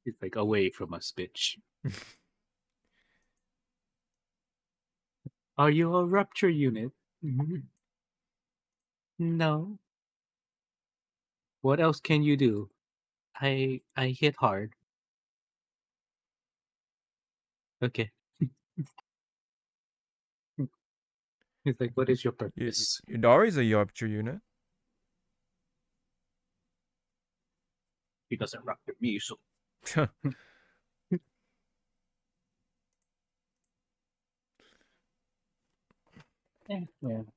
It's like away from us, bitch. Are you a rupture unit? No. What else can you do? I hit hard. Okay. It's like, what is your purpose? Yudari's a Yorkshire unit. He doesn't rupture me, so yeah,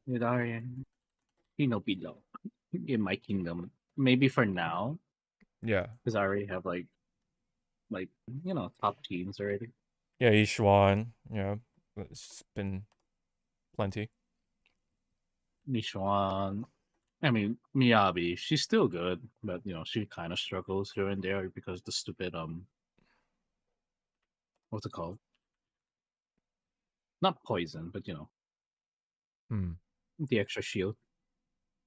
Midoriya, he no below in my kingdom. Maybe for now, Yeah. because I already have like top teams already. Yeah, Yishuan. Yeah. It's been plenty. Nishuan. I mean, Miyabi, she's still good, but she kind of struggles here and there because the stupid what's it called? Not poison, but the extra shield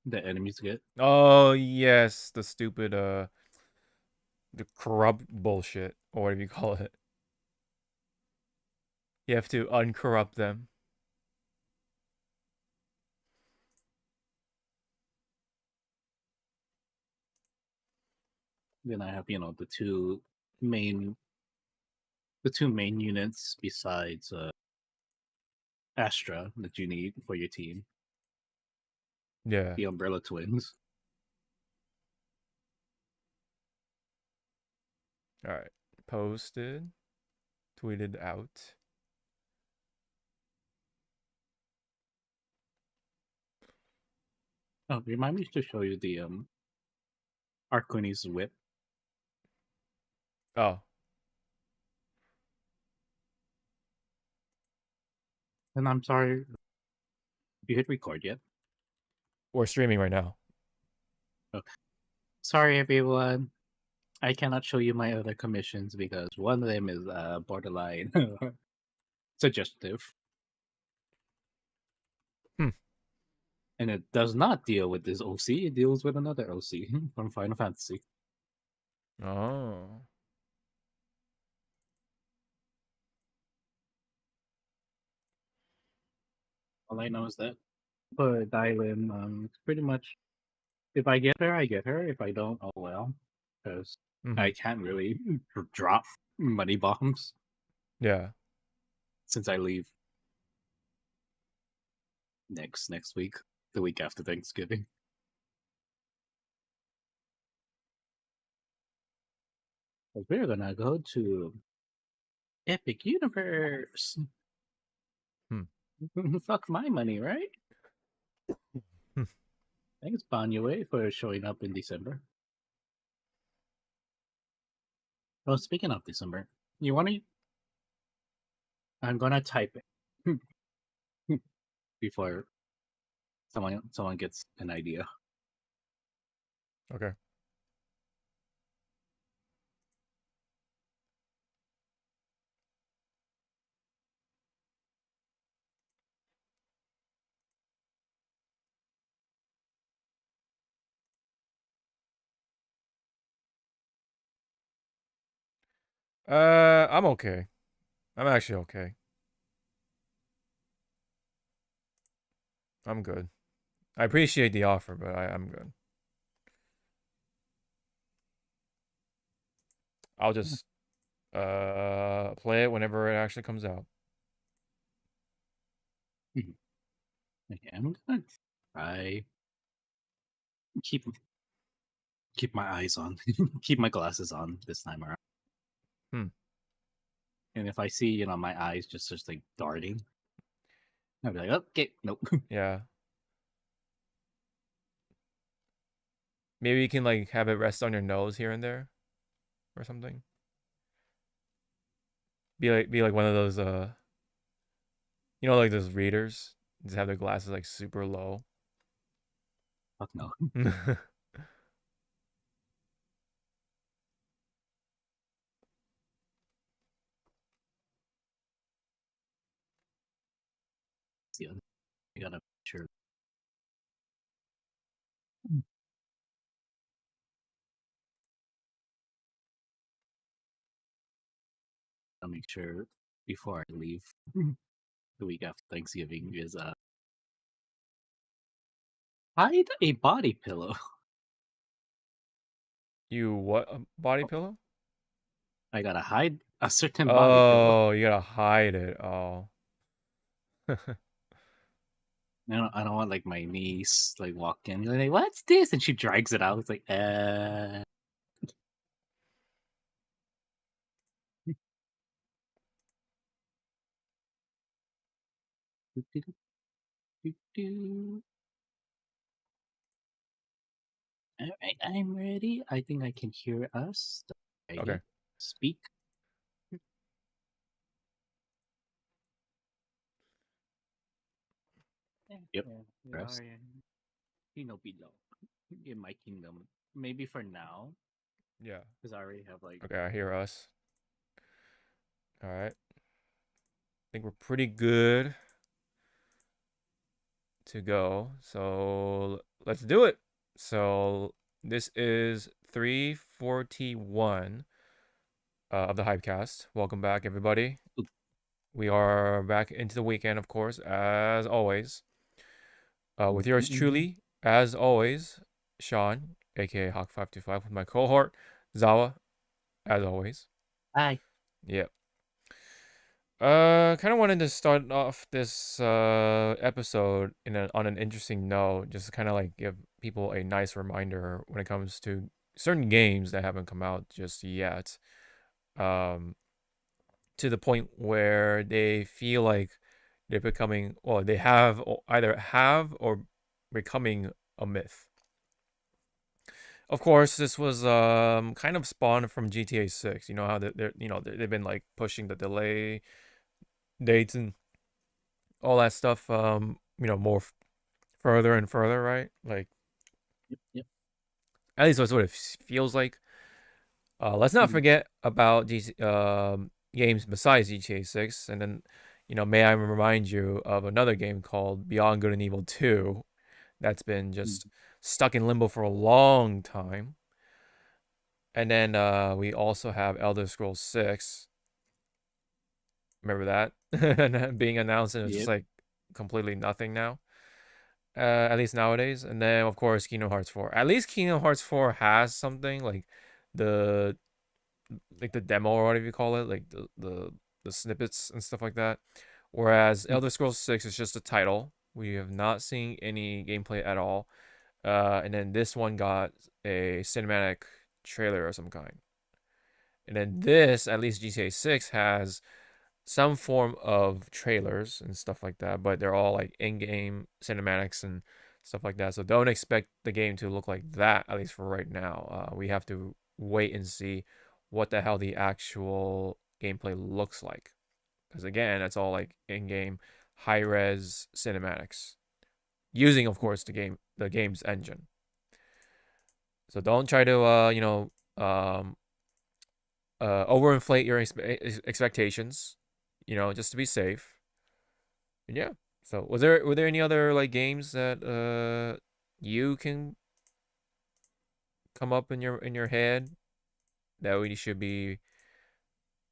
that enemies get. Oh yes, the stupid the corrupt bullshit, or whatever you call it. You have to uncorrupt them. Then I have main the two main units besides Astra that you need for your team. Yeah. The Umbrella Twins. All right. Posted. Tweeted out. Oh, remind me to show you the Arconis whip. Oh. And I'm sorry, you hit record yet? We're streaming right now. Oh. Sorry, everyone. I cannot show you my other commissions because one of them is borderline suggestive. And it does not deal with this OC, it deals with another OC from Final Fantasy. Oh. All I know is that for Dialyn, it's pretty much if I get her, I get her. If I don't, oh well. Because I can't really drop money bombs. Yeah. Since I leave next week, the week after Thanksgiving. We're gonna go to Epic Universe. Fuck my money, right? Thanks, Banyue, for showing up in December. Well, speaking of December, you want to? I'm gonna type it before someone gets an idea. Okay. I'm okay. I'm actually okay. I'm good. I appreciate the offer, but I'm good. I'll just play it whenever it actually comes out. Okay, I'm gonna try keep my eyes on, keep my glasses on this time around. And if I see my eyes just like darting, I'll be like, okay, nope. Yeah. Maybe you can like have it rest on your nose here and there, or something. Be like one of those like those readers just have their glasses like super low. Fuck no. See, I gotta make sure. I'll make sure before I leave the week after Thanksgiving is hide a body pillow. You what? A body pillow? I gotta hide a certain body pillow. Oh, you gotta hide it. Oh. I don't want like my niece like walk in like, what's this? And she drags it out. It's like, Alright, I'm ready. I think I can hear us. Okay. Speak. Yep. We are in below. In my kingdom. Maybe for now. Yeah. Because I already have like. Okay, I hear us. All right. I think we're pretty good to go. So let's do it. So this is 341 of the Hypecast. Welcome back, everybody. We are back into the weekend, of course, as always. With yours truly, as always, Sean, aka Hawk525, with my cohort, Zawa, as always. Hi. Yep. Kind of wanted to start off this episode on an interesting note, just to kind of like give people a nice reminder when it comes to certain games that haven't come out just yet. To the point where they feel like they're becoming, well, they have either have or becoming a myth. Of course, this was kind of spawned from GTA 6. You know how they've been like pushing the delay dates and all that stuff, more further and further, right? Like, Yep. at least that's what it feels like. Let's not forget about these games besides GTA 6. And then, may I remind you of another game called Beyond Good and Evil 2 that's been just stuck in limbo for a long time. And then we also have Elder Scrolls 6. Remember that? Being announced, and it's just like completely nothing now. At least nowadays. And then of course Kingdom Hearts 4. At least Kingdom Hearts 4 has something like the demo or whatever you call it, like the snippets and stuff like that. Whereas Elder Scrolls 6 is just a title. We have not seen any gameplay at all. And then this one got a cinematic trailer of some kind. And then this, at least GTA 6, has some form of trailers and stuff like that, but they're all like in-game cinematics and stuff like that. So don't expect the game to look like that, at least for right now. We have to wait and see what the hell the actual gameplay looks like. Because again, it's all like in-game high-res cinematics, using, of course, the game's engine. So don't try to overinflate your expectations, just to be safe. And yeah. So were there any other like games that you can come up in your head that we should be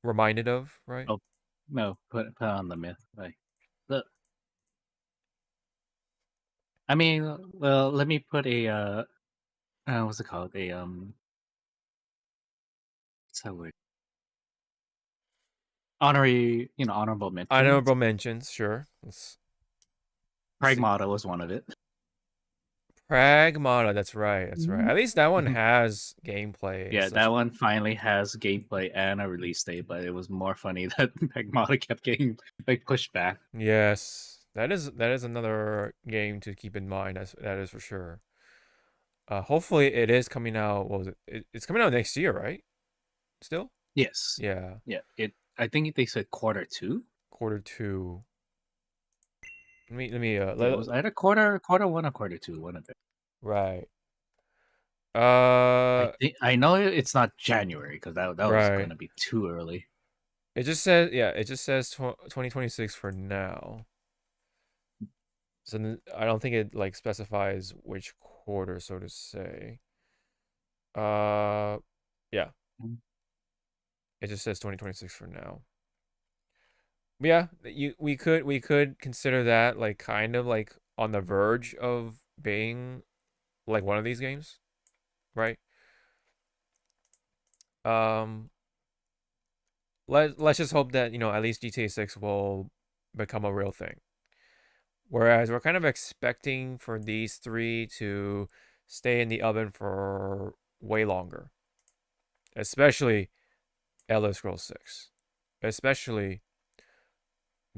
reminded of, right? Oh no, put on the myth. Like, look. I mean, well, let me put a what's it called? What's that word? Honorable mention. Honorable mentions, sure. Pragmata was one of it. Pragmata, that's right. At least that one has gameplay. Yeah, that one finally has gameplay and a release date, but it was more funny that Pragmata kept getting like pushed back. Yes, that is another game to keep in mind. That is for sure. Hopefully it is coming out. What was it? It's coming out next year, right? Still? Yes. Yeah. Yeah. I think they said Q2. Q2. It was either quarter one or Q2, one of them. Right. I know it's not January because that was right. going to be too early. It just says 2026 for now. So I don't think it like specifies which quarter, so to say. Yeah. It just says 2026 for now. Yeah, we could consider that like kind of like on the verge of being like one of these games, right? Um, let's just hope that at least GTA 6 will become a real thing. Whereas we're kind of expecting for these three to stay in the oven for way longer, especially Elder Scrolls 6, especially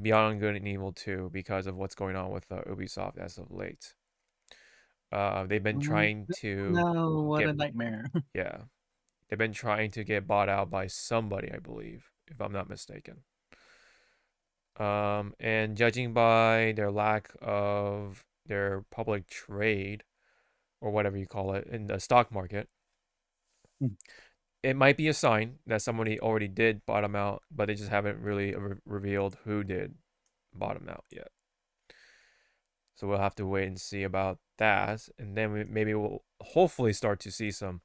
Beyond Good and Evil 2 because of what's going on with Ubisoft as of late. They've been Oh, trying to no, what get a nightmare. yeah, they've been trying to get bought out by somebody, I believe, if I'm not mistaken. And judging by their lack of their public trade or whatever you call it in the stock market, it might be a sign that somebody already did bottom out, but they just haven't really revealed who did bottom out yet. So we'll have to wait and see about that, and then maybe we'll hopefully start to see some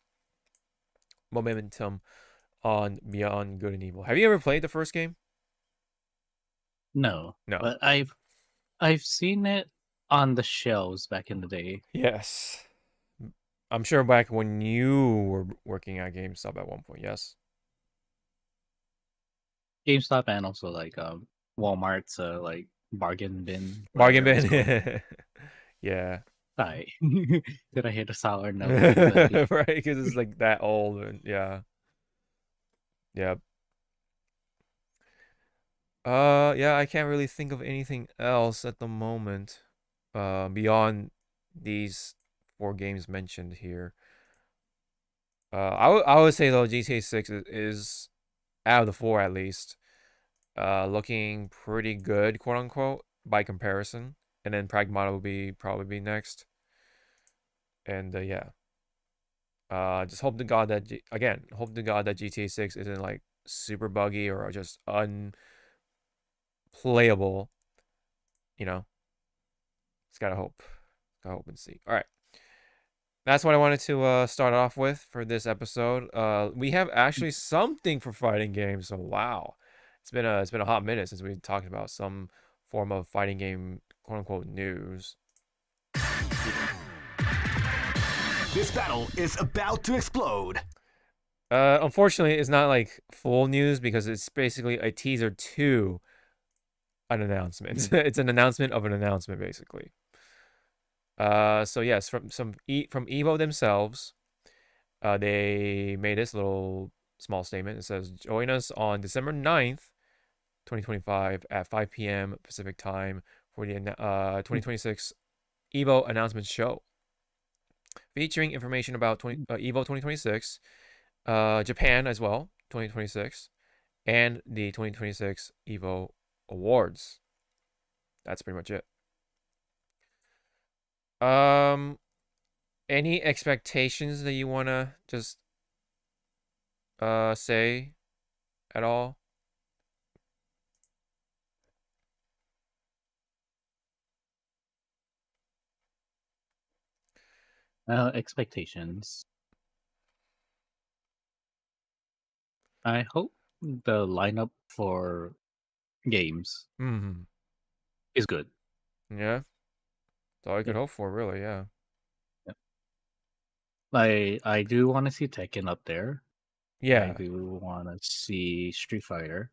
momentum on Beyond Good and Evil. Have you ever played the first game? No, No. but I've seen it on the shelves back in the day. Yes. I'm sure back when you were working at GameStop at one point, yes? GameStop and also like Walmart's like bargain bin, Bargain whatever it's called. bin. Yeah. Hi. Did I hit a sour note for anybody? Right, because it's like that old and yeah. Yeah. Yeah, I can't really think of anything else at the moment. Beyond these four games mentioned here. I would say though GTA 6 is out of the four at least, looking pretty good, quote unquote, by comparison. And then Pragmata will probably be next. And yeah, just hope to God that hope to God that GTA 6 isn't like super buggy or just unplayable. You know, just gotta hope, and see. All right. That's what I wanted to start off with for this episode. We have actually something for fighting games. So wow, it's been a hot minute since we talked about some form of fighting game, quote unquote, news. This battle is about to explode. Unfortunately, it's not like full news because it's basically a teaser to an announcement. It's an announcement of an announcement, basically. So yes, from Evo themselves, they made this little small statement. It says, "Join us on December 9th, 2025 at 5 p.m. Pacific time for the 2026 Evo announcement show, featuring information about Evo 2026, Japan as well, 2026, and the 2026 Evo Awards." That's pretty much it. Any expectations that you wanna just say at all? Expectations. I hope the lineup for games Mm-hmm. is good. Yeah. That's all I could Yeah. hope for, really, yeah. Yeah. I do want to see Tekken up there. I Yeah. do want to see Street Fighter.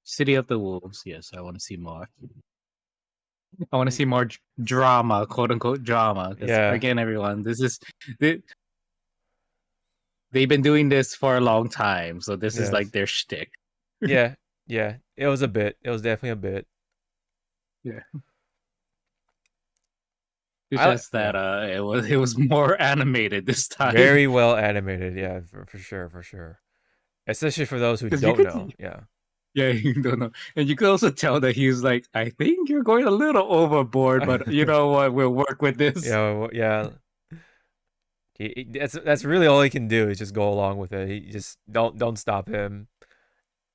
City of the Wolves, yes, I want to see more. I want to see more drama, quote unquote drama. Because Yeah. again, everyone, they, they've been doing this for a long time, so this is like Yes. their shtick. Yeah. Yeah. It was a bit. It was definitely a bit. Yeah. It's just Yeah. that it was more animated this time. Very well animated, yeah, for sure, for sure. Especially for those who Because you don't could, know. Yeah. yeah, you don't know, and you could also tell that he's like, I think you're going a little overboard, but you know what? We'll work with this. Yeah, yeah. That's really all he can do is just go along with it. He just don't stop him,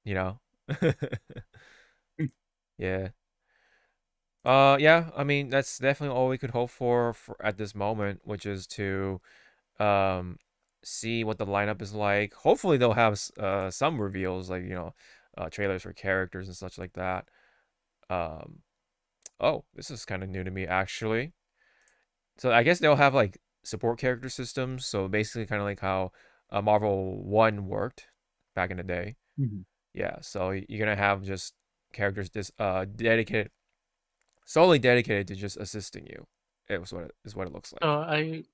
you know. Yeah. Yeah, I mean, that's definitely all we could hope for at this moment, which is to um see what the lineup is like. Hopefully they'll have some reveals like, trailers for characters and such like that. Oh, this is kind of new to me actually. So I guess they'll have like support character systems. So basically, kind of like how Marvel 1 worked back in the day. Mm-hmm. Yeah. So you're gonna have just characters dedicated, solely dedicated to just assisting you. It was what it looks like.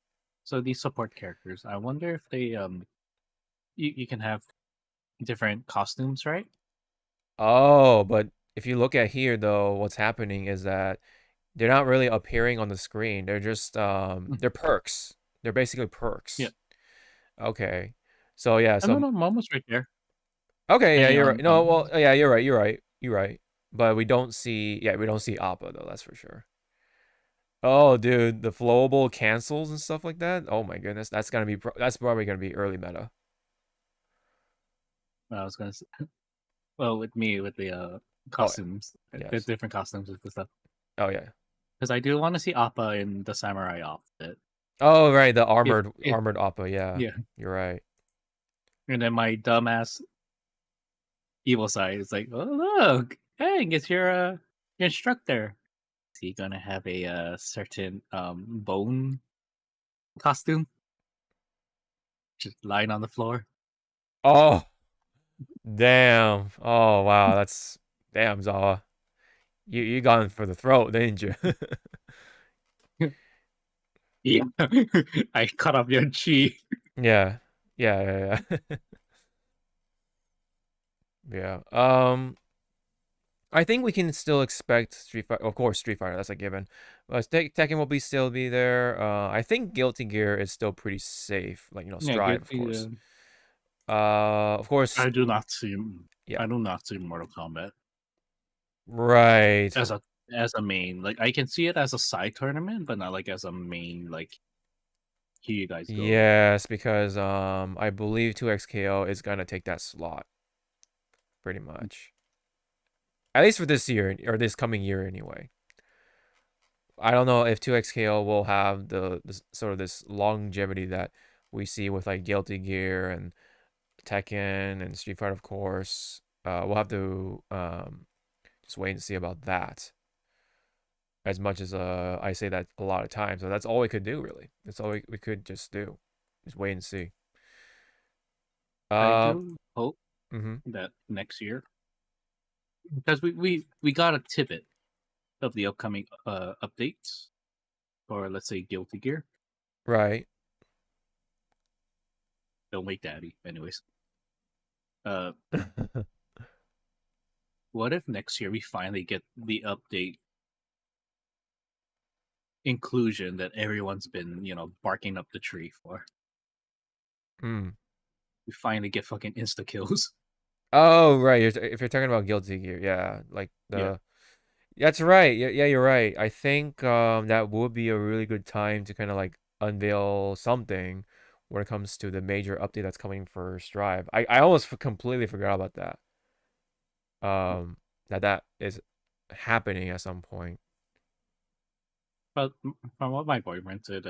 So these support characters, I wonder if they you can have different costumes, right? Oh, but if you look at here though, what's happening is that they're not really appearing on the screen. They're just they're perks. They're basically perks. Yeah. Okay. So yeah, No, no, Momo's right there. okay, yeah, Hey, you're right. No, well, yeah, you're right. But we don't see Appa though, that's for sure. Oh, dude, the flowable cancels and stuff like that. Oh my goodness, that's probably gonna be early meta. I was gonna say, well, with the costumes, the Yes. different costumes with the stuff. Oh yeah. Because I do want to see Appa in the samurai outfit. Oh right, the armored If Appa. Yeah, yeah, you're right. and then my dumbass evil side is like, oh look, hey, it's your instructor. Is he gonna have a certain bone costume just lying on the floor? Oh damn. Oh wow, that's damn Zawa. You got for the throat, didn't you? Yeah, I cut off your chi. Yeah. Yeah. Yeah. I think we can still expect Street Fighter. Of course, Street Fighter, that's a given. Tekken will still be there. I think Guilty Gear is still pretty safe. Like, Yeah, Strive, of course. Of course. I do not see. Yeah. I do not see Mortal Kombat Right. as a main. Like I can see it as a side tournament, but not like as a main. Like here you guys go. Yes, because I believe 2XKO is gonna take that slot. Pretty much. At least for this year or this coming year anyway. I don't know if 2XKO will have the sort of this longevity that we see with like Guilty Gear and Tekken and Street Fighter, of course. We'll have to just wait and see about that. As much as I say that a lot of times, so that's all we could do really. That's all we could just do. Just wait and see. I do hope that next year, because we got a tidbit of the upcoming updates for, let's say, Guilty Gear. Right. Don't wake daddy. Anyways. What if next year we finally get the update inclusion that everyone's been, barking up the tree for? We finally get fucking insta kills. Oh, right. If you're talking about Guilty Gear, yeah, like the. That's right. Yeah, you're right. I think that would be a really good time to kind of like unveil something when it comes to the major update that's coming for Strive. I almost completely forgot about that. That is happening at some point. But from what my boyfriend said,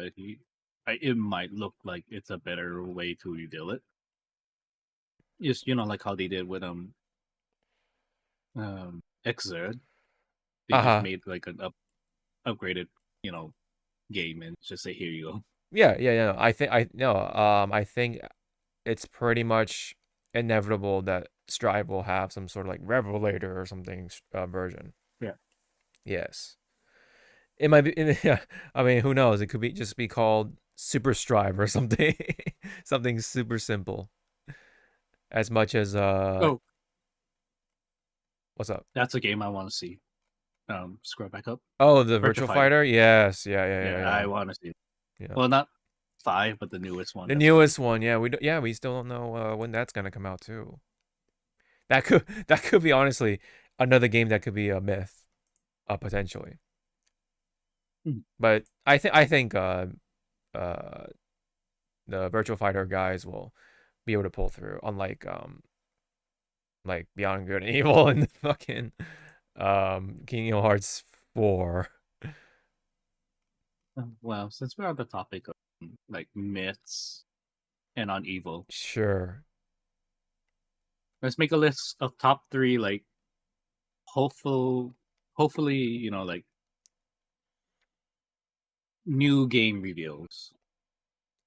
it might look like it's a better way to reveal it. Just like how they did with Xrd. They just made like an upgraded game and just say, here you go. Yeah. I think it's pretty much inevitable that Strive will have some sort of like Revelator or something version. Yeah. Yes. It might be. Yeah. I mean, who knows? It could just be called Super Strive or something. Something super simple. As much as what's up? That's a game I want to see. Scroll back up. Oh, the Virtual Fighter? Yes. Yeah. I want to see it. Yeah. Well, not 5, but the newest one. The newest one, yeah. We still don't know when that's gonna come out too. That could be honestly another game that could be a myth, potentially. But I think the Virtual Fighter guys will be able to pull through, unlike like Beyond Good and Evil and fucking Kingdom Hearts 4. Well, since we're on the topic of like myths and on evil, Sure. let's make a list of top 3, like hopefully, like new game reveals.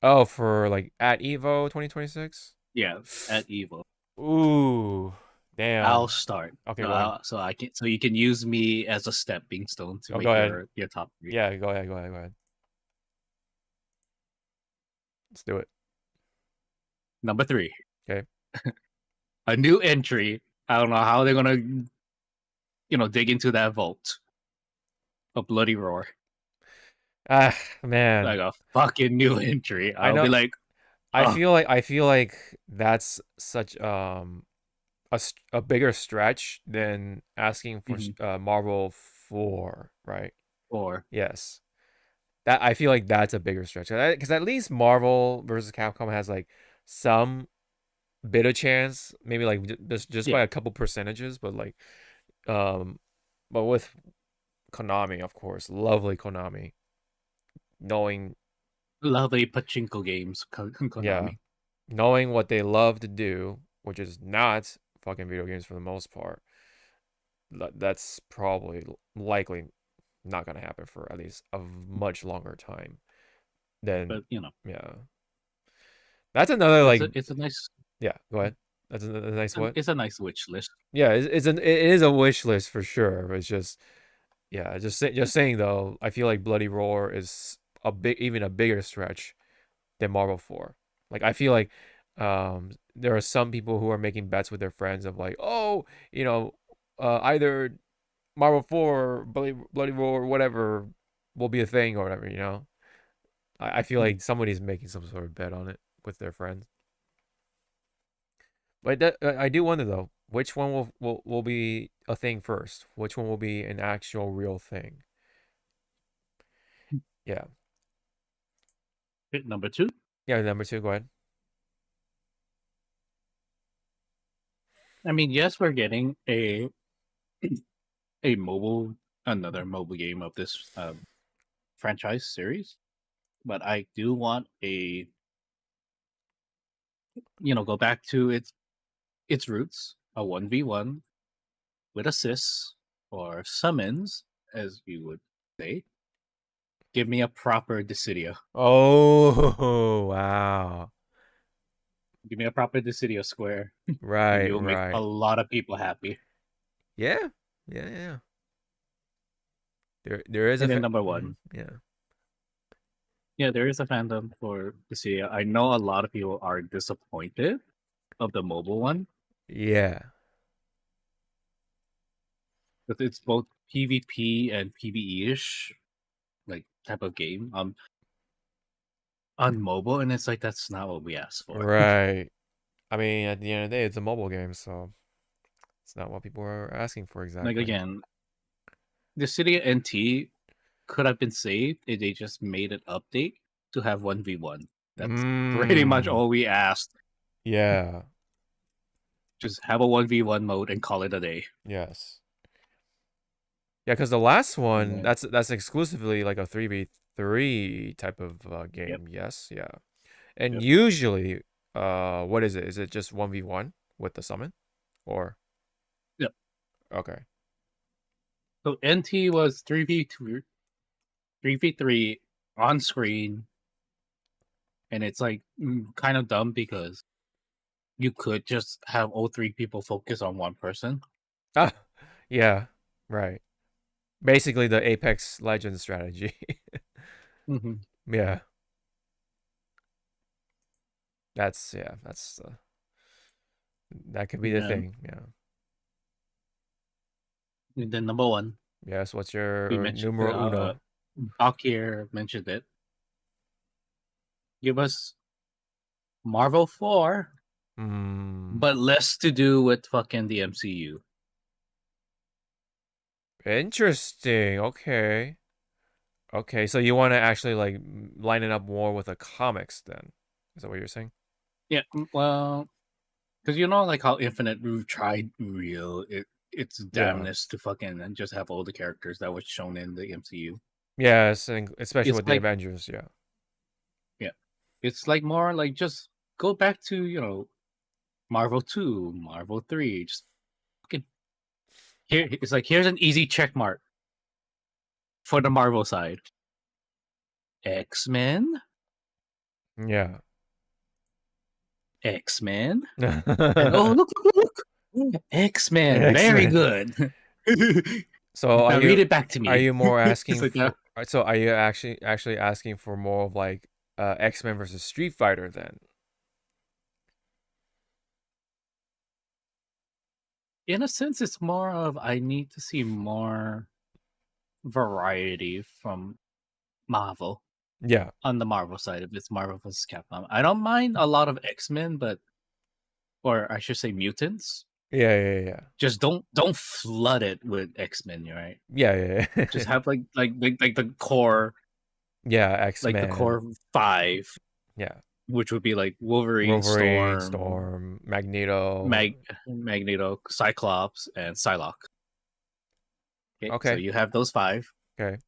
Oh, for like at Evo 2026? Yeah, at Evo. Ooh, damn. I'll start. Okay, go ahead. So you can use me as a stepping stone to make go ahead. your top 3. Yeah, go ahead. Let's do it. Number 3. Okay. A new entry. I don't know how they're gonna, dig into that vault. A Bloody Roar. Ah, man. Like a fucking new entry. I I'll know. be like, I feel like that's such a bigger stretch than asking for Marvel 4, right? or Yes. That I feel like that's a bigger stretch because at least Marvel versus Capcom has like some bit of chance, maybe like just by a couple percentages, but like, but with Konami, of course, lovely Konami, knowing lovely pachinko games, Konami. Yeah, knowing what they love to do, which is not fucking video games for the most part, that's probably likely not gonna happen for at least a much longer time. Then, But yeah, that's another it's a nice. Yeah, go ahead. That's a nice what? It's a nice wish list. Yeah, it is a wish list for sure. But it's just just saying though. I feel like Bloody Roar is even a bigger stretch than Marvel 4. Like I feel like there are some people who are making bets with their friends of like, oh, either Marvel 4 or Bloody Roar or whatever will be a thing or whatever. I feel like somebody's making some sort of bet on it with their friends. But I do wonder though, which one will be a thing first? Which one will be an actual real thing? Yeah. Number 2. Yeah, number 2. Go ahead. I mean, yes, we're getting another mobile game of this franchise series, but I do want go back to its roots, a 1v1 with assists or summons, as you would say. Give me a proper Dissidia. Oh, wow. Give me a proper Dissidia square. Right, You'll make a lot of people happy. Yeah. There is and then number 1. Yeah. Yeah, there is a fandom for Dissidia. I know a lot of people are disappointed of the mobile one. Yeah. But it's both PvP and PvE-ish like type of game on mobile, and it's like that's not what we asked for. Right. I mean, at the end of the day, it's a mobile game, so it's not what people are asking for exactly. Like again, Dissidia NT could have been saved if they just made an update to have 1v1. That's pretty much all we asked. Yeah. Just have a 1v1 mode and call it a day. Yes. Yeah, because the last one, that's exclusively like a 3v3 type of game. Yep. Yes, yeah. And usually, what is it? Is it just 1v1 with the summon? Or? Yep. Okay. So NT was 3v2, 3v3 on screen. And it's like kind of dumb because you could just have all 3 people focus on one person. Ah, yeah, right. Basically the Apex Legends strategy. Yeah. That's that could be the thing. Yeah. And then number 1. Yes, what's your numero uno? Doc here mentioned it. Give us Marvel 4, but less to do with fucking the MCU. Interesting. Okay. So you want to actually like line it up more with the comics then? Is that what you're saying? Yeah, well, because like how Infinite tried it's damnness to fucking and just have all the characters that was shown in the MCU. Yes, and especially with the Avengers, yeah. Yeah. It's like more like just go back to, Marvel 2, Marvel 3. Just fucking here. It's like here's an easy check mark for the Marvel side. X-Men, Yeah. X-Men, and oh look, X-Men, very X-Men. good. So Now read it back to me. Are you more It's asking like, for? So are you actually asking for more of like X-Men versus Street Fighter then? in a sense, it's more of I need to see more variety from Marvel Yeah. on the Marvel side. If it's Marvel vs. Capcom, I don't mind a lot of X-Men, but or I should say mutants. Yeah. Just don't flood it with X-Men, right? Yeah. Just have like the core, Yeah, like the X-Men. core 5, Yeah. which would be like Wolverine, Storm, Magneto. Magneto, Cyclops, and Psylocke. Okay, Okay. so you have those 5. Okay.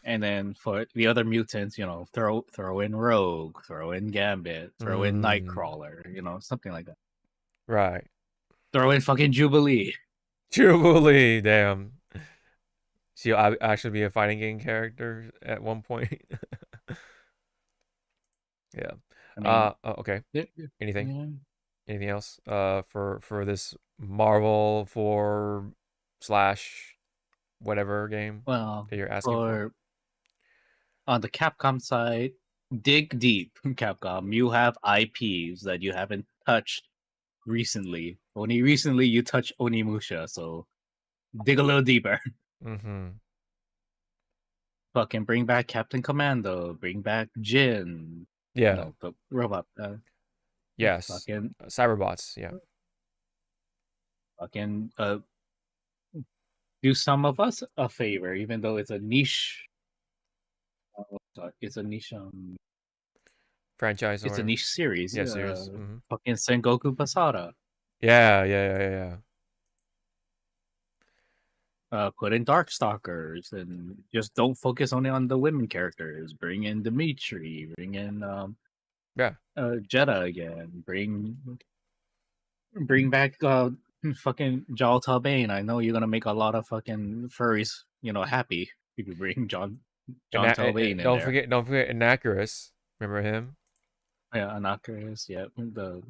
And then for the other mutants, throw in Rogue, throw in Gambit, throw in Nightcrawler, something like that. Right. Throw in fucking Jubilee. Jubilee, damn. She'll actually be a fighting game character at one point. Yeah. I mean, okay. Anything? yeah. Anything else? For this Marvel 4 / whatever game Well, that you're asking for? On the Capcom side, dig deep, Capcom. You have IPs that you haven't touched recently. Only recently you touched Onimusha, so dig a little deeper. Mm-hmm. Fucking bring back Captain Commando. Bring back Jin. Yeah. The robot. Yes. Fucking Cyberbots. Yeah. Fucking do some of us a favor, even though it's a niche. It's a niche. Franchise. It's a niche series. Yeah, series. Mm-hmm. Fucking Sengoku Basara. Yeah. Put in Darkstalkers and just don't focus only on the women characters. Bring in Dimitri. Bring in Jetta again. Bring back fucking Jal Talbane. I know you're gonna make a lot of fucking furries, happy if you bring John Talbane in don't there. Don't forget Anacrus. Remember him? Yeah, Anacrus. Yeah, the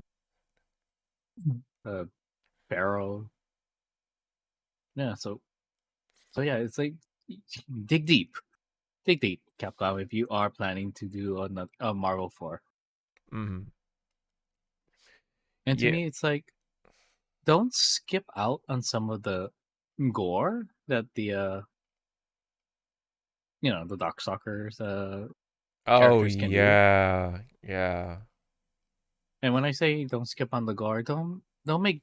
Pharaoh. Yeah, so yeah, it's like dig deep, Capcom, if you are planning to do a Marvel 4. Mm-hmm. And to me, it's like, don't skip out on some of the gore that the the Darkstalkers characters can do. Yeah. And when I say don't skip on the gore, don't make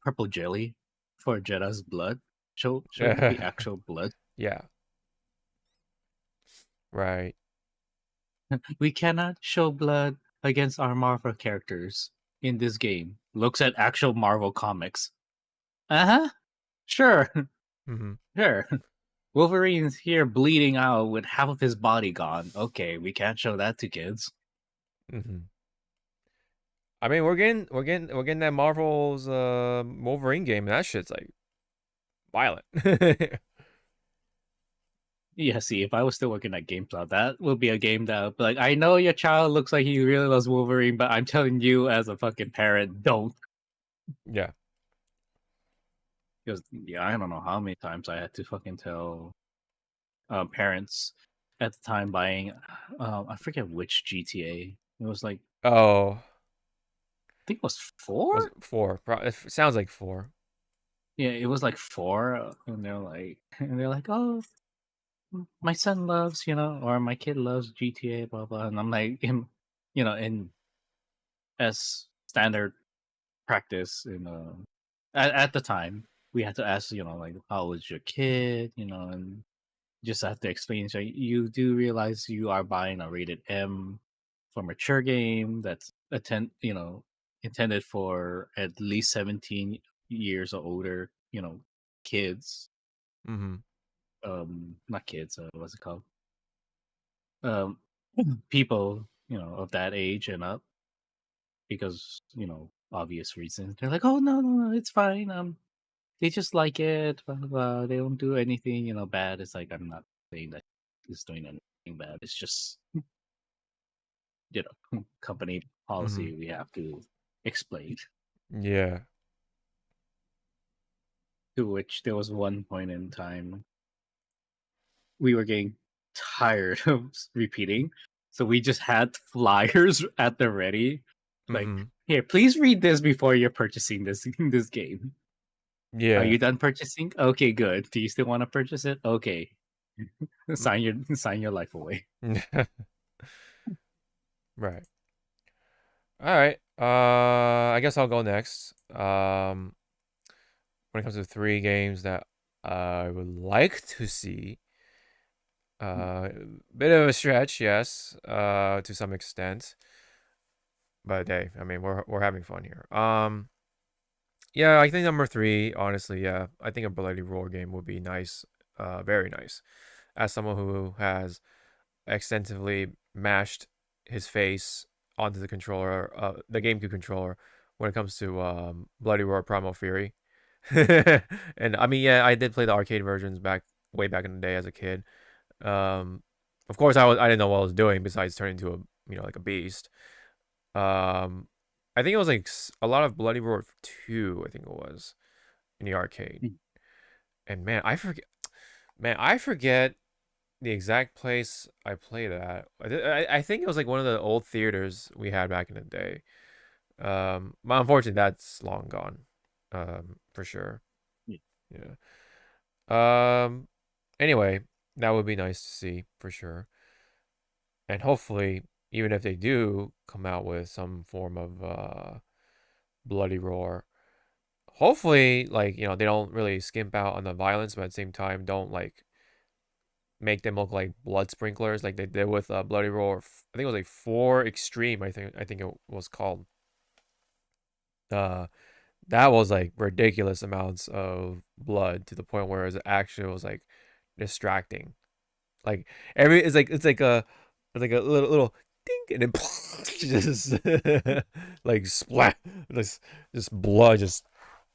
purple jelly for Jetta's blood. Show the actual blood. Yeah. Right. We cannot show blood against our Marvel characters in this game. Looks at actual Marvel comics. Sure. Mm-hmm. Sure. Wolverine's here bleeding out with half of his body gone. Okay, we can't show that to kids. Mm-hmm. I mean, we're getting that Marvel's Wolverine game, and that shit's like violent. Yeah, see, if I was still working at GameStop, that would be a game that would be like, I know your child looks like he really loves Wolverine, but I'm telling you as a fucking parent, don't. Yeah. Because, I don't know how many times I had to fucking tell parents at the time buying, I forget which GTA. It was like, I think it was 4? Was it 4? It sounds like 4. Yeah, it was like 4, and they're like, oh, my son loves, or my kid loves GTA, blah blah, and I'm like, in as standard practice, at the time we had to ask, like, how old is your kid, and just have to explain. So you do realize you are buying a rated M for mature game that's intended for at least 17 years or older, kids. Mm-hmm. Not kids. What's it called? People, of that age and up, because obvious reasons. They're like, "Oh no, it's fine. They just like it. Blah, blah, blah. They don't do anything, bad." It's like I'm not saying that he's doing anything bad. It's just company policy we have to explain. Yeah. To which there was one point in time we were getting tired of repeating, so we just had flyers at the ready. Like, here, please read this before you're purchasing this game. Yeah. Are you done purchasing? Okay, good. Do you still want to purchase it? Okay. sign your life away. Right. All right. I guess I'll go next. When it comes to 3 games that I would like to see, bit of a stretch, yes, to some extent. But hey, I mean, we're having fun here. Yeah, I think number 3, honestly, yeah, I think a Bloody Roar game would be nice, very nice. As someone who has extensively mashed his face onto the controller, the GameCube controller, when it comes to Bloody Roar Primal Fury. And I mean, yeah, I did play the arcade versions way back in the day as a kid. Of course, I didn't know what I was doing besides turning into like a beast. I think it was like a lot of Bloody Roar 2, I think it was, in the arcade. And man, I forget the exact place I played at. I think it was like one of the old theaters we had back in the day. But unfortunately, that's long gone, for sure. Yeah. Anyway, that would be nice to see for sure. And hopefully, even if they do come out with some form of Bloody Roar, hopefully, like, they don't really skimp out on the violence, but at the same time, don't like make them look like blood sprinklers like they did with Bloody Roar. I think it was like 4 Extreme. I think it was called. That was like ridiculous amounts of blood to the point where it actually was like distracting. Like it's like a little ding and then just like splat, just blood just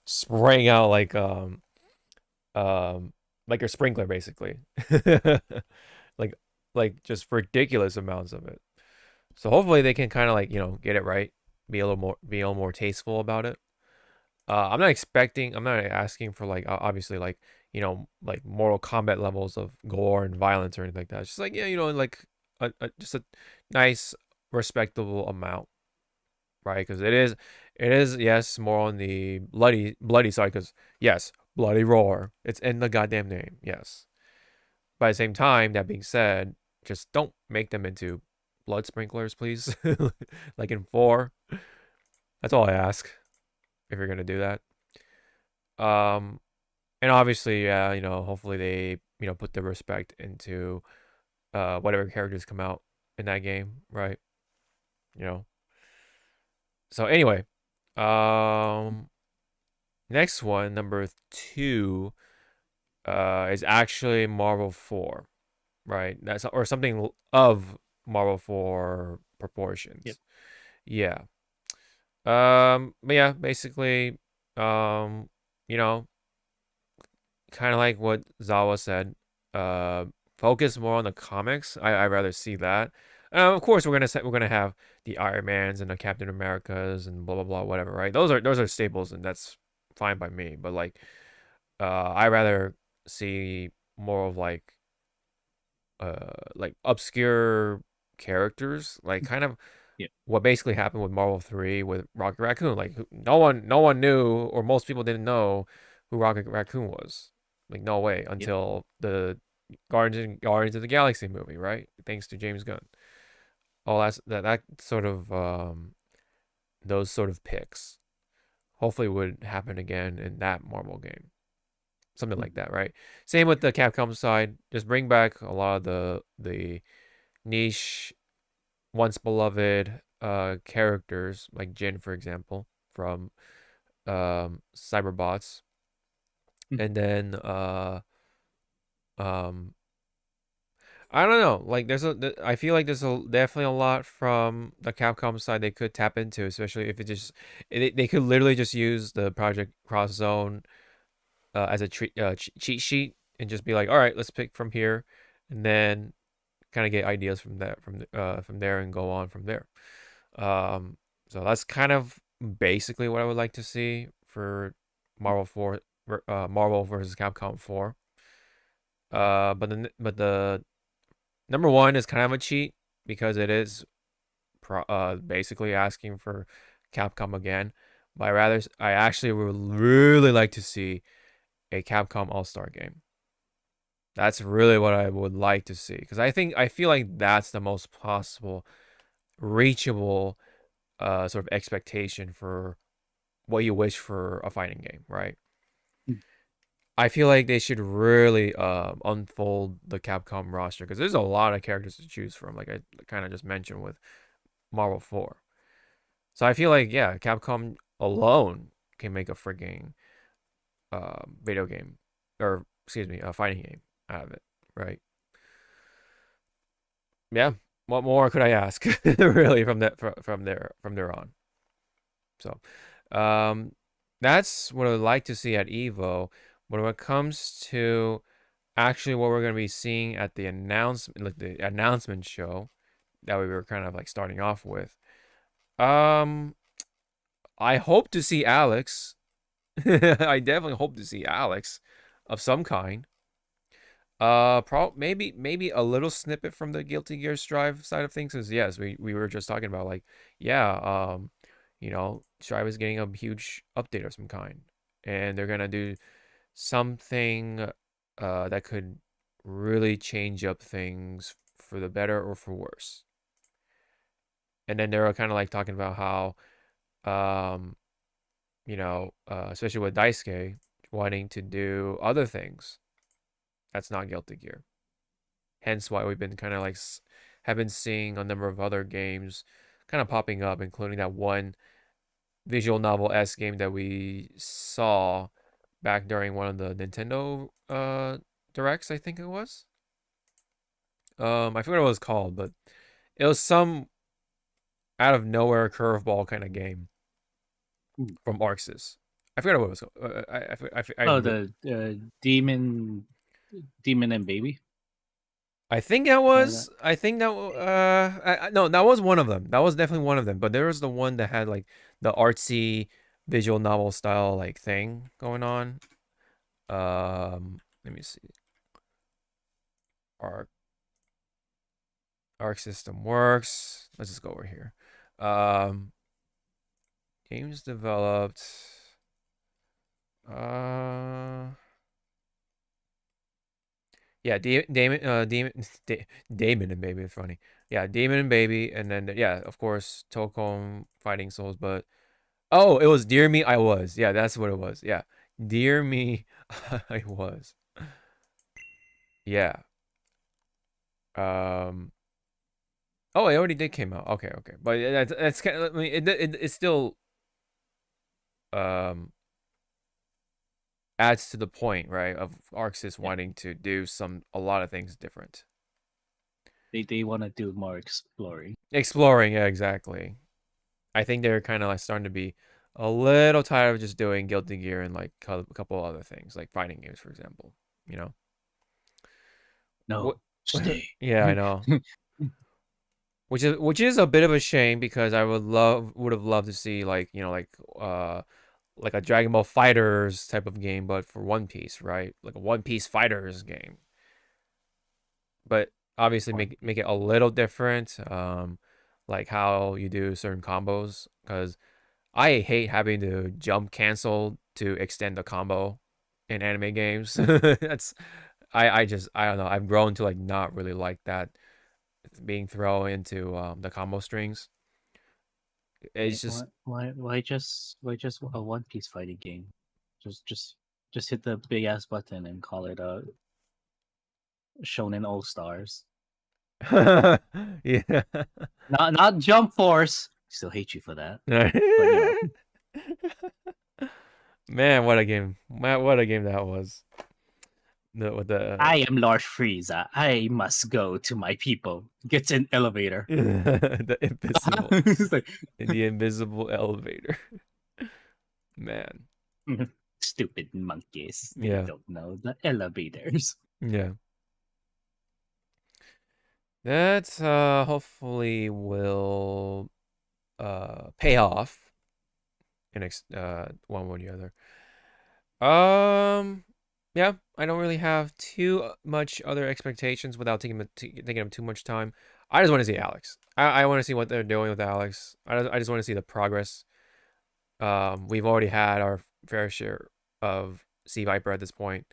spraying out like a sprinkler basically. like just ridiculous amounts of it. So hopefully they can kind of like get it right, be a little more tasteful about it. I'm not asking for like obviously like like Mortal Kombat levels of gore and violence or anything like that. It's just like like just a nice respectable amount, right? Because it is yes more on the bloody side because yes, Bloody Roar, it's in the goddamn name, yes. But at the same time, that being said, just don't make them into blood sprinklers, please. Like in 4. That's all I ask if you're gonna do that. And obviously, yeah, hopefully they, put the respect into whatever characters come out in that game, right? So anyway, next one, number 2, is actually Marvel 4, right? That's or something of Marvel 4 proportions. Yep. Yeah. But yeah, basically, kind of like what Zawa said, focus more on the comics. I rather see that. Of course, we're gonna have the Iron Mans and the Captain Americas and blah blah blah whatever, right? Those are staples and that's fine by me. But like, I rather see more of like obscure characters, like kind of what basically happened with Marvel 3 with Rocket Raccoon. Like no one knew, or most people didn't know who Rocket Raccoon was. Like no way until the Guardians of the Galaxy movie, right? Thanks to James Gunn. Oh, that sort of those sort of picks hopefully would happen again in that Marvel game. Something like that, right? Same with the Capcom side. Just bring back a lot of the niche, once beloved characters, like Jin, for example, from Cyberbots. And then I don't know. Like, I feel like there's definitely a lot from the Capcom side they could tap into, especially if they could literally just use the Project Cross Zone as a cheat sheet and just be like, all right, let's pick from here, and then kind of get ideas from from there and go on from there. So that's kind of basically what I would like to see for Marvel versus Capcom 4. But the number one is kind of a cheat because it is basically asking for Capcom again. But I actually would really like to see a Capcom All-Star game. That's really what I would like to see because I feel like that's the most possible, reachable sort of expectation for what you wish for a fighting game, right? I feel like they should really unfold the Capcom roster because there's a lot of characters to choose from, like I kind of just mentioned with Marvel 4. So I feel like, yeah, Capcom alone can make a freaking video game, or excuse me, a fighting game out of it, right? Yeah, what more could I ask, really, from there on? So, that's what I would like to see at Evo. But when it comes to actually what we're going to be seeing at the announcement show that we were kind of like starting off with, I hope to see Alex. I definitely hope to see Alex of some kind. Maybe a little snippet from the Guilty Gear Strive side of things, because yes, we were just talking about, like, yeah, Strive is getting a huge update of some kind, and they're gonna do something that could really change up things for the better or for worse. And then they were kind of like talking about how, especially with Daisuke wanting to do other things that's not Guilty Gear. Hence why we've been kind of like have been seeing a number of other games kind of popping up, including that one visual novel-esque game that we saw back during one of the Nintendo directs, I think it was. I forget what it was called, but it was some out of nowhere curveball kind of game from Arxis. I forget what it was called. The Demon and Baby. I think that was. I think that. No, that was one of them. That was definitely one of them. But there was the one that had like the artsy visual novel style like thing going on. Let me see. Arc System Works. Let's just go over here. Games developed. Yeah, Damon and Baby is funny. Yeah, Damon and Baby, and then yeah, of course, Tocom Fighting Souls. But oh, it was Dear Me, I Was. Yeah, that's what it was. Yeah, Dear Me, I Was. Yeah. Oh, it already did came out. Okay, but that's kind of. I mean, it's still adds to the point, right, of Arxis wanting to do a lot of things different. They want to do more exploring. Exploring, yeah, exactly. I think they're kind of like starting to be a little tired of just doing Guilty Gear and like a couple other things, like fighting games, for example. No, stay. Yeah, I know. Which is a bit of a shame because I would have loved to see like like a Dragon Ball Fighters type of game, but for One Piece, right? Like a One Piece Fighters game. But obviously make it a little different, like how you do certain combos, because I hate having to jump cancel to extend the combo in anime games. That's I don't know. I've grown to like not really like that being thrown into the combo strings. It's just why just a One Piece fighting game? Just hit the big ass button and call it a Shonen All Stars. Yeah. Not Jump Force. Still hate you for that. Man, what a game! What a game that was. I am Lord Frieza. I must go to my people. Gets an elevator. the invisible It's like, the invisible elevator. Man. stupid monkeys. They Yeah. don't know the elevators. Yeah. That hopefully will pay off in one way or the other. Yeah, I don't really have too much other expectations without taking up too much time. I just want to see Alex. I want to see what they're doing with Alex. I just want to see the progress. We've already had our fair share of Sea Viper at this point,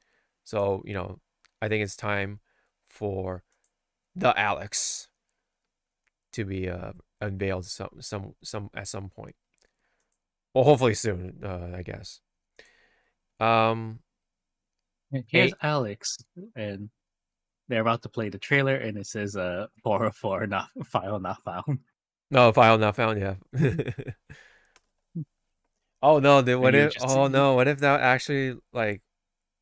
so I think it's time for the Alex to be unveiled some at some point. Well, hopefully soon, I guess. Here's Alex, and they're about to play the trailer, and it says 404 not file not found. No, file not found. Yeah. Oh no! What if? Oh no! What if that actually like?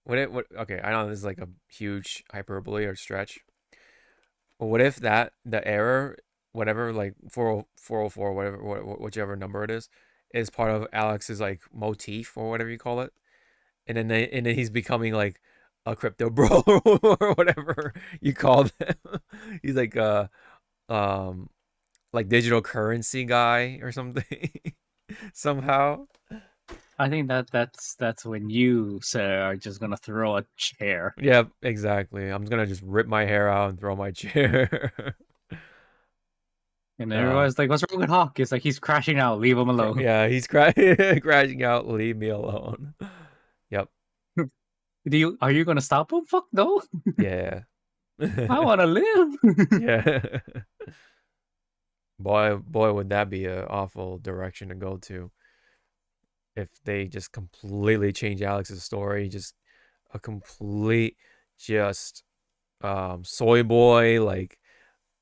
What? Okay, I know this is like a huge hyperbole or stretch. But what if the error, whatever, like 404, whatever, whichever number it is part of Alex's like motif or whatever you call it, and then he's becoming like a crypto bro or whatever you call them. He's like like digital currency guy or something somehow. I think that's when you, sir, are just gonna throw a chair. Yeah, exactly. I'm gonna just rip my hair out and throw my chair. And everyone's like, "What's wrong with Hawk?" It's like he's crashing out. Leave him alone. Yeah, he's crashing out. Leave me alone. Yep. Are you gonna stop him? Fuck no. Yeah. I want to live. Yeah. Boy, would that be an awful direction to go to. If they just completely change Alex's story, just a complete, just soy boy, like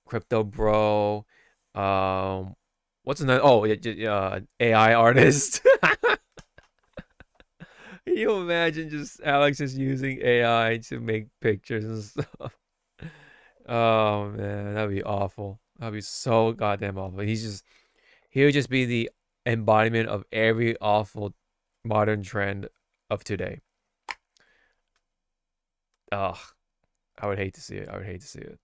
crypto bro, what's another? Oh, AI artist. Can you imagine just Alex just using AI to make pictures and stuff? Oh man, that'd be awful. That'd be so goddamn awful. He would just be the embodiment of every awful modern trend of today. Ugh, I would hate to see it. I would hate to see it.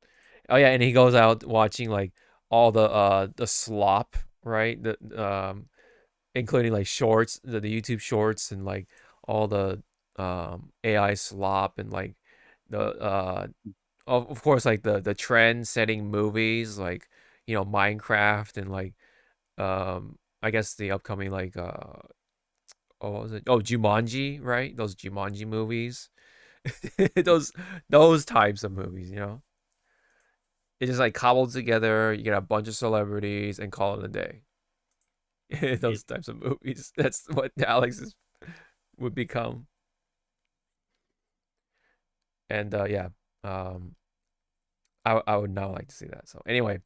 Oh yeah, and he goes out watching like all the slop, right? The including like shorts, the YouTube shorts, and like all the AI slop, and like the of course like the trend setting movies like Minecraft, and like I guess the upcoming like what was it? Oh, Jumanji, right? Those Jumanji movies. those types of movies, It just like cobbled together, you get a bunch of celebrities and call it a day. Those types of movies. That's what Alex would become. And yeah. I would now like to see that. So anyway,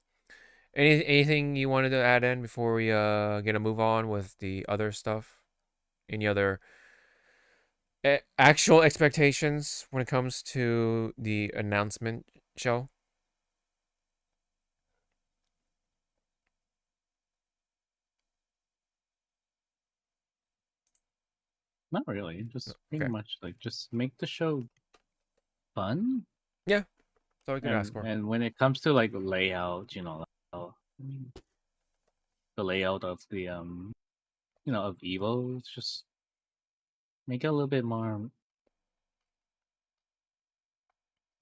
anything you wanted to add in before we gonna move on with the other stuff? Any other actual expectations when it comes to the announcement show? Not really. Just pretty much like just make the show fun. Yeah, that's all we could ask for. And when it comes to like layout, the layout of the of Evo, it's just make it a little bit more,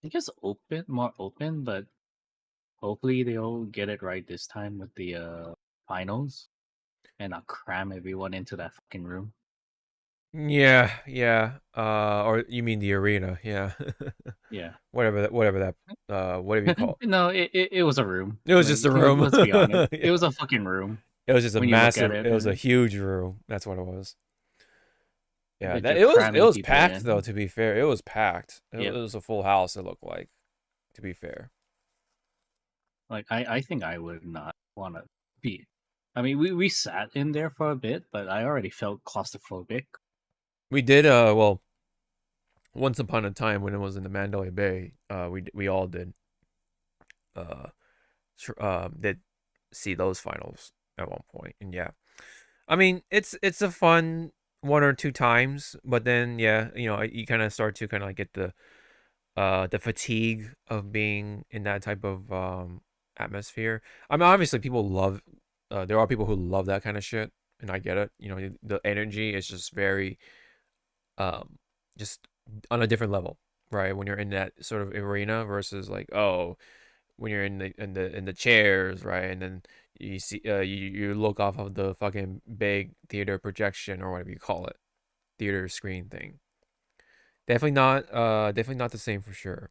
I guess, more open, but hopefully they'll get it right this time with the finals and not cram everyone into that fucking room. Yeah. Or you mean the arena? Yeah. Yeah. Whatever that. Whatever you call it. No, it was a room. It was just a room. Let's be honest. It was a fucking room. It was just a massive. It was a huge room. That's what it was. Yeah, it was packed though. To be fair, it was packed. It was a full house. It looked like. To be fair. Like I think I would not want to be. I mean, we sat in there for a bit, but I already felt claustrophobic. We did. Well, once upon a time when it was in the Mandalay Bay, we all did did see those finals at one point, and yeah, I mean it's a fun 1 or 2 times, but then yeah, you kind of start to kind of like get the fatigue of being in that type of atmosphere. I mean, obviously people love there are people who love that kind of shit, and I get it. The energy is just very just on a different level, right? When you're in that sort of arena versus like, oh, when you're in the chairs, right? And then you see you look off of the fucking big theater projection or whatever you call it, theater screen thing. Definitely not the same for sure.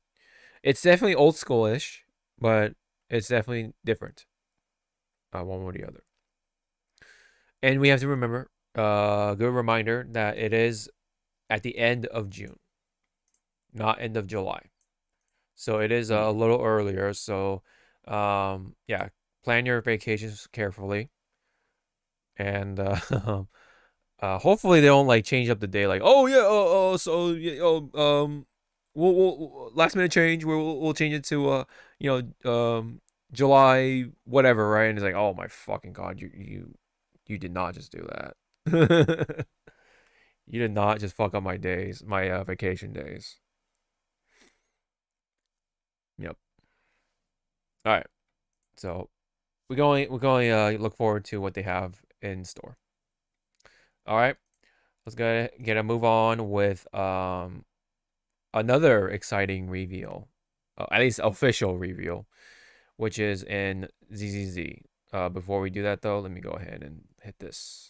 It's definitely old schoolish, but it's definitely different. One or the other. And we have to remember, good reminder that it is at the end of June, not end of July. So it is a little earlier. So, yeah, plan your vacations carefully, and hopefully they don't like change up the day. Like, oh yeah, so yeah, we'll last minute change. We'll change it to July whatever, right? And it's like, oh my fucking god, you did not just do that. You did not just fuck up my days, my vacation days. Yep. All right. So we're going look forward to what they have in store. All right. Let's get a move on with another exciting reveal, at least official reveal, which is in ZZZ. Before we do that though, let me go ahead and hit this.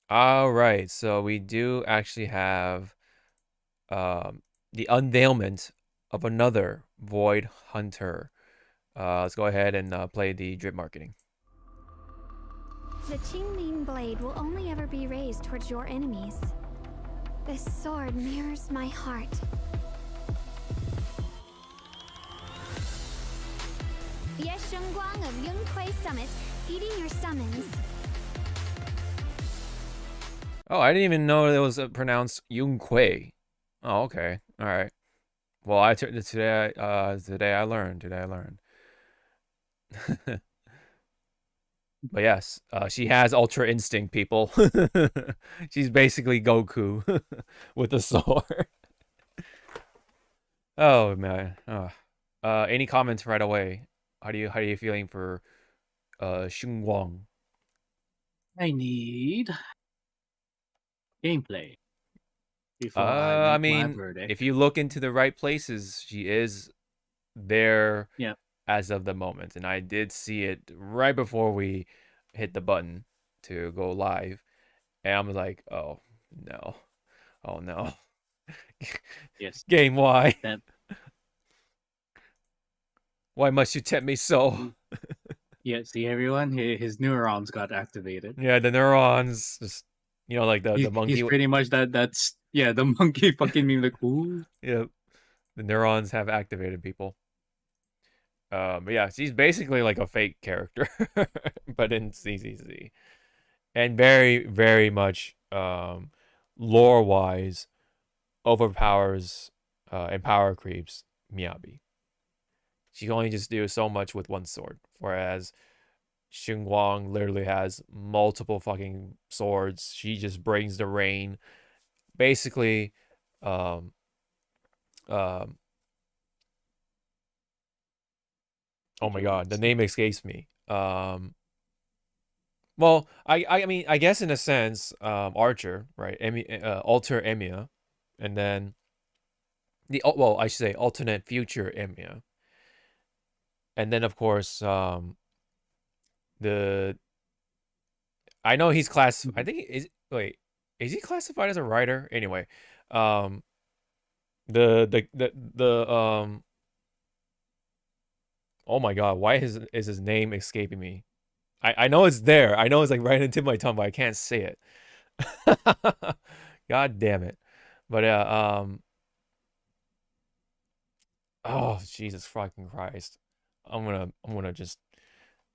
All right, so we do actually have the unveilment of another Void Hunter. Let's go ahead and play the drip marketing. The Qingming blade will only ever be raised towards your enemies. This sword mirrors my heart. Yes, Shunguang of Yunghui Summit, heeding your summons. Oh, I didn't even know it was pronounced Yunghui. Oh, okay. All right. Well, today I learned. But yes, she has Ultra Instinct, people. She's basically Goku with the sword. Oh man. Any comments right away? How do you feeling for Shunguang? I need gameplay before I make my mean, verdict. if you look into the right places, she is there. Yeah. As of the moment, and I did see it right before we hit the button to go live, and I'm like, oh no. Yes. Game, why? That... Why must you tempt me so? Yeah, see everyone? His neurons got activated. Yeah, the neurons, just like the monkey. He's pretty much that's the monkey fucking meme, like, ooh. Yeah, the neurons have activated, people. But yeah, she's basically like a fake character, but in CCC, and very, very much lore-wise overpowers and power creeps Miyabi. She can only just do so much with one sword, whereas Shunguang literally has multiple fucking swords. She just brings the rain. Basically, oh my god, the name escapes me. Well, I mean, I guess in a sense, Archer, right? Alter Emiya, and then I should say alternate future Emiya, and then of course, I know he's I think is he classified as a writer? Anyway, oh my god, why is his name escaping me? I know it's there. I know it's like right into my tongue, but I can't say it. God damn it. But oh Jesus fucking Christ. I'm gonna just,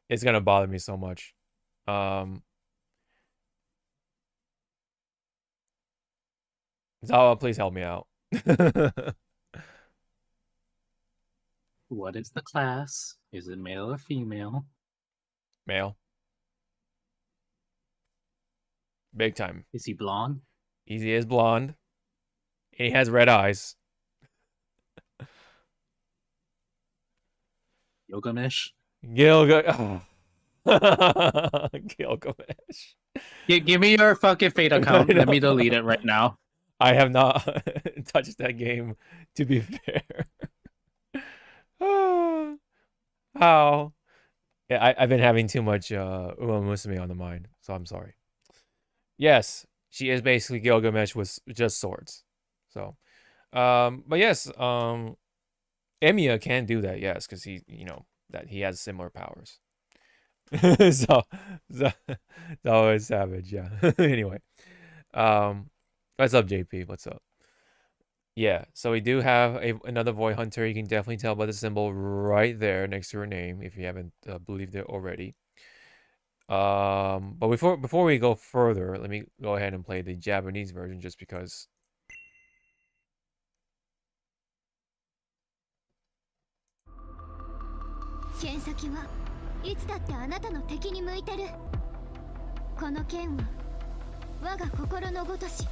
it's gonna bother me so much. Zawa, please help me out. What is the class? Is it male or female? Male. Big time. Is he blonde? Easy is blonde. And he has red eyes. Gilgamesh? Gilgamesh. Give me your fucking Fate account. Let me delete it right now. I have not touched that game, to be fair. How? Yeah, I've been having too much Uma Musume on the mind, so I'm sorry. Yes, she is basically Gilgamesh with just swords. So, but yes, Emiya can do that, yes, because he, that he has similar powers. so it's savage, yeah. Anyway, what's up, JP? What's up? Yeah, so we do have another Void Hunter. You can definitely tell by the symbol right there next to her name, if you haven't believed it already. But before we go further, let me go ahead and play the Japanese version, just because. 剣先はいつだってあなたの敵に向いてる。この剣は我が心のごとし。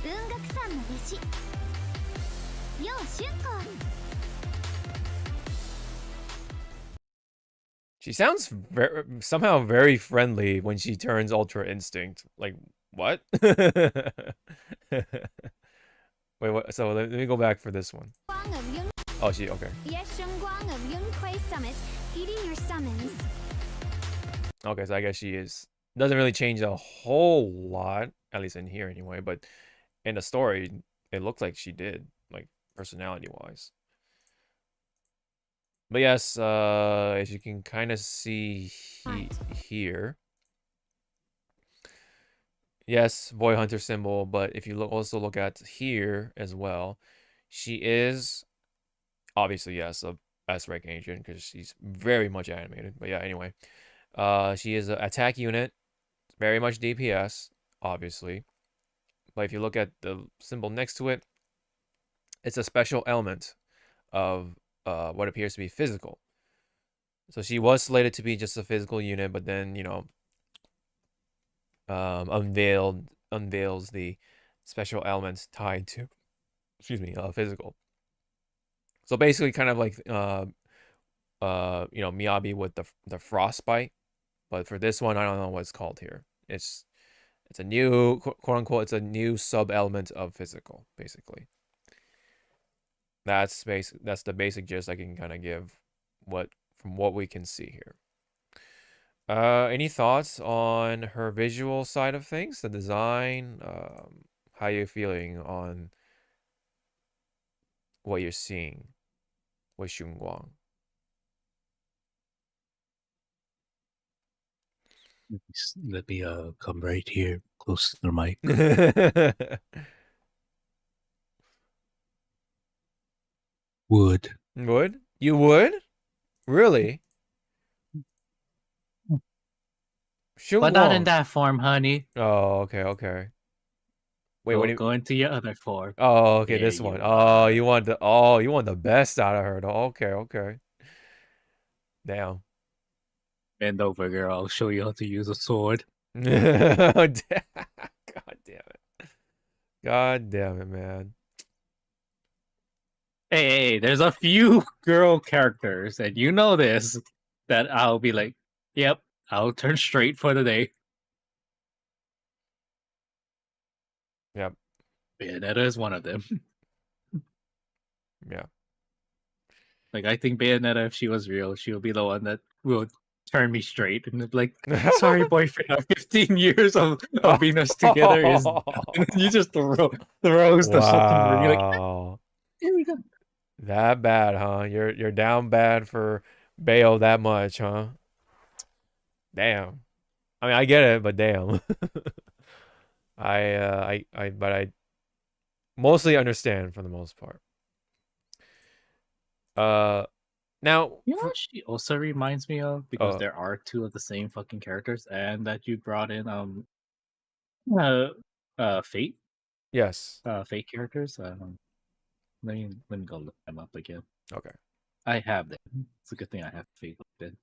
雲岳さんの弟子。よう春光。 She sounds somehow very friendly when she turns Ultra Instinct. Like, what? Wait, what? So let me go back for this one. Oh, she, okay. Yes, Shunguang of Yunquay Summit, heeding your summons. Okay, so I guess she is. Doesn't really change a whole lot, at least in here anyway, but in the story, it looked like she did, like, personality-wise. But yes, as you can kind of see here. Yes, Void Hunter symbol, but if you also look at here as well, she is obviously, yes, a S-rank agent because she's very much animated. But yeah, anyway, she is an attack unit, very much DPS, obviously. But if you look at the symbol next to it, it's a special element of what appears to be physical. So she was slated to be just a physical unit, but then, unveils the special elements tied to, physical. So basically, kind of like Miyabi with the frostbite, but for this one, I don't know what it's called here. It's a new, quote unquote, it's a new sub element of physical, basically. That's the basic gist I can kind of give from what we can see here. Any thoughts on her visual side of things, the design? How you feeling on what you're seeing with Shunguang? Let me come right here, close to the mic. Would. Would? You would? Really? Shunguang. But not in that form, honey. Oh, okay. Wait, go into your other form. Oh, okay, this one. Oh, you want the best out of her. Okay. Damn. Bend over, girl. I'll show you how to use a sword. God damn it, man. Hey, there's a few girl characters, and you know this, that I'll be like, yep, I'll turn straight for the day. Yep. Bayonetta is one of them. Yeah. Like, I think Bayonetta, if she was real, she would be the one that will turn me straight and be like, sorry, boyfriend, our 15 years of being us together is done. And you just throws the fucking ring. You're like, here we go. That bad, huh? You're down bad for Bayo that much, huh? Damn. I mean, I get it, but damn. But I mostly understand for the most part. Now, you know what she also reminds me of, because there are two of the same fucking characters, and that you brought in Fate. Yes. Fate characters. Let me go look them up again. Okay. I have them. It's a good thing I have Fate looked in.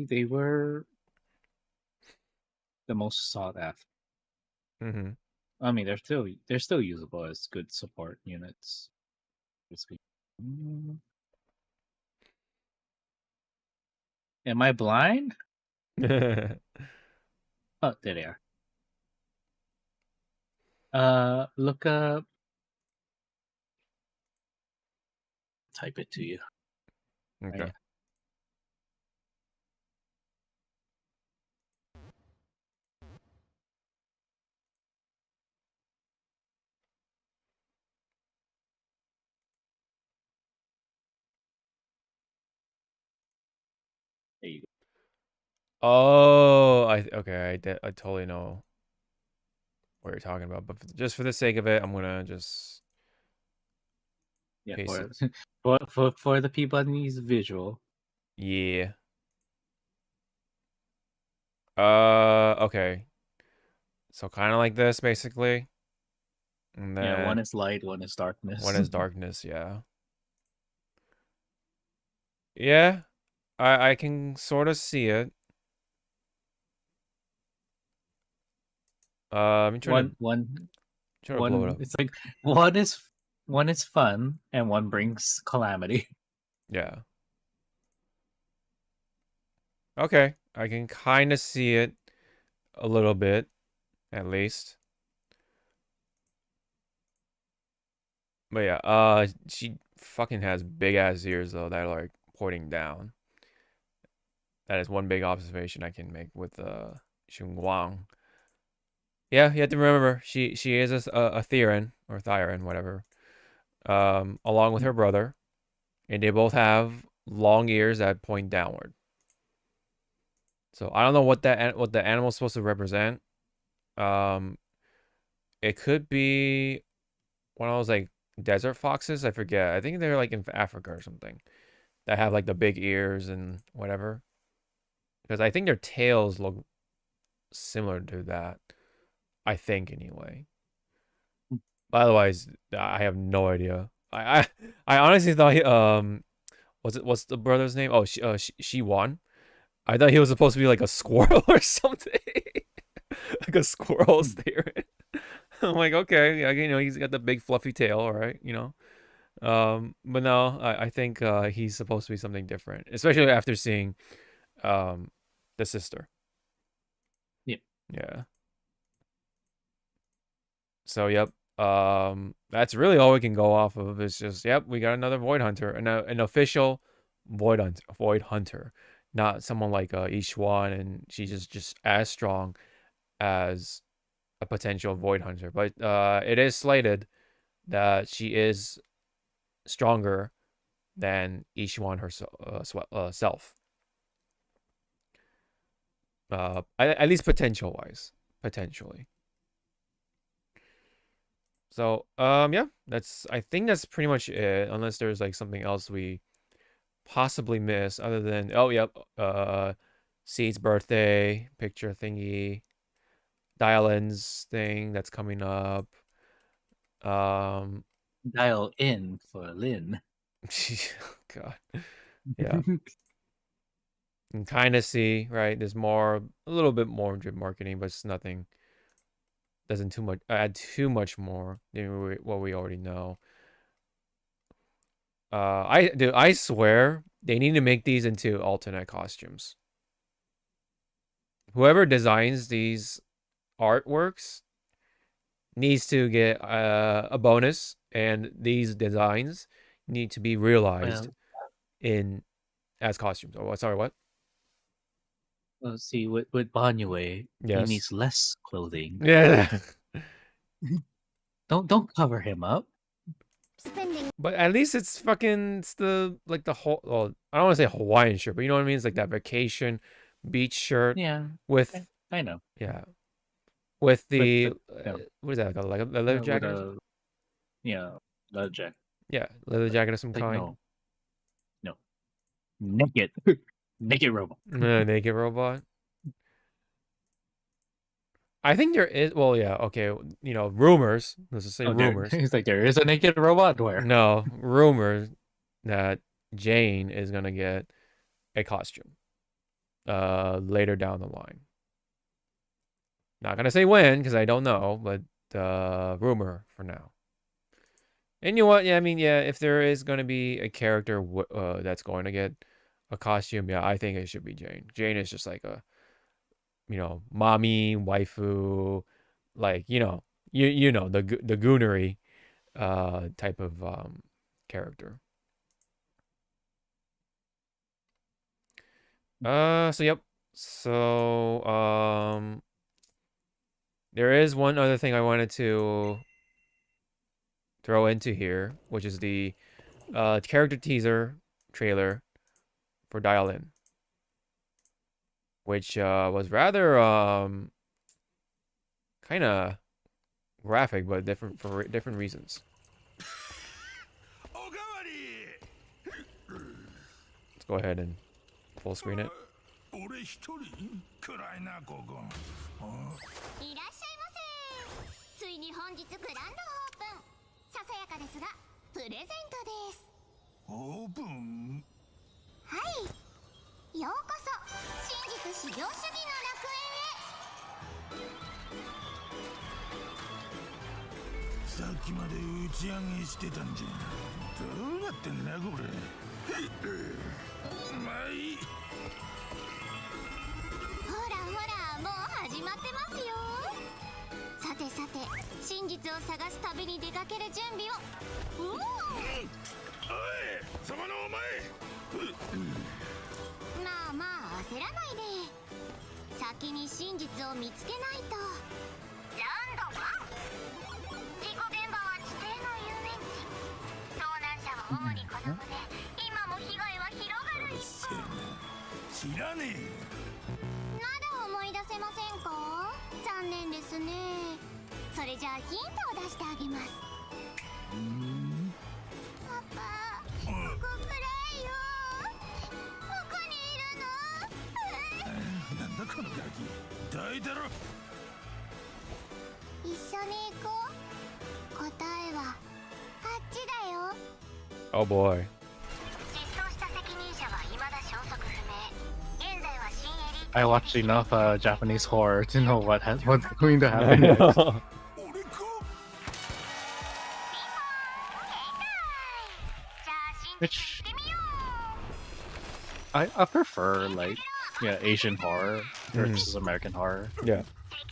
They were the most sought after. Mm-hmm. I mean, they're still usable as good support units. Am I blind? Oh, there they are. Look up. Type it to you. Okay. Right. There you go. Oh, okay. I totally know what you're talking about, but just for the sake of it, I'm gonna just paste it. For the people that needs visual. Yeah. Okay. So kind of like this, basically. And then Yeah, one is light, one is darkness. One is darkness, yeah. Yeah, I can sort of see it. I'm trying to blow it up. It's like one is fun and one brings calamity. Yeah. Okay, I can kind of see it a little bit, at least. But yeah, she fucking has big ass ears though that are like pointing down. That is one big observation I can make with Shunguang. Yeah, you have to remember she is a Theron or Thyron, whatever. Along with her brother, and they both have long ears that point downward. So I don't know what the animal's supposed to represent. It could be one of those like desert foxes. I forget. I think they're like in Africa or something that have like the big ears and whatever. Because I think their tails look similar to that. I think anyway. But otherwise, I have no idea. I honestly thought what's the brother's name? Oh, she won. I thought he was supposed to be like a squirrel or something. Like a squirrel staring. I'm like, okay, yeah, he's got the big fluffy tail, all right, But no, I think he's supposed to be something different, especially after seeing the sister. Yeah. Yeah. So yep. That's really all we can go off of. It's just yep, we got another Void Hunter, an official Void Hunter, not someone like Ishwan, and she's just as strong as a potential Void Hunter. But it is slated that she is stronger than Ishwan herself. At least potentially. So yeah, I think that's pretty much it. Unless there's like something else we possibly miss, other than Seed's birthday picture thingy, Dialyn's thing that's coming up. Dial in for Lynn. God, yeah. You can kind of see, right? There's a little bit more drip marketing, but it's nothing. Doesn't add too much more than what we already know. I swear they need to make these into alternate costumes. Whoever designs these artworks needs to get a bonus, and these designs need to be realized as costumes. Oh, sorry, what? Well, see, with Banyue, Yes. he needs less clothing. Yeah. Don't cover him up. But at least it's the whole. Well, I don't want to say Hawaiian shirt, but you know what I mean. It's like that vacation beach shirt. Yeah. With I know. Yeah. With the yeah. What is that, like a leather jacket? Leather jacket. Yeah, leather jacket of some kind. No. Naked. Naked robot. Naked robot. I think there is. Well, yeah. Okay. You know, rumors. Let's just say rumors. He's like, there is a naked robot. Where? No, rumors that Jane is gonna get a costume. Later down the line. Not gonna say when because I don't know, but rumor for now. And you know what? Yeah, I mean, yeah. If there is gonna be a character that's going to get a costume, yeah, I think it should be Jane. Jane is just like a, you know, mommy, waifu, like, you know, you know, the goonery type of character. So yep. So there is one other thing I wanted to throw into here, which is the character teaser trailer for Dialyn, which was rather kind of graphic, but different for different reasons. Let's go ahead and full screen it. いらっしゃいませ。ついに本日グランドオープン。ささやかですがプレゼントです。オープン。はい。ようこそ真実至上主義の楽園へ。さっきまで打ち上げしてたんじゃ。どうなってんだこれ。まあいい。 もう始まってますよ。さてさて、真実を探す旅に出かける準備を。おい、そこのお前。まあまあ焦らないで。先に真実を見つけないと。ランド1。事故現場は指定の遊園地。遭難者は主に子供で、今も被害は広がる一方。知らねえ。 思い出せませんか？残念ですね。それじゃあヒントを出してあげます。パパ、ここ暗いよ。ここにいるの？なんだこのガキ。大だろ。一緒に行こう。答えはあっちだよ。Oh boy. I watched enough Japanese horror to know what's going to happen next. Which I prefer, like, yeah, Asian horror versus American horror. Yeah,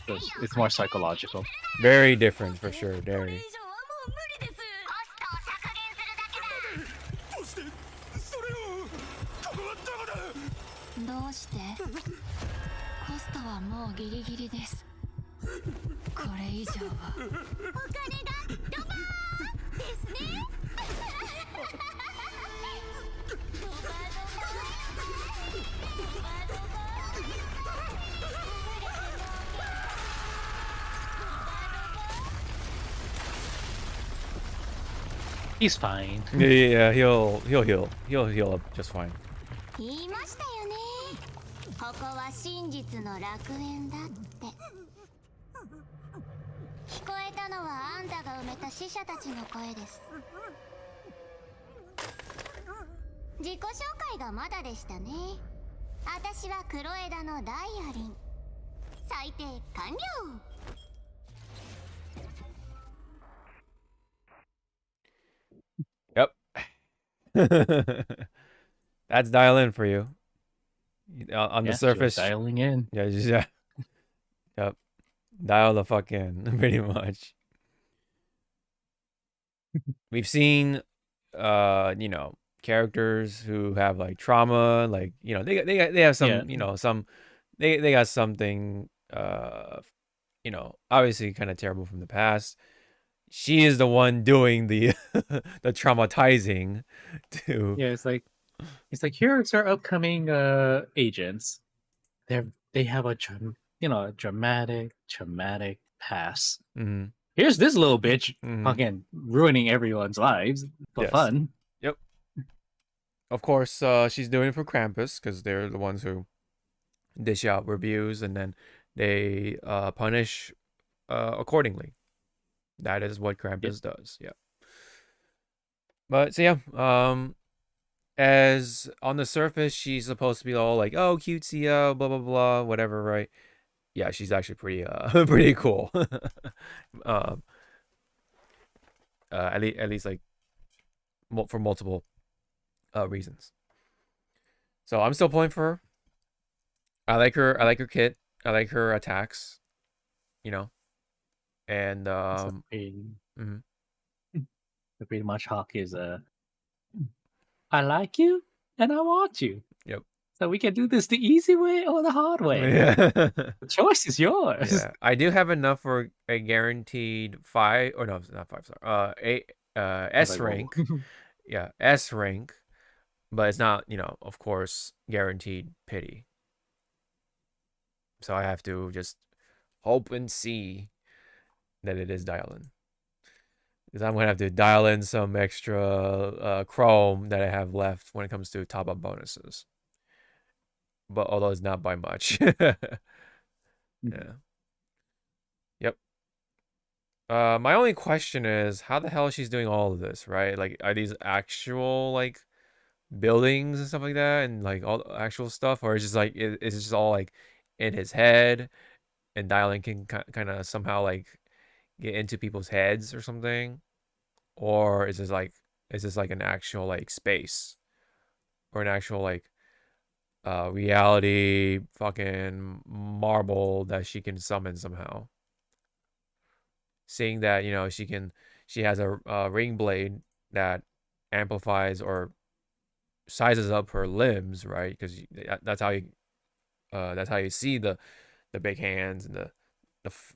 it's more psychological. Very different for sure. Very. どうして？コストはもうギリギリです。これ以上は。お金がドバーですね。He's fine. Yeah, he'll heal up just fine. 言いましたよね。ここは真実の楽園だって。聞こえたのはあんたが埋めた死者たちの声です。自己紹介がまだでしたね。私は黒枝のダイアリン。最低完了。Yep. That's Dialyn for you. On the surface, dialing in. Yeah. Yep. Dial the fuck in, pretty much. We've seen, you know, characters who have like trauma, like, you know, they have some, you know, they got something, you know, obviously kind of terrible from the past. She is the one doing the the traumatizing to. Yeah, it's like here's our upcoming agents. They have a dramatic past. Mm-hmm. Here's this little bitch fucking ruining everyone's lives for fun. Yep. of course, she's doing it for Krampus because they're the ones who dish out reviews and then they punish accordingly. That is what Krampus does. Yeah. But so yeah, as on the surface she's supposed to be all like, oh, cutesy, blah blah blah, whatever, right? Yeah, she's actually pretty pretty cool. At least like for multiple reasons. So I'm still pulling for her. I like her. I like her kit. I like her attacks. You know, and pretty much Hawk is I like you and I want you. Yep. So we can do this the easy way or the hard way. Yeah. The choice is yours. Yeah. I do have enough for a guaranteed 5, or no, it's not 5-star. S rank. Yeah, S rank, but it's not, of course, guaranteed pity. So I have to just hope and see that it is Dialyn. Because I'm going to have to dial in some extra chrome that I have left when it comes to top-up bonuses. But although it's not by much. Yeah. Yep. My only question is how the hell she's doing all of this, right? Like, are these actual, like, buildings and stuff like that and, like, all the actual stuff? Or is it just, like, is it just all, like, in his head and Dialyn can kind of somehow, like, get into people's heads or something? Or is this like an actual like space or an actual like reality fucking marble that she can summon somehow? Seeing that, she has a ring blade that amplifies or sizes up her limbs, right? Because that's how you see the big hands and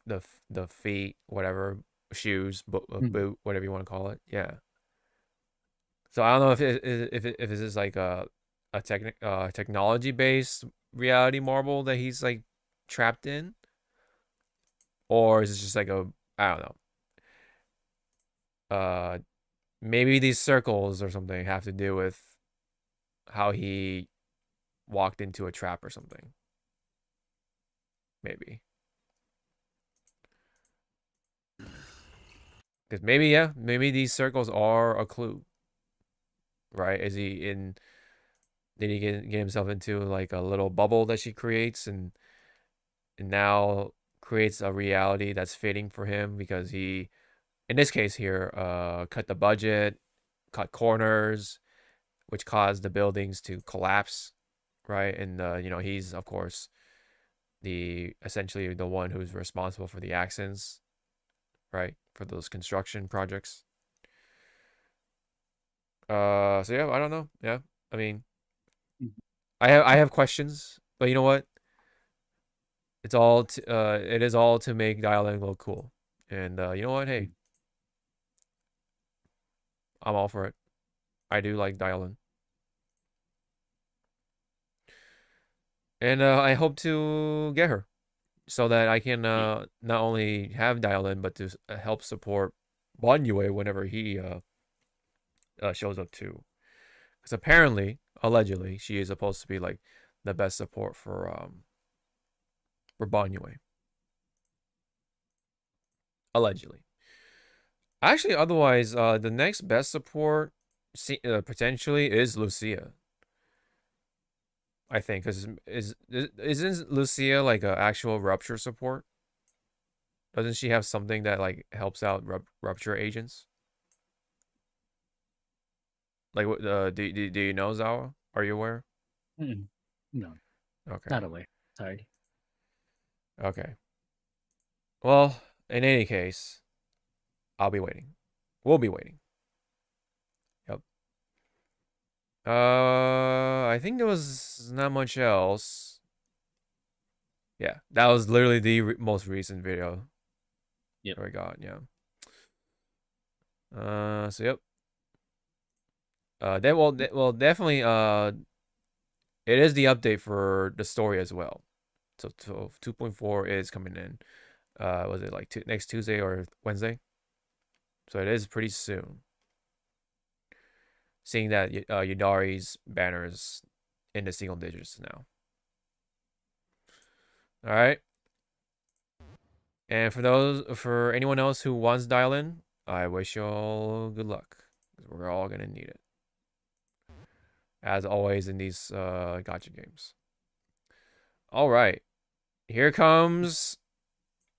the feet, whatever, shoes, boot, whatever you want to call it. Yeah. So I don't know if it is like a technology based reality marble that he's like trapped in, or is it just like I don't know. Maybe these circles or something have to do with how he walked into a trap or something. Maybe. Because maybe these circles are a clue, right? Did he get himself into like a little bubble that she creates and now creates a reality that's fitting for him because he, in this case here, cut the budget, cut corners, which caused the buildings to collapse, right? And he's of course essentially the one who's responsible for the accidents, right? For those construction projects. So yeah, I don't know. Yeah, I mean, I have questions, but you know what? It is all to make Dialyn look cool, and you know what? Hey, I'm all for it. I do like Dialyn, and I hope to get her so that I can not only have Dialyn but to help support Banyue whenever he shows up too, because apparently, allegedly, she is supposed to be like the best support for Banyue. Allegedly. Actually, otherwise, the next best support potentially is Lucia. I think, because isn't Lucia like an actual rupture support? Doesn't she have something that like helps out rupture agents? Like, do you know, Zawa? Are you aware? No. Okay. Not aware. Sorry. Okay. Well, in any case, I'll be waiting. We'll be waiting. Yep. I think there was not much else. Yeah, that was literally the most recent video. Yep. That we got. Yeah. So yep. Definitely. It is the update for the story as well. So 2.4 is coming in. Was it like next Tuesday or Wednesday? So it is pretty soon. seeing that Yudari's banner is in the single digits now. All right. And for anyone else who wants Dialyn, I wish you all good luck. We're all gonna need it, as always in these gacha games. All right, here comes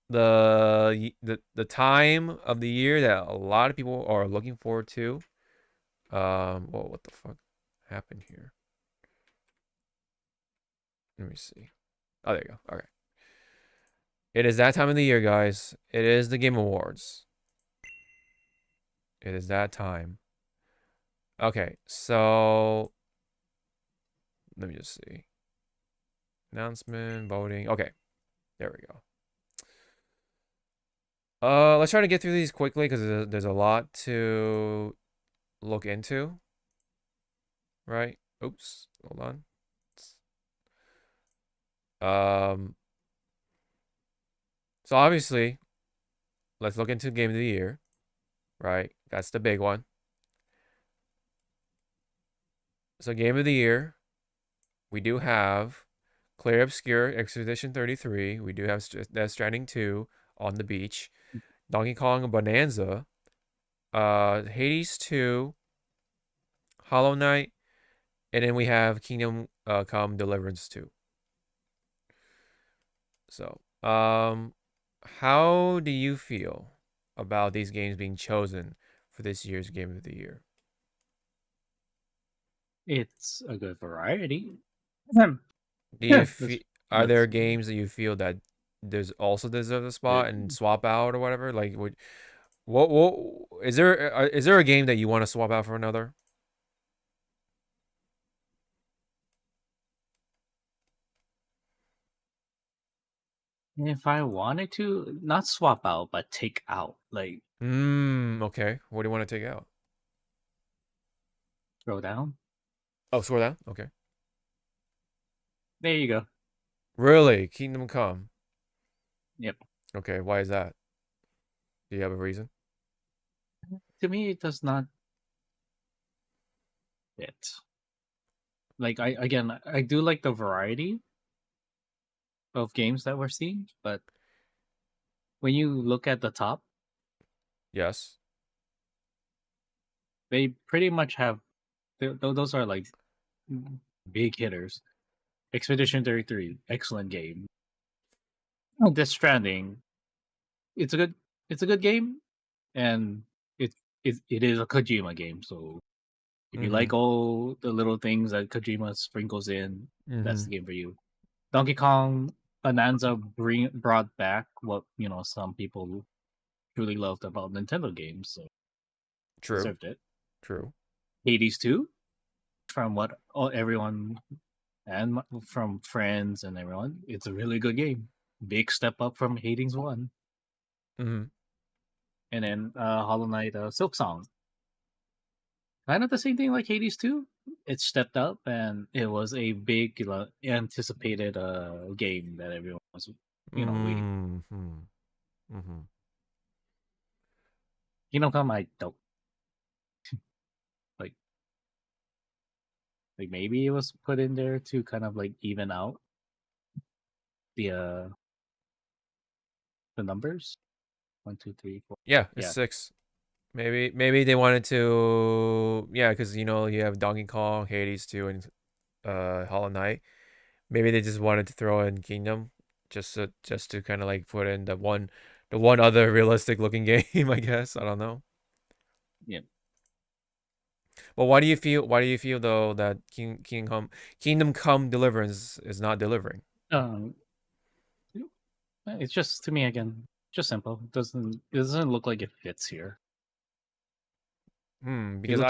the time of the year that a lot of people are looking forward to. Whoa, what the fuck happened here? Let me see. Oh, there you go. Okay. It is that time of the year, guys. It is the Game Awards. It is that time. Okay, so let me just see. Announcement, voting. Okay, there we go. Let's try to get through these quickly because there's a lot to look into. Right? Oops, hold on. So obviously, let's look into Game of the Year. Right? That's the big one. So Game of the Year, we do have Clear Obscure Expedition 33. We do have Death Stranding 2 on the beach. Donkey Kong Bonanza. Hades 2. Hollow Knight. And then we have Kingdom Come Deliverance 2. So, how do you feel about these games being chosen for this year's Game of the Year? It's a good variety. Do you are there games that you feel that there's also deserve a spot and swap out or whatever? Like, what is there a game that you want to swap out for another? If I wanted to, not swap out, but take out, like. Okay. What do you want to take out? Throw down. Oh, throw down. Okay. There you go. Really, Kingdom Come. Yep. Okay. Why is that? Do you have a reason? To me, it does not fit. Like I do like the variety of games that we're seeing, but when you look at the top, yes, they pretty much have those are like big hitters. Expedition 33, excellent game. Death Stranding, it's a good game, and it is a Kojima game. So if you like all the little things that Kojima sprinkles in, that's the game for you. Donkey Kong Bonanza brought back what some people truly loved about Nintendo games, so deserved it. True. Hades 2, from what everyone and from friends and everyone, it's a really good game. Big step up from Hades 1. And then Hollow Knight Silk Song. Kind of the same thing like Hades 2. It stepped up and it was a big anticipated game that everyone was waiting for. Kingdom Come, I don't like maybe it was put in there to kind of like even out the numbers. 1, 2, 3, 4. Yeah, it's 6. Maybe they wanted to, because you have Donkey Kong, Hades 2, and Hollow Knight. Maybe they just wanted to throw in Kingdom, just to kind of like put in the one other realistic looking game. I guess, I don't know. Yeah. But why do you feel though that Kingdom Come Deliverance is not delivering? It's just, to me, again, just simple. It doesn't look like it fits here. Because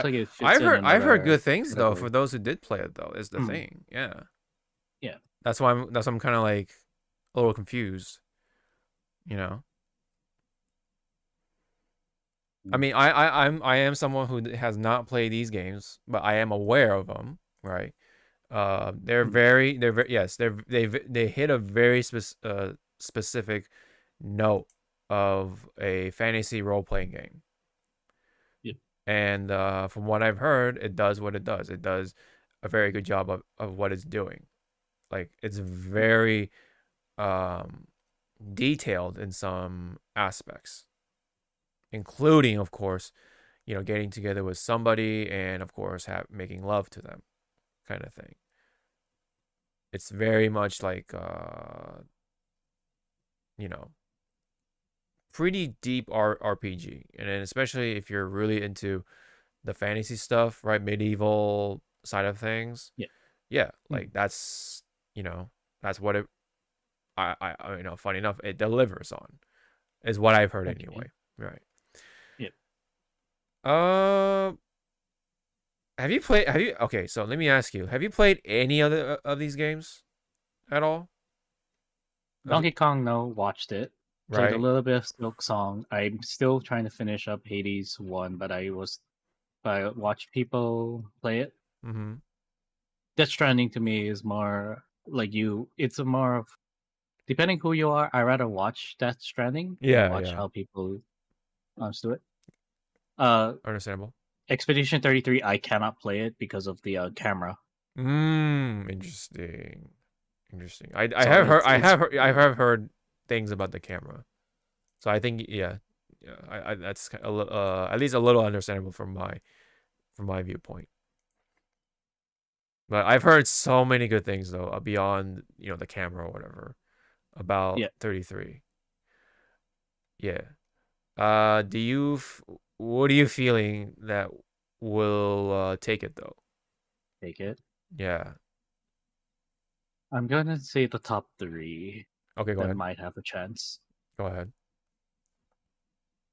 I've heard good things though for those who did play it though. Is the thing, yeah. That's why I'm kind of like a little confused. I mean, I am someone who has not played these games, but I am aware of them, right? They hit a very specific note of a fantasy role playing game. And from what I've heard, it does what it does. It does a very good job of what it's doing. Like, it's very detailed in some aspects, including, of course, getting together with somebody and, of course, making love to them, kind of thing. It's very much like, pretty deep RPG. And then especially if you're really into the fantasy stuff, right? Medieval side of things. Yeah. Like, that's, that's what it, funny enough, it delivers on, is what I've heard anyway. Right. Okay, so let me ask you, have you played any other of these games at all? Donkey Kong, no, watched it. Played a Right. little bit of Silk Song. I'm still trying to finish up Hades 1, but I watched people play it. Mm-hmm. Death Stranding to me is more like it's a more of, depending who you are, I rather watch Death Stranding and watch how people do it. Understandable. Expedition 33, I cannot play it because of the camera. Interesting. I have heard things about the camera, so I think that's at least a little understandable from my viewpoint. But I've heard so many good things though, beyond the camera or whatever, about 33. Yeah. What are you feeling that will take it though? Take it? Yeah. I'm gonna say the top 3. Okay, go ahead. Might have a chance. Go ahead.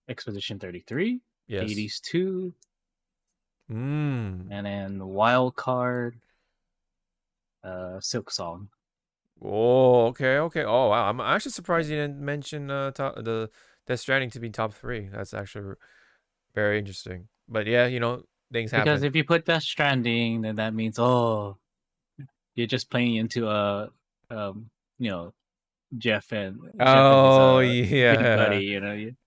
Expedition 33. Yes. Hades 2. And then wild card. Silk Song. Oh, okay. Oh, wow. I'm actually surprised you didn't mention the Death Stranding to be top 3. That's actually very interesting. But yeah, things happen. Because if you put Death Stranding, then that means you're just playing into Jeff and his buddy,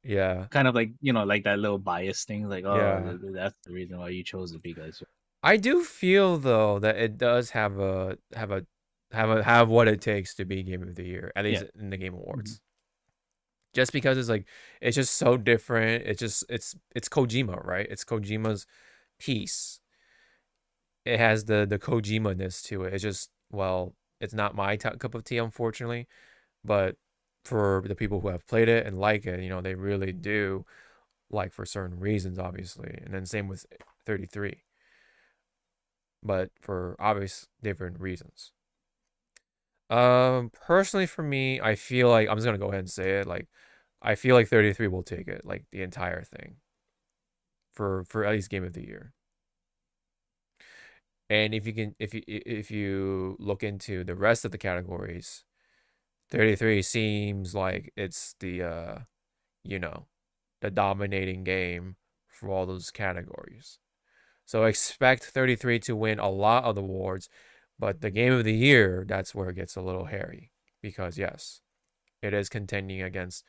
yeah, kind of like like that little bias thing, like that's the reason why you chose it, because I do feel though that it does have what it takes to be Game of the Year, at least in the Game Awards. Just because it's just so different. It's Kojima, right? It's Kojima's piece. It has the Kojima-ness to it. It's just, well, it's not my cup of tea, unfortunately. But for the people who have played it and like it, they really do like, for certain reasons, obviously. And then same with 33. But for obvious different reasons. Personally for me, I feel like, I'm just gonna go ahead and say it, like, I feel like 33 will take it, like, the entire thing. For at least Game of the Year. And if you look into the rest of the categories, 33 seems like it's the the dominating game for all those categories. So expect 33 to win a lot of the awards, but the Game of the Year, that's where it gets a little hairy, because yes, it is contending against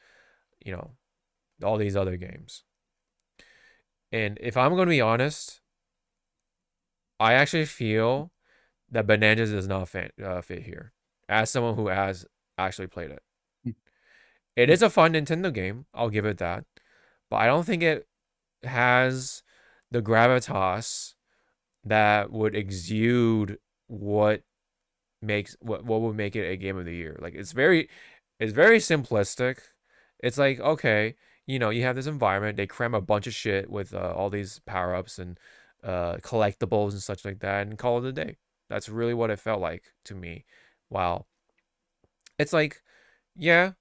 all these other games. And if I'm going to be honest, I actually feel that Bonanza does not fit here, as someone who has actually played it. It is a fun Nintendo game, I'll give it that, but I don't think it has the gravitas that would exude what would make it a Game of the Year. Like, it's very simplistic. It's like, okay, you have this environment, they cram a bunch of shit with all these power-ups and collectibles and such like that, and call it a day. That's really what it felt like to me. Wow. It's like, yeah,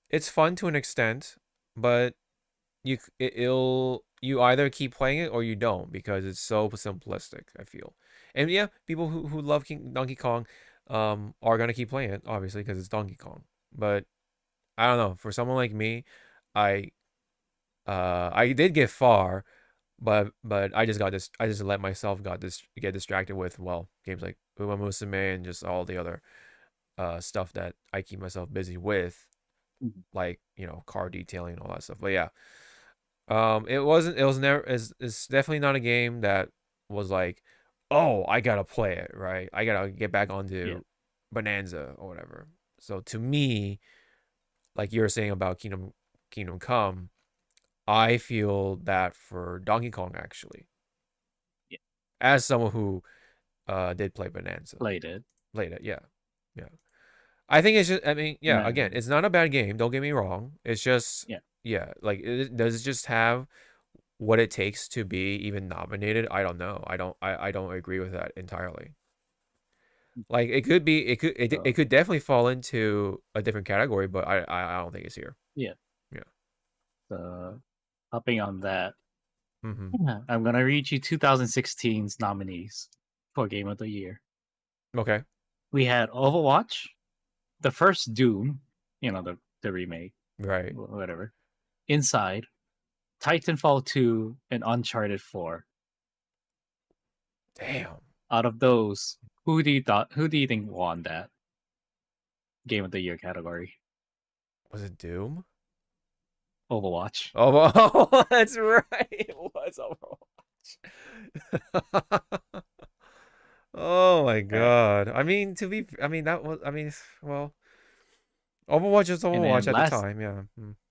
it's fun to an extent, but you either keep playing it or you don't, because it's so simplistic, I feel. And yeah, people who love Donkey Kong are gonna keep playing it, obviously, because it's Donkey Kong. But I don't know, for someone like me, I did get far, but I just let myself get distracted with, well, games like Uma Musume and just all the other stuff that I keep myself busy with, like car detailing and all that stuff. But yeah, It wasn't. It was never. It's definitely not a game that was like, oh, I gotta play it, right? I gotta get back onto Bonanza or whatever. So to me, like you were saying about Kingdom Come, I feel that for Donkey Kong actually, as someone who did play Bonanza, Played it. yeah. I think it's just. I mean, yeah. Again, it's not a bad game. Don't get me wrong. It's just like does it just have what it takes to be even nominated? I don't know. I don't agree with that entirely. Like it could be, it could definitely fall into a different category, but I don't think it's here. Yeah. Yeah. Hopping on that, Mm-hmm. I'm gonna read you 2016's nominees for Game of the Year. Okay. We had Overwatch, the first Doom, the remake, Right. whatever. Inside, Titanfall 2, and Uncharted 4. Damn. Out of those, who do you think won that Game of the Year category? Was it Doom? Overwatch. Oh, that's right. It was Overwatch. Oh my god. I mean, that was. I mean, well, Overwatch is Overwatch at the time. Yeah.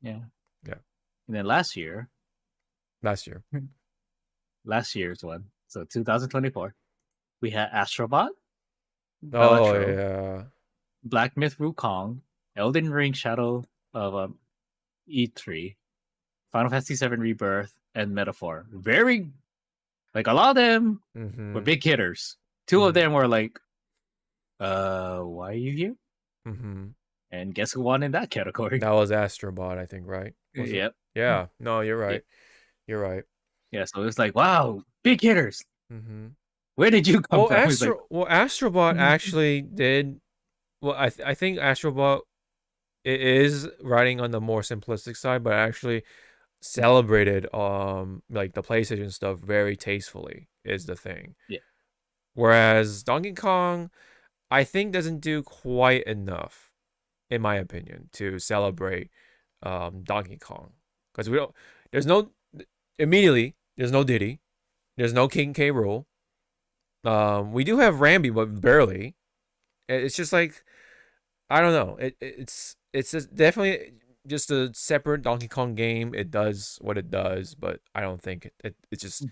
Yeah. Yeah. And then last year. Last year's one. So 2024. We had Astrobot. Oh yeah. Black Myth Wukong, Elden Ring Shadow of E3, Final Fantasy VII Rebirth, and Metaphor. Very, like, a lot of them were big hitters. Two of them were like, why are you here? And guess who won in that category? That was Astrobot, I think, right? Yep. Yeah. No, you're right. You're right. Yeah, so it's like, wow, big hitters. Where did you come from? Astrobot actually did. Well, I think Astrobot is riding on the more simplistic side, but actually celebrated like the PlayStation stuff very tastefully is the thing. Yeah. Whereas Donkey Kong, I think doesn't do quite enough, in my opinion, to celebrate Donkey Kong, because there's no Diddy, there's no King K. Rool. We do have Rambi, but barely. It's just like, I don't know. It's definitely just a separate Donkey Kong game. It does what it does, but I don't think it just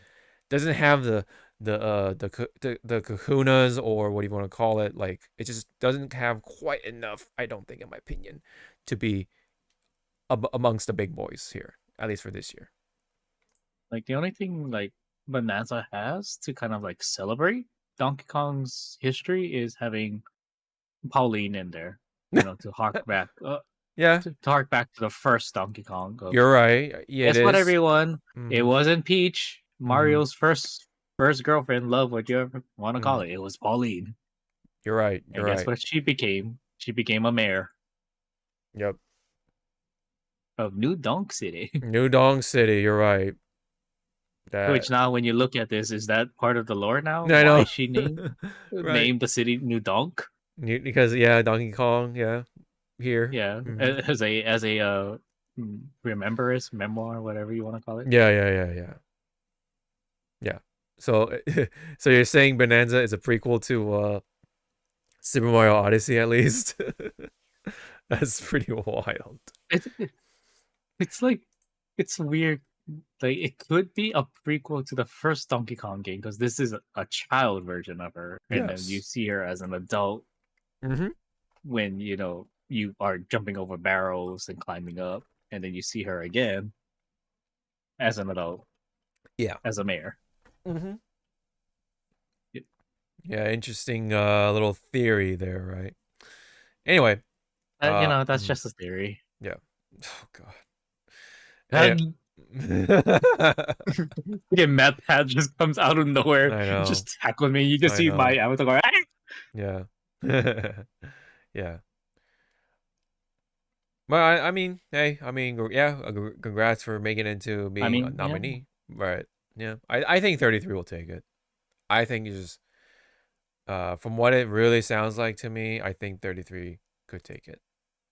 doesn't have the kahunas, or what do you want to call it. Like, it just doesn't have quite enough, I don't think, in my opinion, to be amongst the big boys here, at least for this year. Like, the only thing like Bonanza has to kind of like celebrate Donkey Kong's history is having Pauline in there, to hark back. To hark back to the first Donkey Kong. You're right. Yeah. Guess what, everyone? It wasn't Peach, Mario's first girlfriend, love, what you ever want to call it. It was Pauline. You're right. And guess what she became? She became a mayor. Yep. Of New Donk City. New Donk City. You're right. Which now, when you look at this, is that part of the lore now? I know. Why she named the city New Donk? Because Donkey Kong, here. Yeah, as a remembrance, memoir, whatever you want to call it. Yeah. So you're saying Bonanza is a prequel to Super Mario Odyssey, at least? That's pretty wild. It's like, it's weird. Like, it could be a prequel to the first Donkey Kong game, because this is a child version of her, and then you see her as an adult when you are jumping over barrels and climbing up, and then you see her again as an adult, as a mayor. Yeah, interesting little theory there, right? Anyway, that's just a theory. Yeah. Oh god. Yeah, Matt Pad just comes out of nowhere. I know. Just tackle me. You can see my avatar going, Yeah. Yeah. Well, I mean, hey, congrats for making it into being a nominee. Right. Yeah. I think 33 will take it. I think you just, from what it really sounds like to me, I think 33 could take it.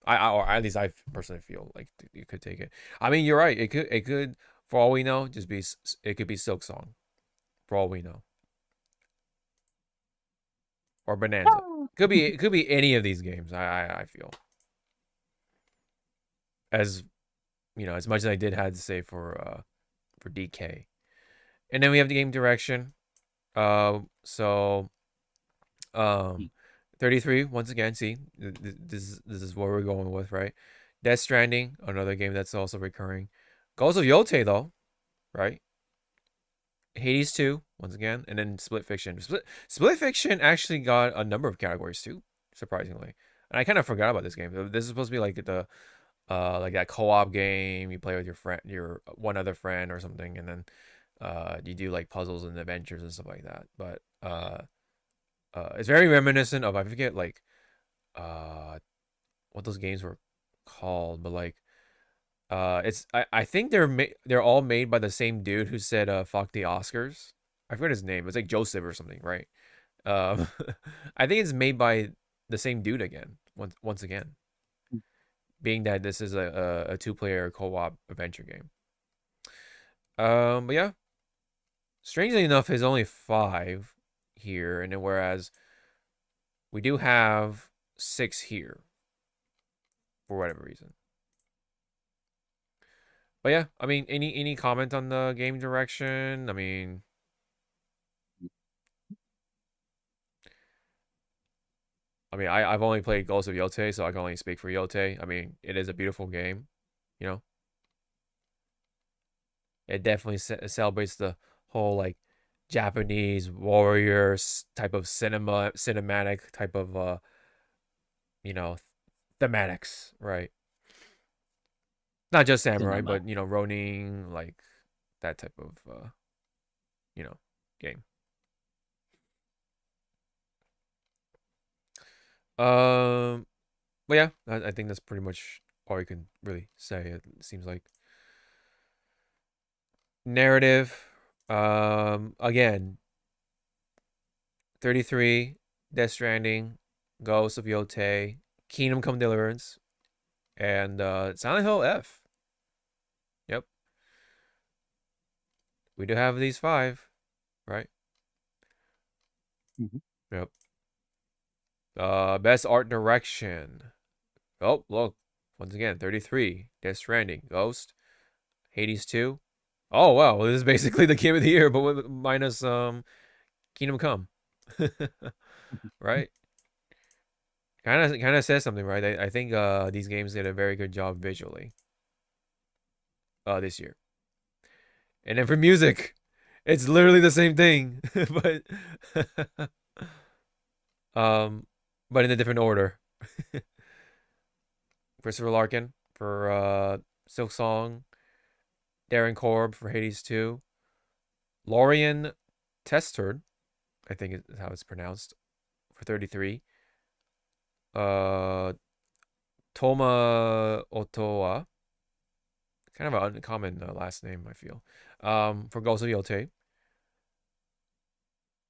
Or at least I personally feel like you could take it. I mean, you're right. It could For all we know, it could be Silk Song. For all we know. Or Bonanza. It could be any of these games, I feel. As as much as I did have to say for DK. And then we have the game direction. 33 once again. See, this is what we're going with, right? Death Stranding, another game that's also recurring. Ghost of Yote though, right? Hades 2 once again, and then Split Fiction. Split Fiction actually got a number of categories too, surprisingly. And I kind of forgot about this game. This is supposed to be like the like that co-op game you play with your one other friend or something, and then you do like puzzles and adventures and stuff like that. But it's very reminiscent of, I forget like what those games were called, but like I think they're all made by the same dude who said fuck the Oscars. I forget his name. It's like Joseph or something, right? I think it's made by the same dude again, once again. Being that this is a two-player co-op adventure game. But yeah. Strangely enough, there's only 5 here, and then whereas we do have 6 here. For whatever reason. But yeah, I mean, any comment on the game direction? I mean, I've only played Ghost of Yote, so I can only speak for Yote. I mean, it is a beautiful game, you know. It definitely celebrates the whole like Japanese warriors type of cinematic type of thematics, right? Not just samurai, but Ronin, like that type of game. But yeah, I think that's pretty much all you can really say. It seems like narrative. Again, 33, Death Stranding, Ghost of Yote, Kingdom Come Deliverance, and Silent Hill F. Yep. We do have these 5, right? Yep. Best art direction. Oh, look. Once again, 33, Death Stranding, Ghost, Hades 2. Oh, wow. Well, this is basically the game of the year, but minus Kingdom Come. Right? Kind of says something, right? I think these games did a very good job visually this year. And then for music, it's literally the same thing, but but in a different order. Christopher Larkin for Silk Song, Darren Korb for Hades 2, Lorian Testard, I think is how it's pronounced, for 33. Toma Otoa, kind of an uncommon last name, I feel. For Ghost of Yote.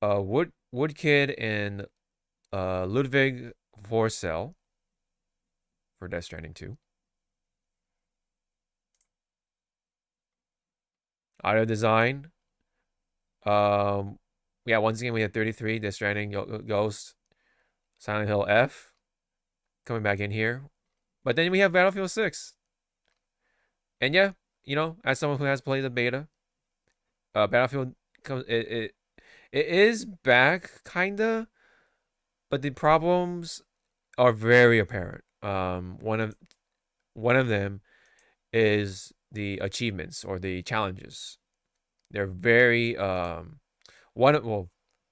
Woodkid and Ludwig Vorsell for Death Stranding 2. Audio design. Yeah, once again we have 33, Death Stranding, Ghost, Silent Hill F coming back in here. But then we have Battlefield 6. And yeah, as someone who has played the beta, Battlefield comes it is back kinda, but the problems are very apparent. One of them is the achievements or the challenges. They're very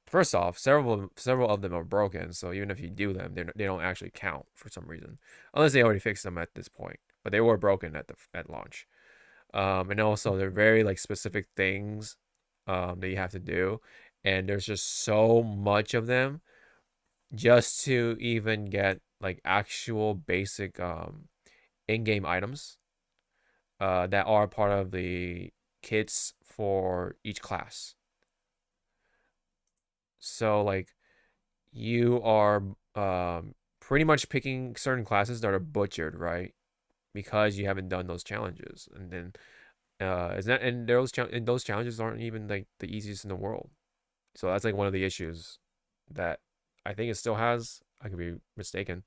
first off, several of them are broken, so even if you do them, they don't actually count for some reason, unless they already fixed them at this point. But they were broken at launch. And also they're very like specific things that you have to do, and there's just so much of them just to even get like actual basic in-game items that are part of the kits for each class. So like you are pretty much picking certain classes that are butchered, right? Because you haven't done those challenges. And then Is that and those challenges aren't even like the easiest in the world. So that's like one of the issues that I think it still has. I could be mistaken.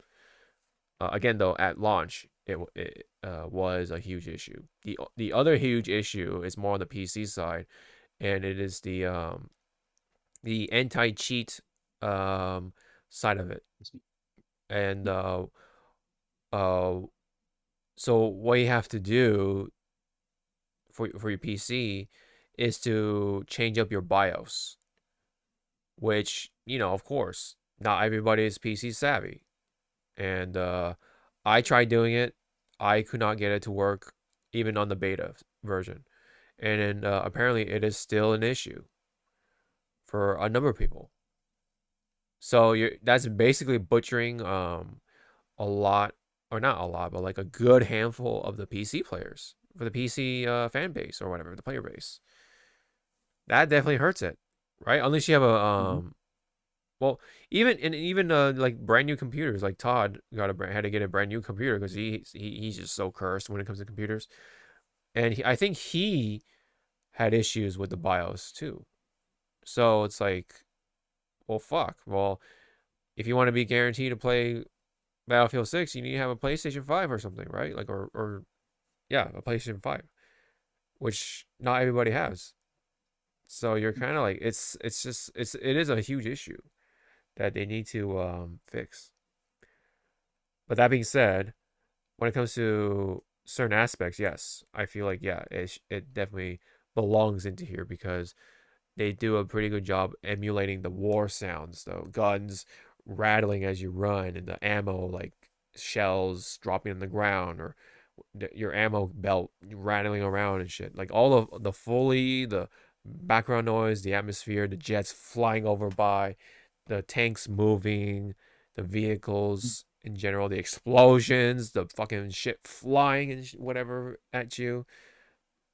Again, though, at launch, it was a huge issue. The other huge issue is more on the PC side, and it is the anti-cheat side of it. And so what you have to do for your PC is to change up your BIOS, which, you know, of course, not everybody is PC savvy. And I tried doing it. I could not get it to work even on the beta version. And then apparently it is still an issue for a number of people. So that's basically butchering a lot, or not a lot, but like a good handful of the PC players, for the PC fan base or whatever, the player base. That definitely hurts it, right? Unless you have a well, even like brand new computers, like Todd had to get a brand new computer because he's just so cursed when it comes to computers, and I think he had issues with the BIOS too. So it's like, well, fuck. Well, if you want to be guaranteed to play Battlefield 6, you need to have a PlayStation 5 or something, right? Like, or yeah, a PlayStation 5, which not everybody has. So you're kind of like, it is a huge issue that they need to fix. But that being said, when it comes to certain aspects, yes, I feel like, yeah, it definitely belongs into here because they do a pretty good job emulating the war sounds, the guns rattling as you run, and the ammo, like shells dropping on the ground, or your ammo belt rattling around and shit. Like all of the Foley, the background noise, the atmosphere, the jets flying over by, the tanks moving, the vehicles in general, the explosions, the fucking shit flying and whatever at you.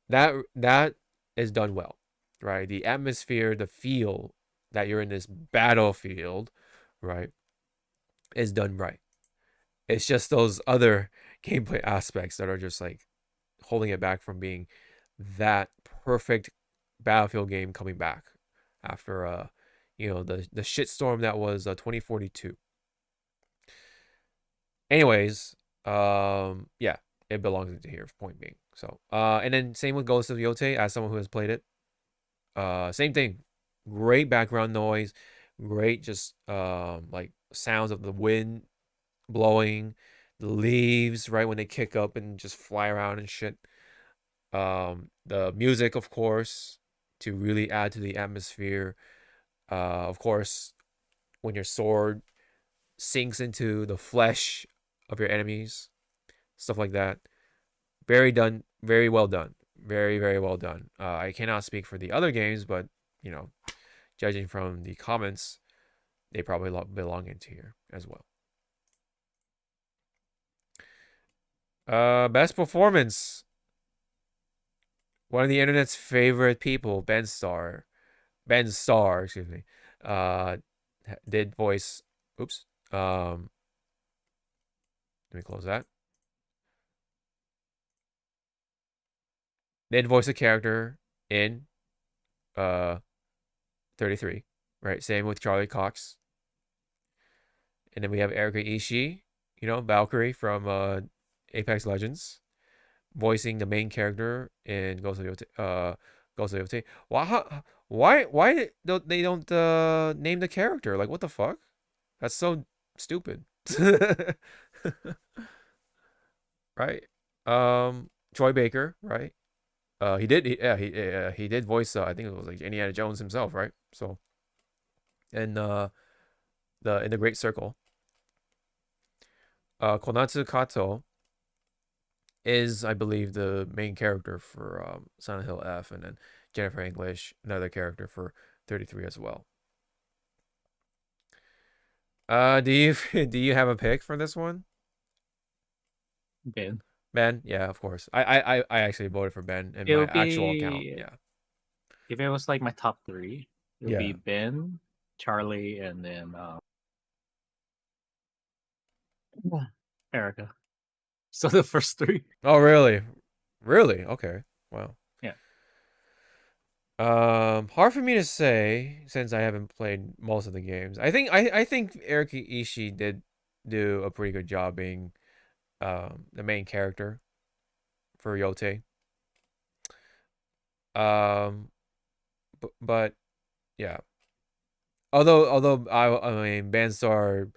That is done well, right? The atmosphere, the feel that you're in this battlefield, right, is done right. It's just those other gameplay aspects that are just like holding it back from being that perfect Battlefield game coming back after the shitstorm that was 2042. Anyways, yeah, it belongs into here, point being. So and then same with Ghost of Yote, as someone who has played it. Same thing. Great background noise, great just like sounds of the wind blowing, the leaves right when they kick up and just fly around and shit. The music, of course, to really add to the atmosphere. Of course, when your sword sinks into the flesh of your enemies, stuff like that. Very well done. Very, very well done. I cannot speak for the other games, but, you know, judging from the comments, they probably belong into here as well. Best performance. One of the internet's favorite people, Ben Starr, excuse me, did voice. Oops. Let me close that. Did voice a character in 33, right? Same with Charlie Cox. And then we have Erika Ishii, Valkyrie from Apex Legends, voicing the main character in Ghost of Yote. Why don't they name the character? Like, what the fuck? That's so stupid. Right? Troy Baker, right? He did voice. I think it was like Indiana Jones himself, right? So, and in the Great Circle, Konatsu Kato is, I believe, the main character for Silent Hill F, and then Jennifer English, another character for 33 as well. Do you have a pick for this one? Ben, yeah, of course. I actually voted for Ben in my actual account. Yeah. If it was like my top three, it would be Ben, Charlie, and then Erika. So the first three. Oh, really? Really? Okay. Wow. Hard for me to say since I haven't played most of the games. I think Eric Ishii did do a pretty good job being the main character for Yote. But yeah. Although I mean Banstar,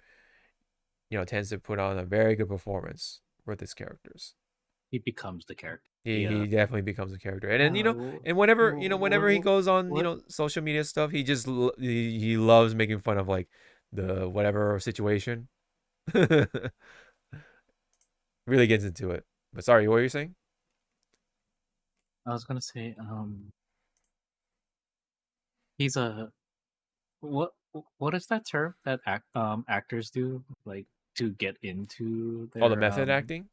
tends to put on a very good performance with his characters. He becomes the character. He definitely becomes a character, and then and whenever he goes on social media stuff, he just he loves making fun of like the whatever situation. Really gets into it. But sorry, what were you saying? I was gonna say, he's a what is that term that actors do like to get into their the method acting?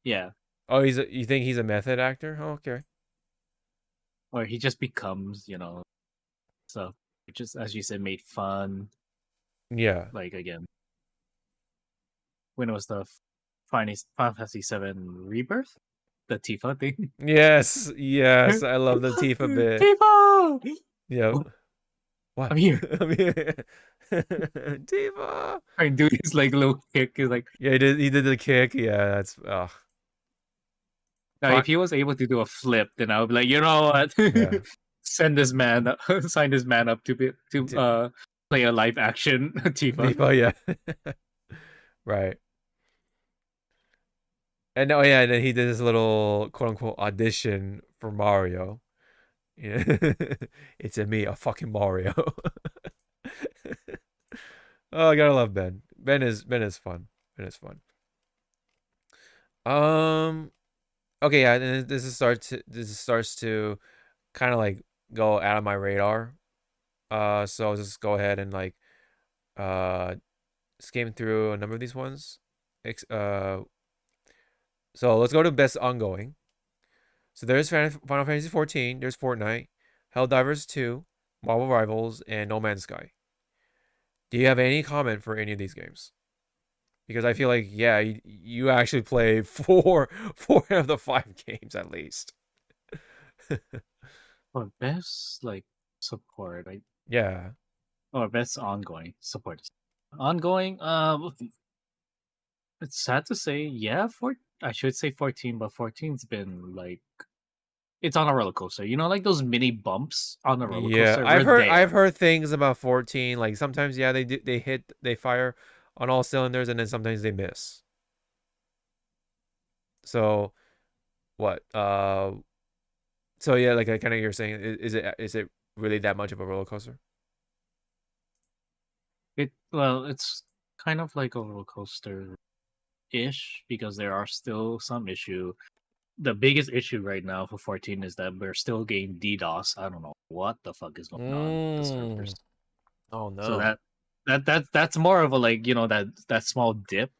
Yeah. Oh, you think he's a method actor? Oh, okay. Or he just becomes, so just as you said, made fun. Yeah. Like again, when it was the Final Fantasy VII Rebirth, the Tifa thing. Yes, I love the Tifa bit. Tifa. Yeah. Oh, what? I'm here. Tifa. I do his like little kick. He's like, yeah, he did the kick. Yeah, that's ugh. Now, if he was able to do a flip, then I would be like, you know what? Yeah. Sign this man up to play a live action Tifa. Tifa, yeah. Right. And and then he did this little quote unquote audition for Mario. Yeah. It's me, a fucking Mario. Oh, I gotta love Ben. Ben is fun. Ben is fun. Okay, yeah, and this starts to kind of like go out of my radar. So I'll just go ahead and like skim through a number of these ones. So let's go to best ongoing. So there's Final Fantasy 14, there's Fortnite, Helldivers 2, Marvel Rivals, and No Man's Sky. Do you have any comment for any of these games? Because I feel like, yeah, you actually play four of the 5 games at least. Or best like support, right? Yeah. Or best ongoing support. Ongoing, it's sad to say, yeah, I should say 14, but 14's been like, it's on a roller coaster. Like those mini bumps on a roller coaster. Yeah, I've heard things about 14. Like sometimes, yeah, they fire on all cylinders, and then sometimes they miss. So, what? So yeah, like kind of you're saying, is it really that much of a roller coaster? It's kind of like a roller coaster ish because there are still some issue. The biggest issue right now for 14 is that we're still getting DDoS. I don't know what the fuck is going on with the servers. Oh no. So that's more of a like, that small dip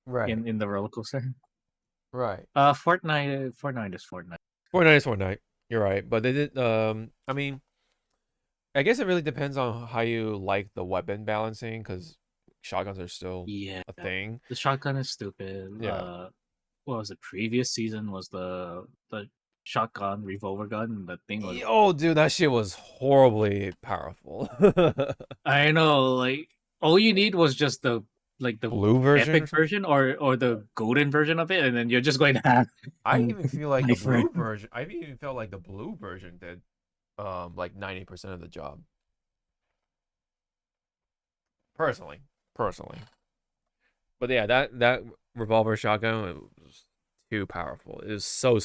right in the roller coaster. Right. Fortnite is Fortnite. Fortnite is Fortnite. You're right. But they did I mean, I guess it really depends on how you like the weapon balancing, because shotguns are still a thing. The shotgun is stupid. Yeah. What was it? Previous season was the shotgun revolver gun. That thing was. Oh, dude, that shit was horribly powerful. I know. Like all you need was just the blue version, epic version, or the golden version of it, and then you're just going to have. I even feel like the blue version. I even felt like the blue version did, like 90% of the job. Personally. But yeah, that revolver shotgun was too powerful. It was so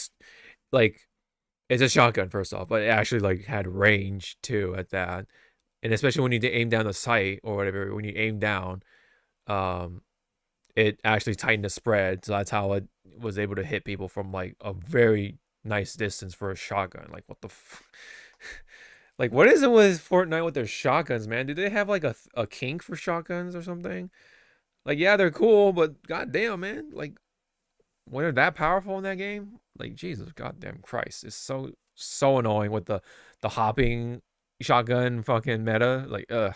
like, it's a shotgun first off, but it actually like had range too at that, and especially when you aim down the sight or whatever, when you aim down, it actually tightened the spread, so that's how it was able to hit people from like a very nice distance for a shotgun. Like what the like, what is it with Fortnite with their shotguns, man? Do they have like a kink for shotguns or something? Like, yeah, they're cool, but goddamn, man, like when they're that powerful in that game, like Jesus, goddamn Christ, it's so annoying with the hopping shotgun fucking meta. Like, ugh,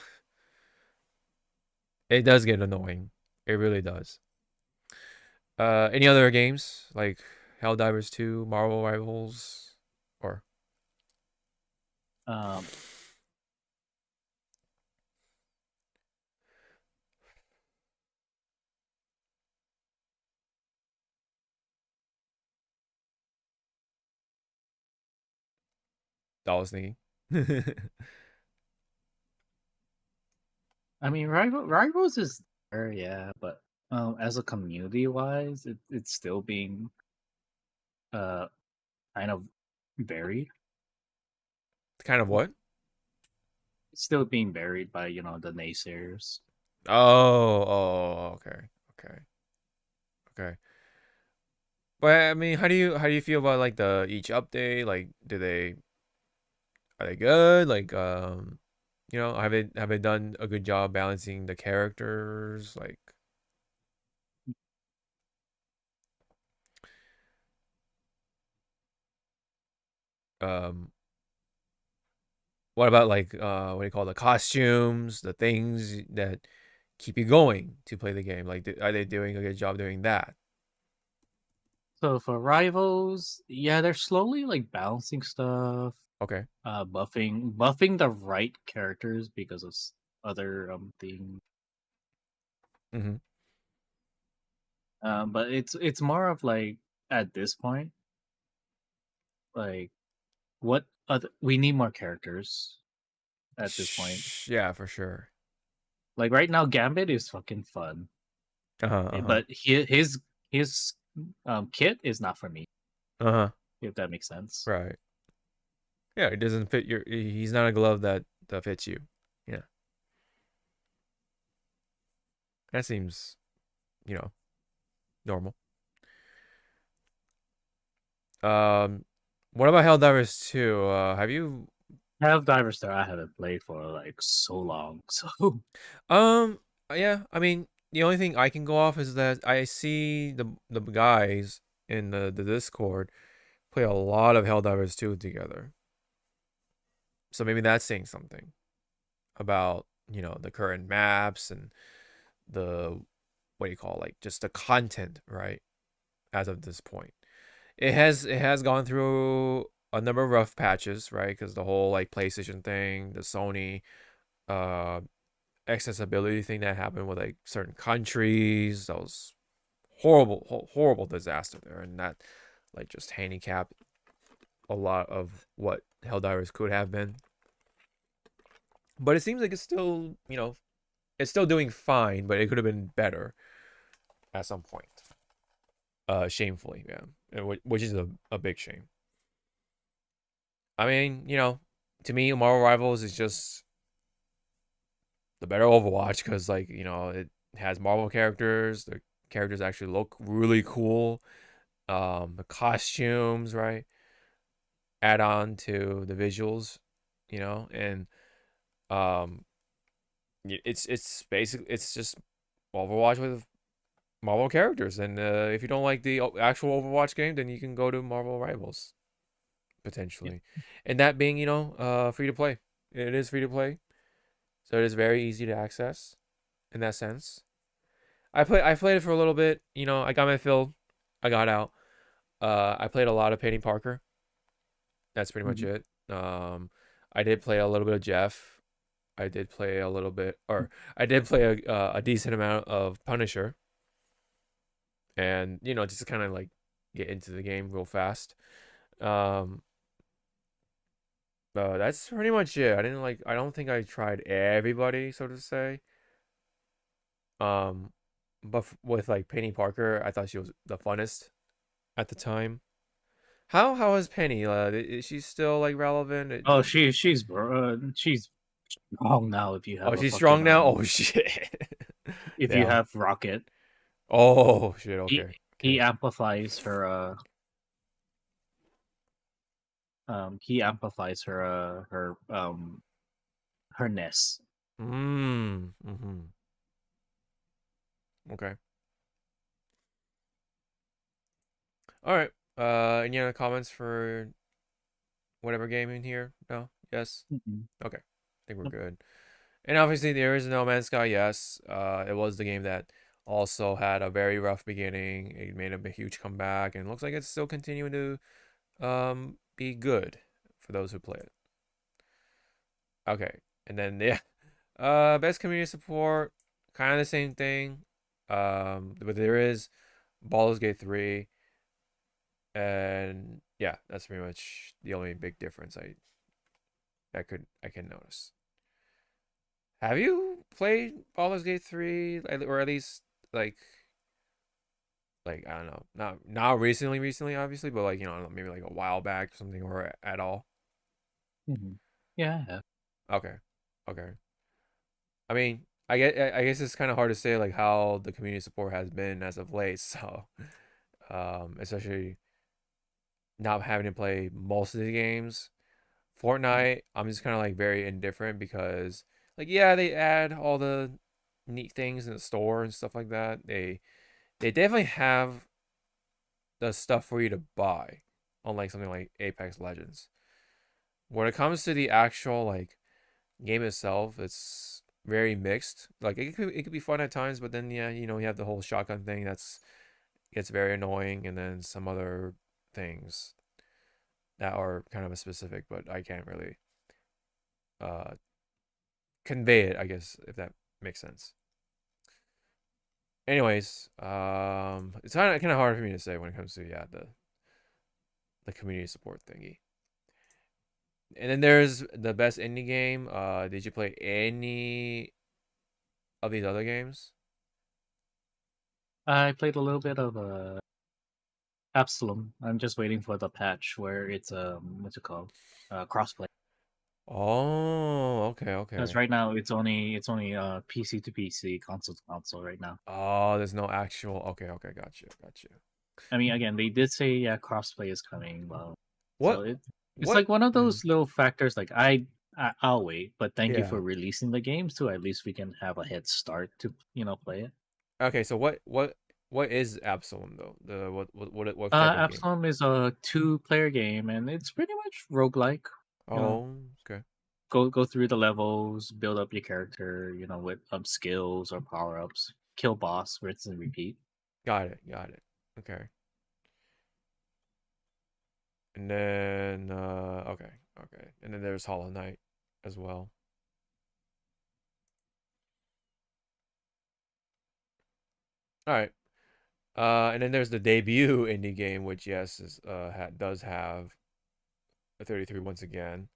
it does get annoying. It really does. Any other games like Helldivers 2, Marvel Rivals, or Um, That was thinking. I mean, Rivals is there, yeah, but as a community wise, it's still being uh kind of buried. Kind of what? It's still being buried by the naysayers. Oh, okay. But I mean, how do you feel about like each update? Like, are they good? Like, have they done a good job balancing the characters? Like, um, what about like what do you call the costumes, the things that keep you going to play the game? Like, are they doing a good job doing that? So for Rivals, yeah, they're slowly like balancing stuff, Okay. buffing the right characters because of other things. Mm-hmm. But it's more of like at this point, like what other we need more characters at this point. Yeah, for sure. Like right now, Gambit is fucking fun, but his kit is not for me. If that makes sense. Right. Yeah, it doesn't fit your. He's not a glove that fits you. Yeah. That seems, normal. What about Helldivers 2? Have you? Helldivers Star I haven't played for like so long, so Yeah. I mean, the only thing I can go off is that I see the guys in the Discord play a lot of Helldivers 2 together. So maybe that's saying something about the current maps and the what do you call like just the content, right? As of this point, it has gone through a number of rough patches, right? Because the whole like PlayStation thing, the Sony accessibility thing that happened with like certain countries, that was horrible disaster there, and that like just handicapped a lot of what Helldivers could have been. But it seems like it's still it's still doing fine, but it could have been better at some point. Shamefully, yeah, which is a big shame. I mean, to me, Marvel Rivals is just the better Overwatch because, like, it has Marvel characters. The characters actually look really cool. The costumes, right, add on to the visuals, and it's basically it's just Overwatch with Marvel characters. And if you don't like the actual Overwatch game, then you can go to Marvel Rivals potentially. Yeah. And that being, free to play. It is free to play, so it is very easy to access in that sense. I played it for a little bit. I got my fill. I got out. I played a lot of Penny Parker. That's pretty much it. I did play a little bit of Jeff. I did play a little bit, or I did play a decent amount of Punisher. And just to kind of like get into the game real fast. That's pretty much it. I don't think I tried everybody, so to say. But with like Penny Parker, I thought she was the funnest at the time. How is Penny? Is she still like relevant? Oh, she's strong now. If you have, she's strong now. Oh shit! If you have Rocket. Oh shit! Okay. He amplifies her. He amplifies her her ness. Okay. All right. Any other comments for whatever game in here? No? Yes? Okay. I think we're good. And obviously there is No Man's Sky, yes. It was the game that also had a very rough beginning. It made a huge comeback, and it looks like it's still continuing to be good for those who play it. Okay, and then yeah, best community support, kind of the same thing. But there is Baldur's Gate 3, and yeah, that's pretty much the only big difference I can notice. Have you played Baldur's Gate 3, or at least like I don't know, not recently obviously, but like, maybe like a while back or something, or at all? Yeah, I have. Okay, okay. I mean, I guess it's kind of hard to say like how the community support has been as of late. So, especially not having to play most of the games. Fortnite, I'm just kind of like very indifferent because, like, yeah, they add all the neat things in the store and stuff like that. They definitely have the stuff for you to buy, unlike something like Apex Legends. When it comes to the actual like game itself, it's very mixed. Like it could be fun at times, but then yeah, you have the whole shotgun thing that's gets very annoying, and then some other things that are kind of a specific, but I can't really uh convey it, I guess, if that makes sense. Anyways, it's kind of hard for me to say when it comes to the community support thingy. And then there's the best indie game. Did you play any of these other games? I played a little bit of Absalom. I'm just waiting for the patch where it's what's it called? Crossplay. Oh, okay, Because okay. right now it's only PC to PC, console to console right now. Oh, there's no actual. Okay, got you. I mean, again, they did say crossplay is coming. Well, What? so it's What? like one of those little factors. Like I'll wait, but thank you Yeah. for releasing the game, so at least we can have a head start to play it. Okay, so what is Absalom though? What type of game? Absalom is a 2-player game, and it's pretty much roguelike. Oh, okay. Go through the levels, build up your character, with skills or power ups, kill boss, rinse and repeat. Got it. Okay. And then okay. And then there's Hollow Knight as well. All right. And then there's the debut indie game, which yes does have a 33 once again.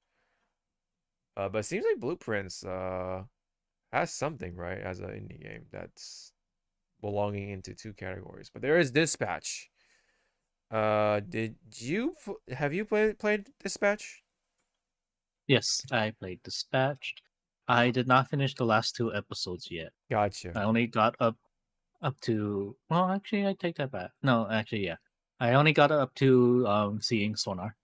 But it seems like Blueprints has something, right, as an indie game that's belonging into two categories. But there is Dispatch. Have you played Dispatch? Yes, I played Dispatched. I did not finish the last 2 episodes yet. Gotcha. I only got up to, well, actually, I take that back. No, actually, yeah, I only got up to seeing Sonar.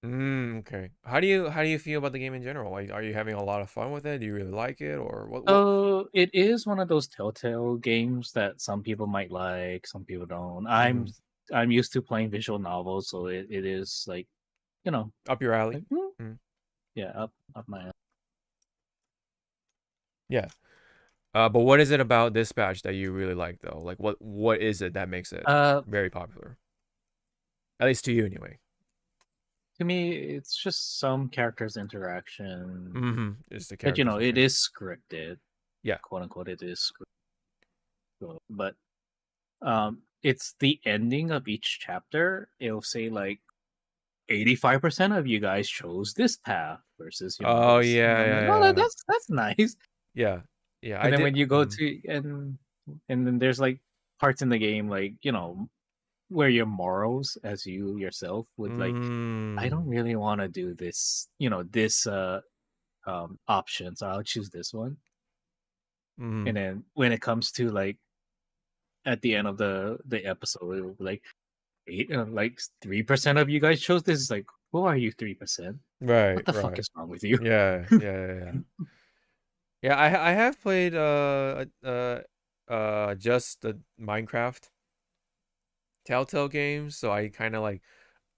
Okay. How do you feel about the game in general? Like, are you having a lot of fun with it? Do you really like it, or what? So it is one of those Telltale games that some people might like, some people don't. I'm used to playing visual novels, so it is like, Up your alley? like, yeah, up my alley. Yeah. But what is it about Dispatch that you really like though? Like, what is it that makes it very popular? At least to you, anyway. To me, it's just some characters' interaction. It's the But characters. it is scripted. Yeah. Quote unquote, it is scripted. But it's the ending of each chapter. It'll say like 85% of you guys chose this path versus Oh this. yeah, And I'm like, yeah. that's nice. Yeah. And then when you go to and then there's like parts in the game like where your morals as you yourself would like, I don't really want to do this, this option, so I'll choose this one. And then when it comes to like at the end of the episode, it will be like 3% of you guys chose this. It's like, who are you 3%? Right. What the fuck is wrong with you? Yeah. Yeah, I have played just the Minecraft Telltale games, so I kind of like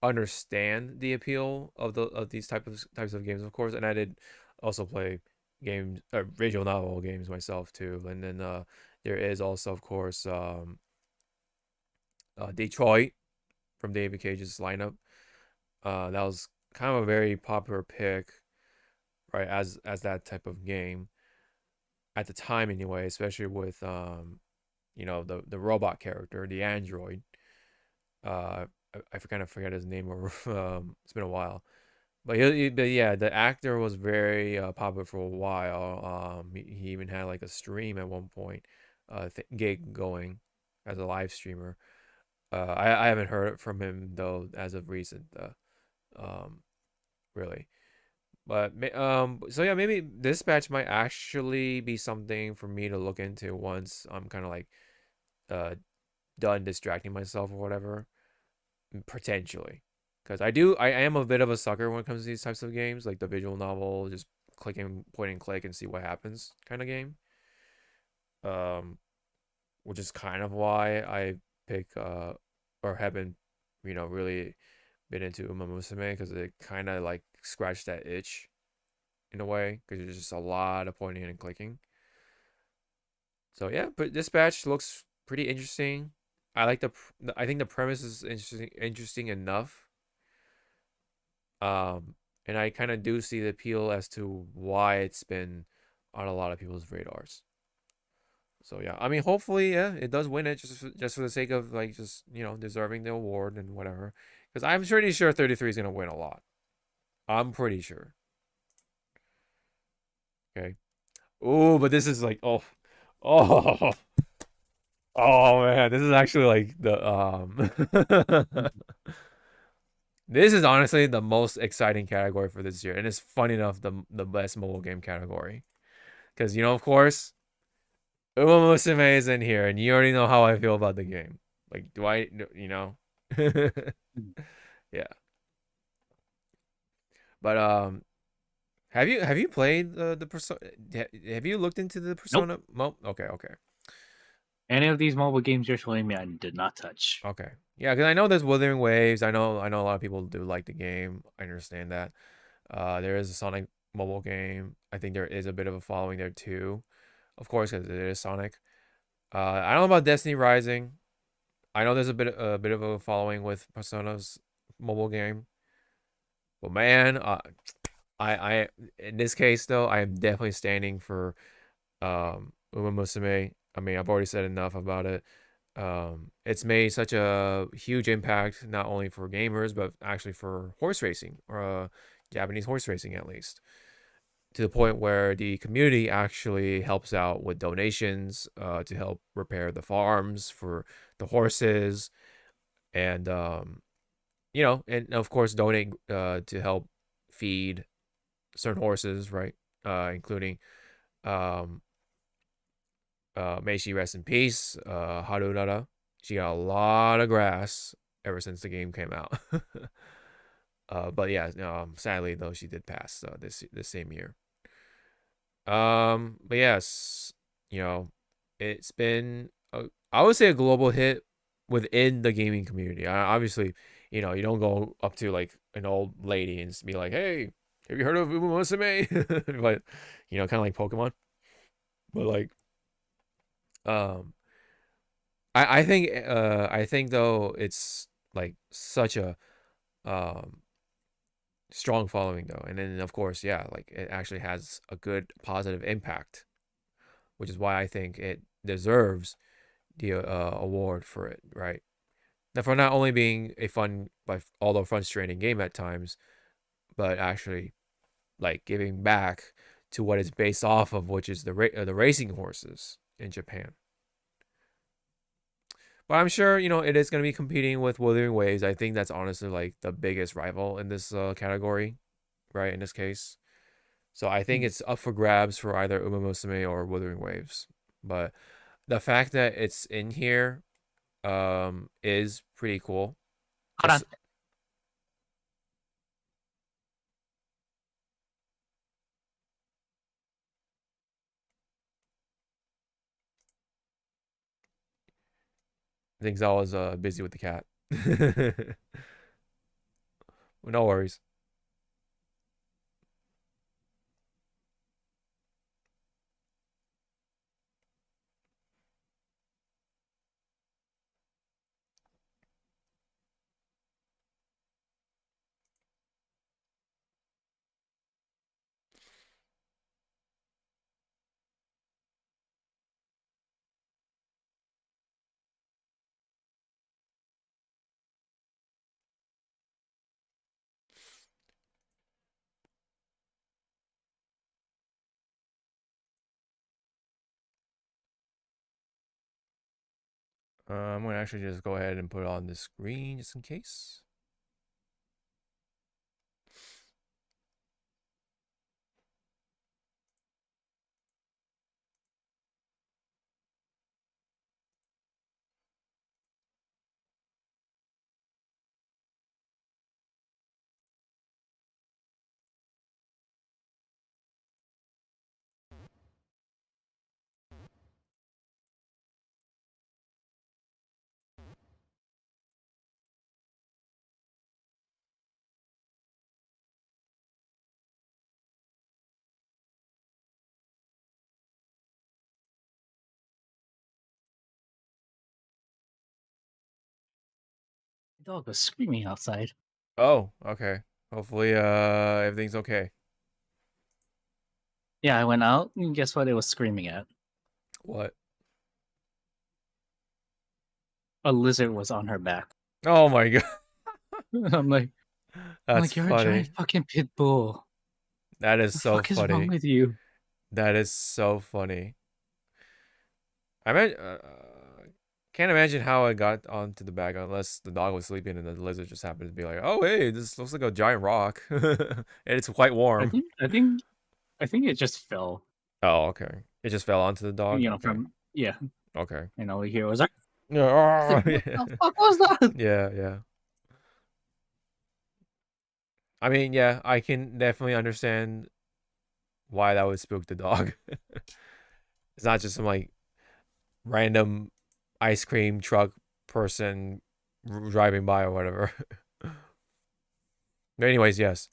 understand the appeal of these types of games, of course. And I did also play games, visual novel games myself too. And then there is also, of course, Detroit from David Cage's lineup. That was kind of a very popular pick right? As that type of game at the time, anyway, especially with you know, the robot character, the android. I kind of forget his name, or it's been a while. But yeah, the actor was very popular for a while. He even had like a stream at one point, gig going as a live streamer. I haven't heard from him though as of recent, really. But so yeah, maybe this batch might actually be something for me to look into once I'm kind of like uh done distracting myself or whatever, potentially. Because I am a bit of a sucker when it comes to these types of games, like the visual novel, just clicking, point and click, and see what happens kind of game. Um, which is kind of why I pick or have been, you know, really been into Uma Musume, because it kind of like scratched that itch in a way, because there's just a lot of pointing and clicking. So yeah, but this batch looks pretty interesting. I like I think the premise is interesting enough. And I kind of do see the appeal as to why it's been on a lot of people's radars. So yeah, I mean, hopefully, yeah, it does win it just for the sake of like just, you know, deserving the award and whatever. Because I'm pretty sure 33 is gonna win a lot. I'm pretty sure. Okay. Oh, but this is like oh oh man, this is actually like the this is honestly the most exciting category for this year, and it's funny enough the best mobile game category, because, you know, of course, Uma Musume is in here, and you already know how I feel about the game. Like, do I, you know? Yeah. But have you played the Persona? Have you looked into the Persona? Nope. Okay. Any of these mobile games you're showing me, I did not touch. Okay. Yeah, because I know there's Wuthering Waves. I know a lot of people do like the game. I understand that. There is a Sonic mobile game. I think there is a bit of a following there too, of course, because it is Sonic. I don't know about Destiny Rising. I know there's a bit of a following with Persona's mobile game, but man, I in this case though, I am definitely standing for Uma Musume. I mean, I've already said enough about it. It's made such a huge impact, not only for gamers but actually for horse racing, or Japanese horse racing at least, to the point where the community actually helps out with donations to help repair the farms for the horses, and you know, and of course donate to help feed certain horses, right? Including may she rest in peace, Harurara. She got a lot of grass ever since the game came out. But yeah, sadly though, she did pass this same year. But yes, you know, it's been I would say a global hit within the gaming community. Obviously, you know, you don't go up to like an old lady and be like, "Hey, have you heard of Uma Musume?" But, you know, kind of like Pokemon. But like, um, I think though it's like such a um strong following though, and then of course, yeah, like it actually has a good positive impact, which is why I think it deserves the award for it, right? Now, for not only being a fun, but although frustrating game at times, but actually like giving back to what it's based off of, which is the racing horses in Japan. But I'm sure, you know, it is going to be competing with Wuthering Waves. I think that's honestly like the biggest rival in this category, right? In this case. So I think it's up for grabs for either Uma Musume or Wuthering Waves. But the fact that it's in here is pretty cool. Hold on. I think Zawa's busy with the cat. No worries. I'm gonna actually just go ahead and put it on the screen just in case. The dog was screaming outside. Oh, okay. Hopefully, everything's okay. Yeah, I went out, and guess what it was screaming at? What? A lizard was on her back. Oh my god. I'm like, That's you're a funny. giant fucking pit bull. That is The so fuck is wrong funny. with you? That is so funny. I mean, can't imagine how it got onto the bag unless the dog was sleeping and the lizard just happened to be like, "Oh, hey, this looks like a giant rock, and it's quite warm." I think it just fell. Oh, okay. It just fell onto the dog. You know, Okay. from yeah. Okay. And all we hear was like, Yeah. what the fuck was that? Yeah. Yeah. I mean, yeah, I can definitely understand why that would spook the dog. It's not just some like random ice cream truck person driving by or whatever. But anyways, yes.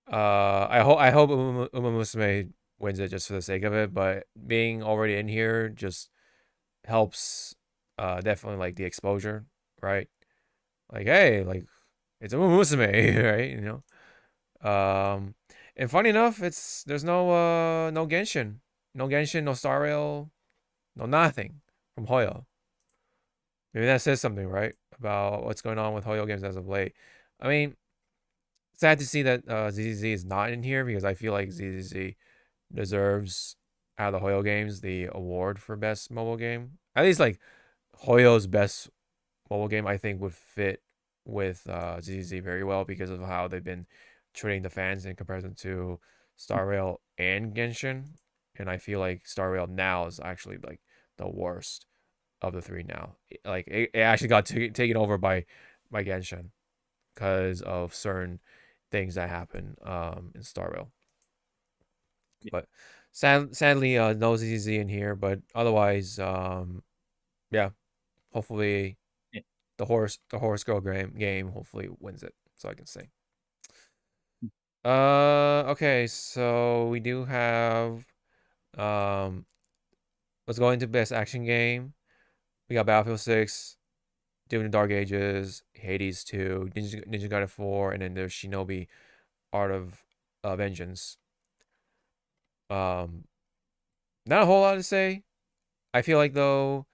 I hope Uma Musume wins it just for the sake of it, but being already in here just helps definitely like the exposure, right? Like, hey, like it's Uma Musume, right? You know? And funny enough, there's no Genshin. No Genshin, no Star Rail, no nothing from Hoyo. Maybe that says something, right? About what's going on with Hoyo games as of late. I mean, sad to see that ZZZ is not in here because I feel like ZZZ deserves out of the Hoyo games the award for best mobile game. At least like Hoyo's best mobile game I think would fit with ZZZ very well because of how they've been treating the fans in comparison to Star Rail and Genshin. And I feel like Star Rail now is actually like the worst of the three now. Like it actually got taken over by Genshin because of certain things that happen in Star Rail. But sadly, no ZZ in here. But otherwise, yeah, hopefully the horse girl game hopefully wins it. So I can say. Okay, so we do have let's go into best action game. We got Battlefield 6, Doom the Dark Ages, Hades 2, Ninja Gaiden 4, and then there's Shinobi Art of Vengeance. Not a whole lot to say. I feel like though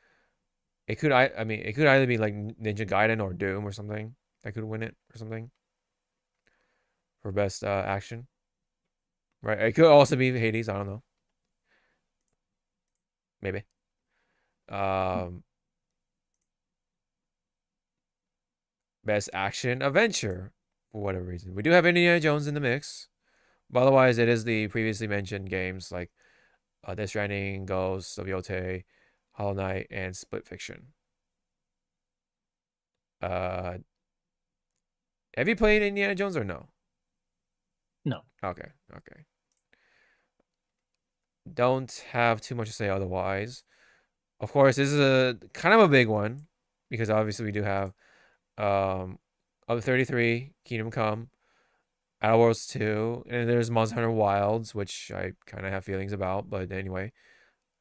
it could it could either be like Ninja Gaiden or Doom or something that could win it or something for best action. Right? It could also be Hades, I don't know. Maybe. Best action adventure for whatever reason. We do have Indiana Jones in the mix. But otherwise, it is the previously mentioned games like Death Stranding, Ghost of Yotei, Hollow Knight, and Split Fiction. Have you played Indiana Jones or no? No. Okay. Don't have too much to say otherwise. Of course, this is a kind of a big one because obviously we do have of 33, Kingdom Come, Outer Worlds 2, and there's Monster Hunter Wilds, which I kind of have feelings about, but anyway.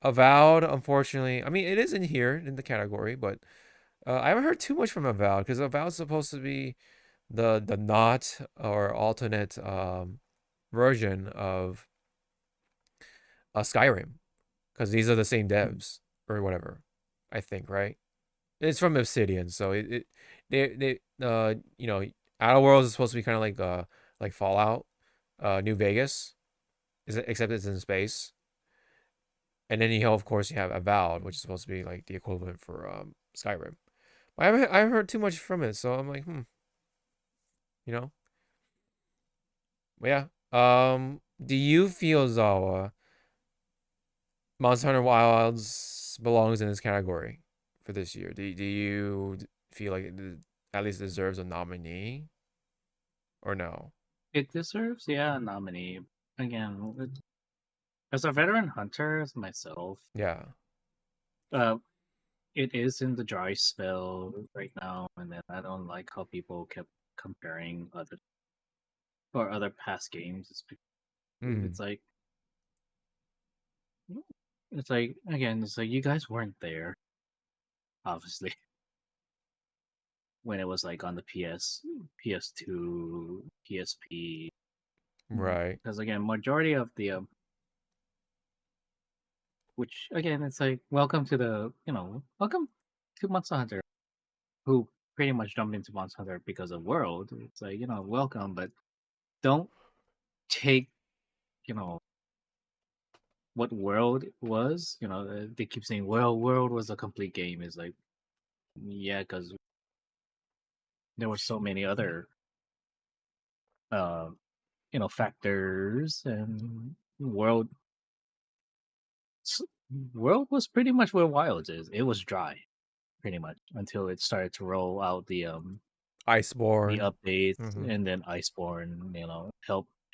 Avowed, unfortunately, I mean, it is in here in the category, but I haven't heard too much from Avowed because Avowed's supposed to be the not or alternate version of Skyrim because these are the same devs or whatever, I think, right? It's from Obsidian, so they you know, Outer Worlds is supposed to be kind of like Fallout, New Vegas, except it's in space. And then of course you have Avowed, which is supposed to be like the equivalent for Skyrim. I haven't heard too much from it, so I'm like, you know. But yeah. Do you feel, Zawa, Monster Hunter Wilds belongs in this category for this year? Do you feel like it at least deserves a nominee, or no? It deserves, yeah, a nominee. Again, as a veteran hunter, as myself, Yeah. uh, it is in the dry spell right now, and then I don't like how people kept comparing other past games. Mm. It's like it's like again, it's like you guys weren't there, obviously, when it was like on the PS2, PSP. Right. Because again, majority of the which again, it's like welcome to Monster Hunter, who pretty much jumped into Monster Hunter because of World. It's like welcome, but don't take you know what World was. They keep saying, "Well, World was a complete game." Is like, yeah, because there were so many other uh, factors, and World was pretty much where Wilds is. It was dry, pretty much, until it started to roll out the Iceborne. updates, Mm-hmm. and then Iceborne,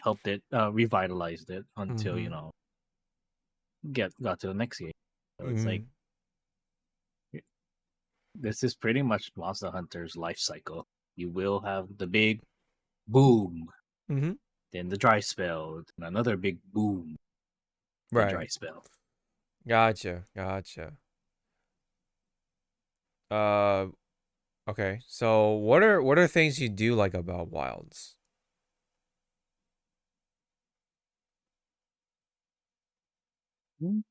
helped it, revitalized it until Mm-hmm. got to the next game. So it's like Mm-hmm. this is pretty much Monster Hunter's life cycle. You will have the big boom, Mm-hmm. then the dry spell, and another big boom, then dry Right. spell. Gotcha. Uh, okay. So what are things you do like about Wilds? Mm,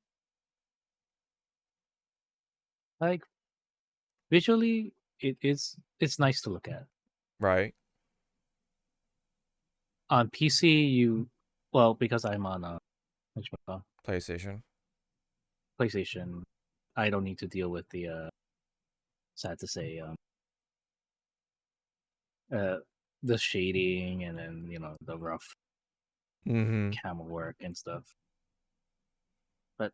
Like visually, it's nice to look at. Right. On PC, well, because I'm on PlayStation. PlayStation, I don't need to deal with the sad to say uh the shading, and then the rough Mm-hmm. camera work and stuff. But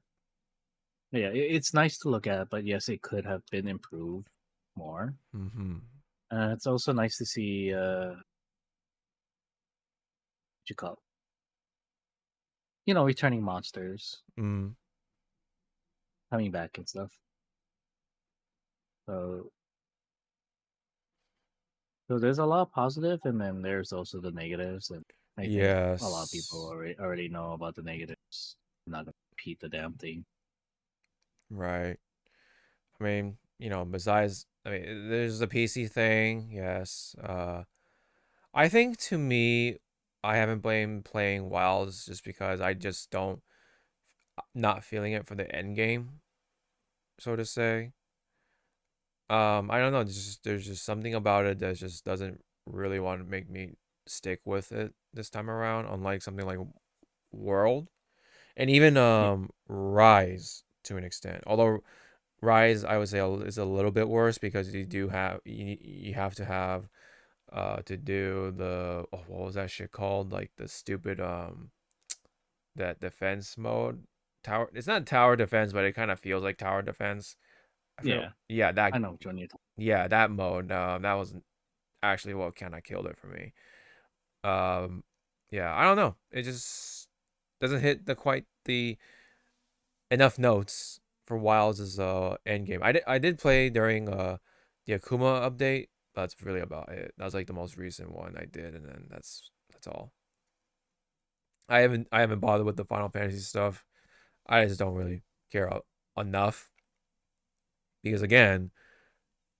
yeah, it's nice to look at. But yes, it could have been improved more. Mm-hmm. It's also nice to see what you call returning monsters Mm. coming back and stuff. So there's a lot of positive, and then there's also the negatives, and I think a lot of people Yes. already know about the negatives. I'm not gonna repeat the damn thing. Right. I mean, besides, I mean, there's the PC thing. Yes. I think to me, I haven't been playing Wilds just because I just don't not feeling it for the end game, so to say. I don't know. There's just something about it that just doesn't really want to make me stick with it this time around. Unlike something like World and even Yeah, Rise to an extent. Although Rise, I would say, is a little bit worse because you have to have to do the what was that shit called? Like the stupid that defense mode. Tower. It's not tower defense, but it kind of feels like tower defense. I feel yeah, yeah that I know which one you're talking. yeah that mode. That was actually what kind of killed it for me. Um, yeah, I don't know. It just doesn't hit the enough notes for Wilds' end game. I did play during the Akuma update. That's really about it. That was like the most recent one I did, and then that's all. I haven't bothered with the Final Fantasy stuff. I just don't really care enough because again,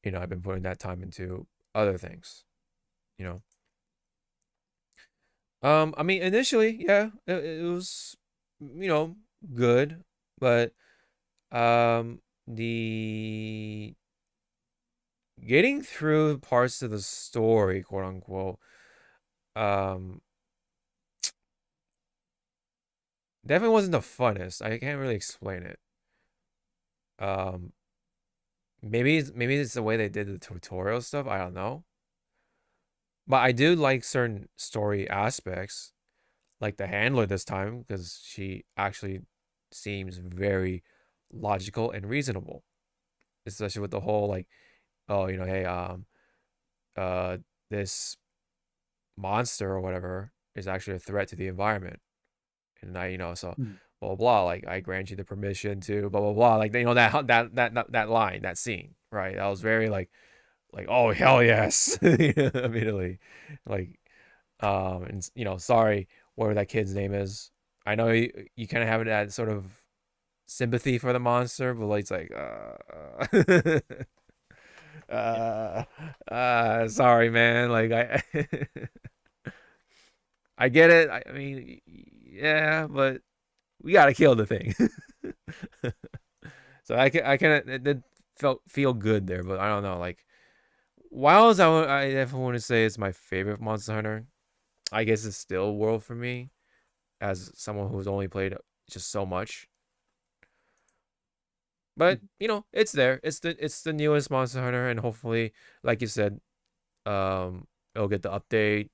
I've been putting that time into other things. You know. I mean, initially, yeah, it was, good, but the getting through parts of the story, quote unquote, um, definitely wasn't the funnest. I can't really explain it. Um, maybe it's the way they did the tutorial stuff. I don't know. But I do like certain story aspects, like the handler this time, because she actually seems very logical and reasonable, especially with the whole like, oh, hey, this monster or whatever is actually a threat to the environment, and so blah blah blah. Like, I grant you the permission to blah blah blah. Like, that line, that scene, right? That was very like, oh hell yes, immediately, like, and sorry, whatever that kid's name is. I know you kind of have that sort of sympathy for the monster, but like, it's like, sorry, man. Like, I get it. I mean, yeah, but we gotta kill the thing. So I kind of, it did feel good there, but I don't know. Like, Wilds, I definitely want to say it's my favorite Monster Hunter. I guess it's still World for me, as someone who's only played just so much. But it's there. It's the newest Monster Hunter, and hopefully, like you said, it'll get the update.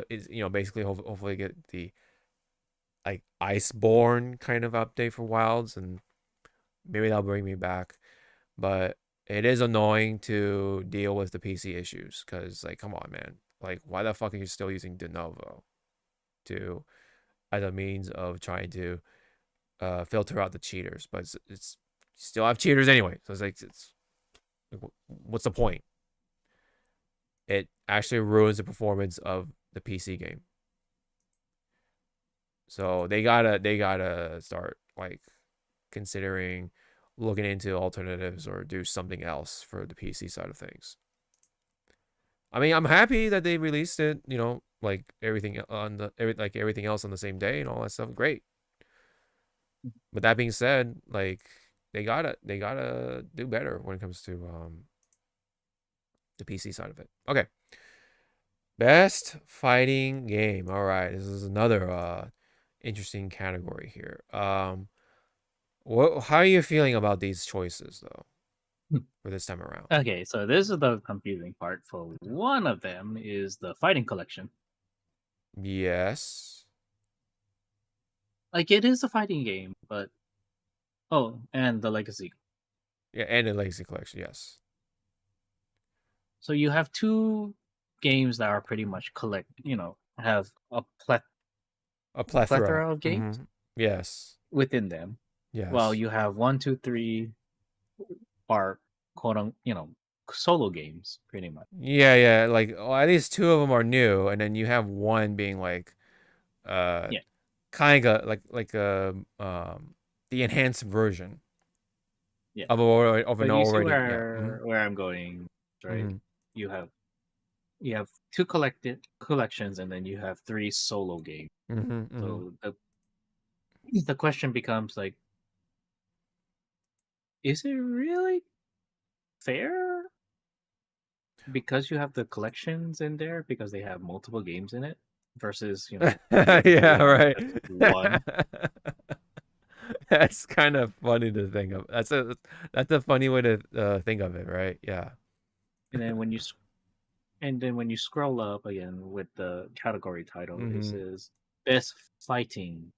Basically, hopefully get the like Iceborne kind of update for Wilds, and maybe that'll bring me back. But it is annoying to deal with the PC issues, because, like, come on, man. Like, why the fuck are you still using de novo as a means of trying to filter out the cheaters? But it's you still have cheaters anyway, so it's like, what's the point? It actually ruins the performance of the PC game. So they gotta start like considering looking into alternatives or do something else for the PC side of things. I mean, I'm happy that they released it, like everything else on the same day and all that stuff. Great. But that being said, like, they gotta do better when it comes to the PC side of it. Okay. Best fighting game. All right, this is another interesting category here. How are you feeling about these choices though, for this time around? Okay, so this is the confusing part. For one of them is the fighting collection. Yes. Like, it is a fighting game, but and the legacy. Yeah, and the legacy collection. Yes. So you have two games that are pretty much have a plethora of games. Yes. Within them. Yes. Well, you have 1, 2, 3 are solo games, pretty much. Yeah. Like, at least two of them are new, and then you have one being like, kind of like the enhanced version. Yeah. Of an already. Where I'm going, right? You have two collections, and then you have 3 solo games. So the question becomes like, is it really fair? Because you have the collections in there, because they have multiple games in it, versus yeah, right. One. That's kind of funny to think of. That's a funny way to think of it, right? Yeah. And then when you scroll up again with the category title, it says best fighting.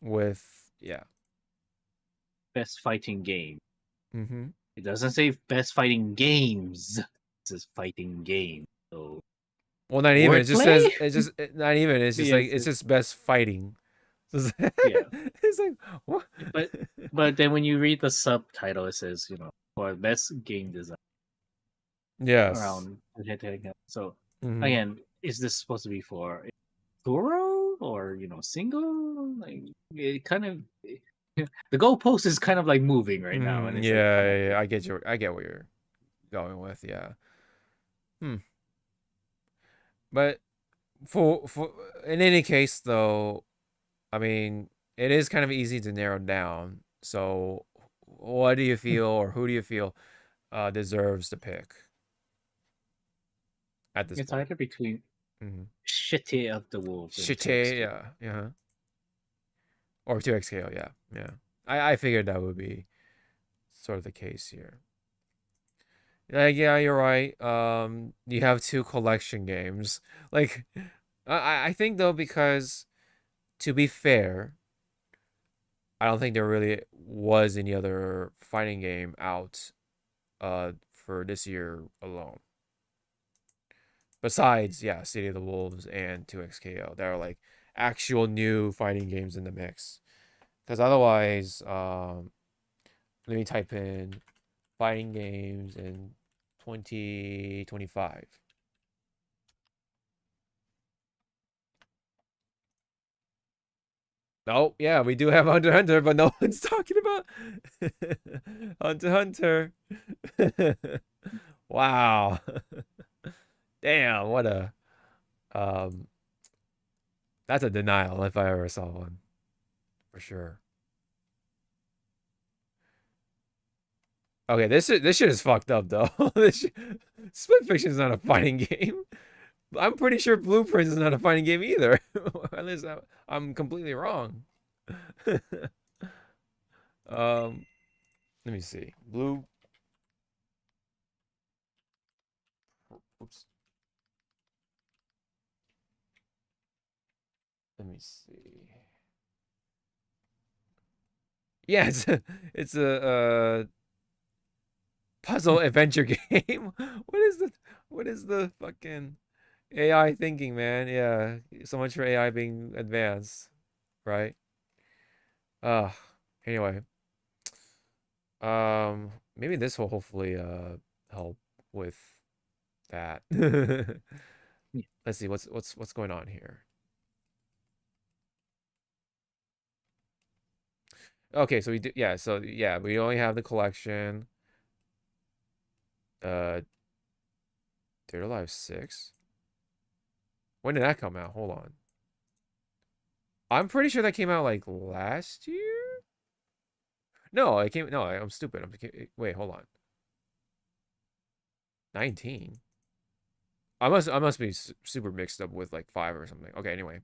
With best fighting game. It doesn't say best fighting games. It says fighting game. So, well, not even. It just says not even. It's just it's just best fighting. Yeah. It's like, what? But then when you read the subtitle, it says for best game design. Yes. Around so again, is this supposed to be for plural or single? Like, it kind of the goalpost is kind of like moving right now, and it's yeah. I get what you're going with. Yeah. But for in any case though, I mean, it is kind of easy to narrow down. So, what do you feel, or who do you feel deserves the pick at this point? It's either between Shitty of the Wolves. Shitty, yeah. Or 2XKO, yeah. I figured that would be sort of the case here. Yeah, you're right. You have 2 collection games. Like, I think though, because to be fair, I don't think there really was any other fighting game out for this year alone. Besides, yeah, City of the Wolves and 2XKO. There are like actual new fighting games in the mix. Because otherwise, let me type in fighting games in 2025. Oh, yeah, we do have Hunter x Hunter, but no one's talking about Hunter x Hunter. Wow. Damn, what a that's a denial if I ever saw one. For sure. Okay, this shit is fucked up though. Split Fiction is not a fighting game. I'm pretty sure Blueprints is not a fighting game either. At least I'm completely wrong. Let me see. Oops. Let me see. Yeah, it's a puzzle adventure game. What is the fucking AI thinking, man? Yeah, so much for AI being advanced, right? Anyway. Maybe this will hopefully help with that. Let's see what's going on here. Okay, so we do, yeah, so yeah, we only have the collection. Dead or Alive 6. When did that come out? Hold on. I'm pretty sure that came out like last year. No, I'm stupid. Wait, hold on. 19. I must be super mixed up with like 5 or something. Okay, anyway.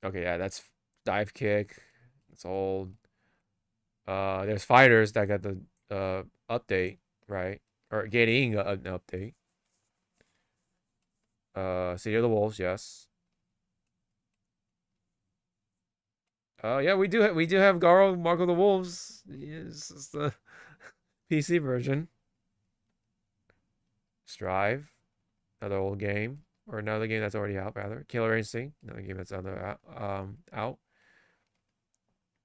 Okay, yeah, that's Dive Kick. It's old. There's Fighters that got the update, right? Or getting an update. City of the Wolves, yes. Yeah, we do have Garo Mark of the Wolves. Yes, it's the PC version. Strive, another old game, or another game that's already out, rather. Killer Instinct, another game that's out.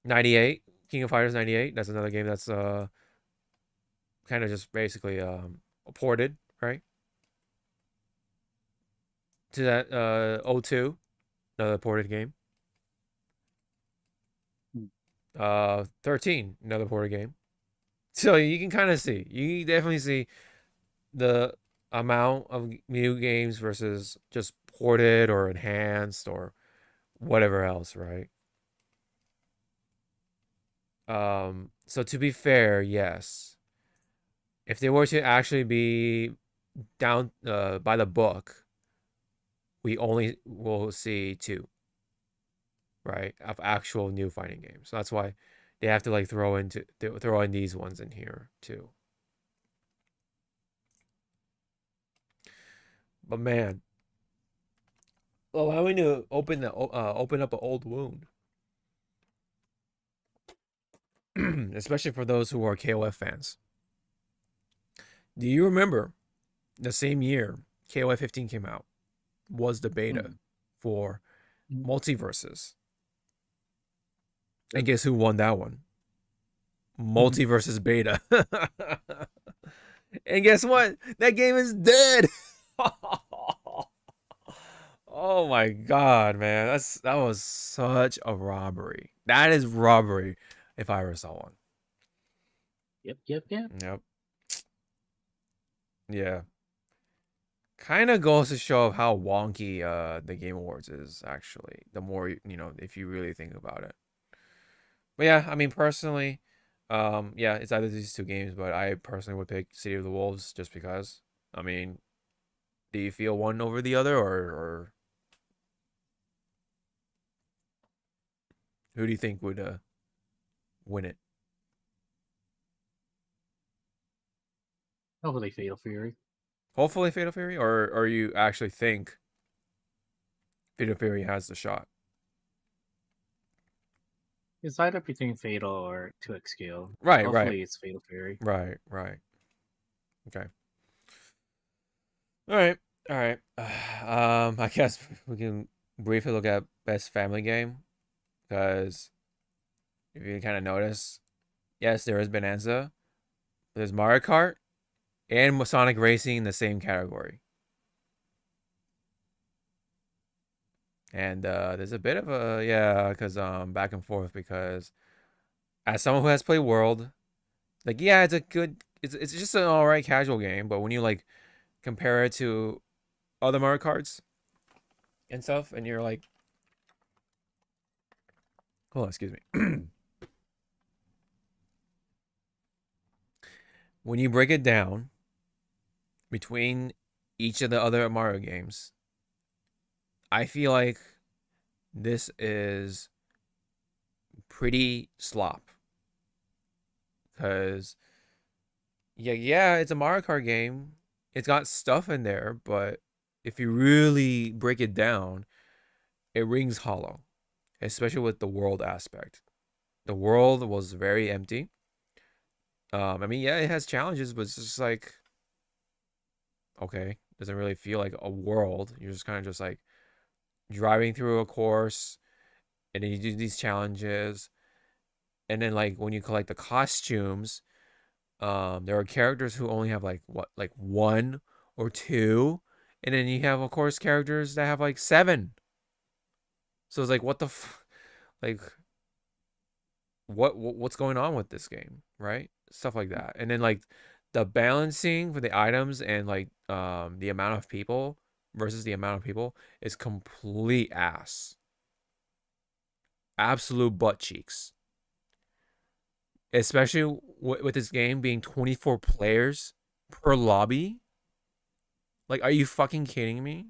98, King of Fighters 98. That's another game that's kind of just basically ported, right? To that 02, another ported game. 13, another ported game. So you can kind of see, you definitely see the amount of new games versus just ported or enhanced or whatever else, right? So to be fair, yes. If they were to actually be down by the book, we only will see 2, right, of actual new fighting games. So that's why they have to like throw in these ones in here too. But man, allowing to open up an old wound, especially for those who are KOF fans. Do you remember the same year KOF 15 came out was the beta for Multiverses? And guess who won that one? Multiverses beta. And guess what? That game is dead. Oh my god, man. That was such a robbery. That is robbery if I ever saw one. Yep. Yeah. Kind of goes to show how wonky the Game Awards is, actually. The more, if you really think about it. But yeah, I mean, personally, yeah, it's either these 2 games, but I personally would pick City of the Wolves just because. I mean, do you feel one over the other, or who do you think would win it? Hopefully, Fatal Fury. Hopefully Fatal Fury, or you actually think Fatal Fury has the shot? It's either between Fatal or 2X Scale. Right, Hopefully, it's Fatal Fury. right. Okay. All right. I guess we can briefly look at best family game, because if you kind of notice, yes, there is Bonanza, there's Mario Kart, and Sonic Racing in the same category. And there's a bit of a because back and forth, because as someone who has played World, like, yeah, it's just an alright casual game, but when you like compare it to other Mario Karts and stuff, and you're like, hold on, excuse me. When you break it down between each of the other Mario games, I feel like this is pretty slop. Because, yeah, it's a Mario Kart game. It's got stuff in there, but if you really break it down, it rings hollow, especially with the world aspect. The world was very empty. I mean, yeah, it has challenges, but it's just like, okay, doesn't really feel like a world. You're just kind of just like driving through a course, and then you do these challenges, and then like when you collect the costumes, there are characters who only have like one or two, and then you have, of course, characters that have like 7. So it's like, what the like, what's going on with this game, right? Stuff like that. And then like the balancing for the items and like the amount of people versus the amount of people is complete ass. Absolute butt cheeks. Especially with this game being 24 players per lobby. Like, are you fucking kidding me?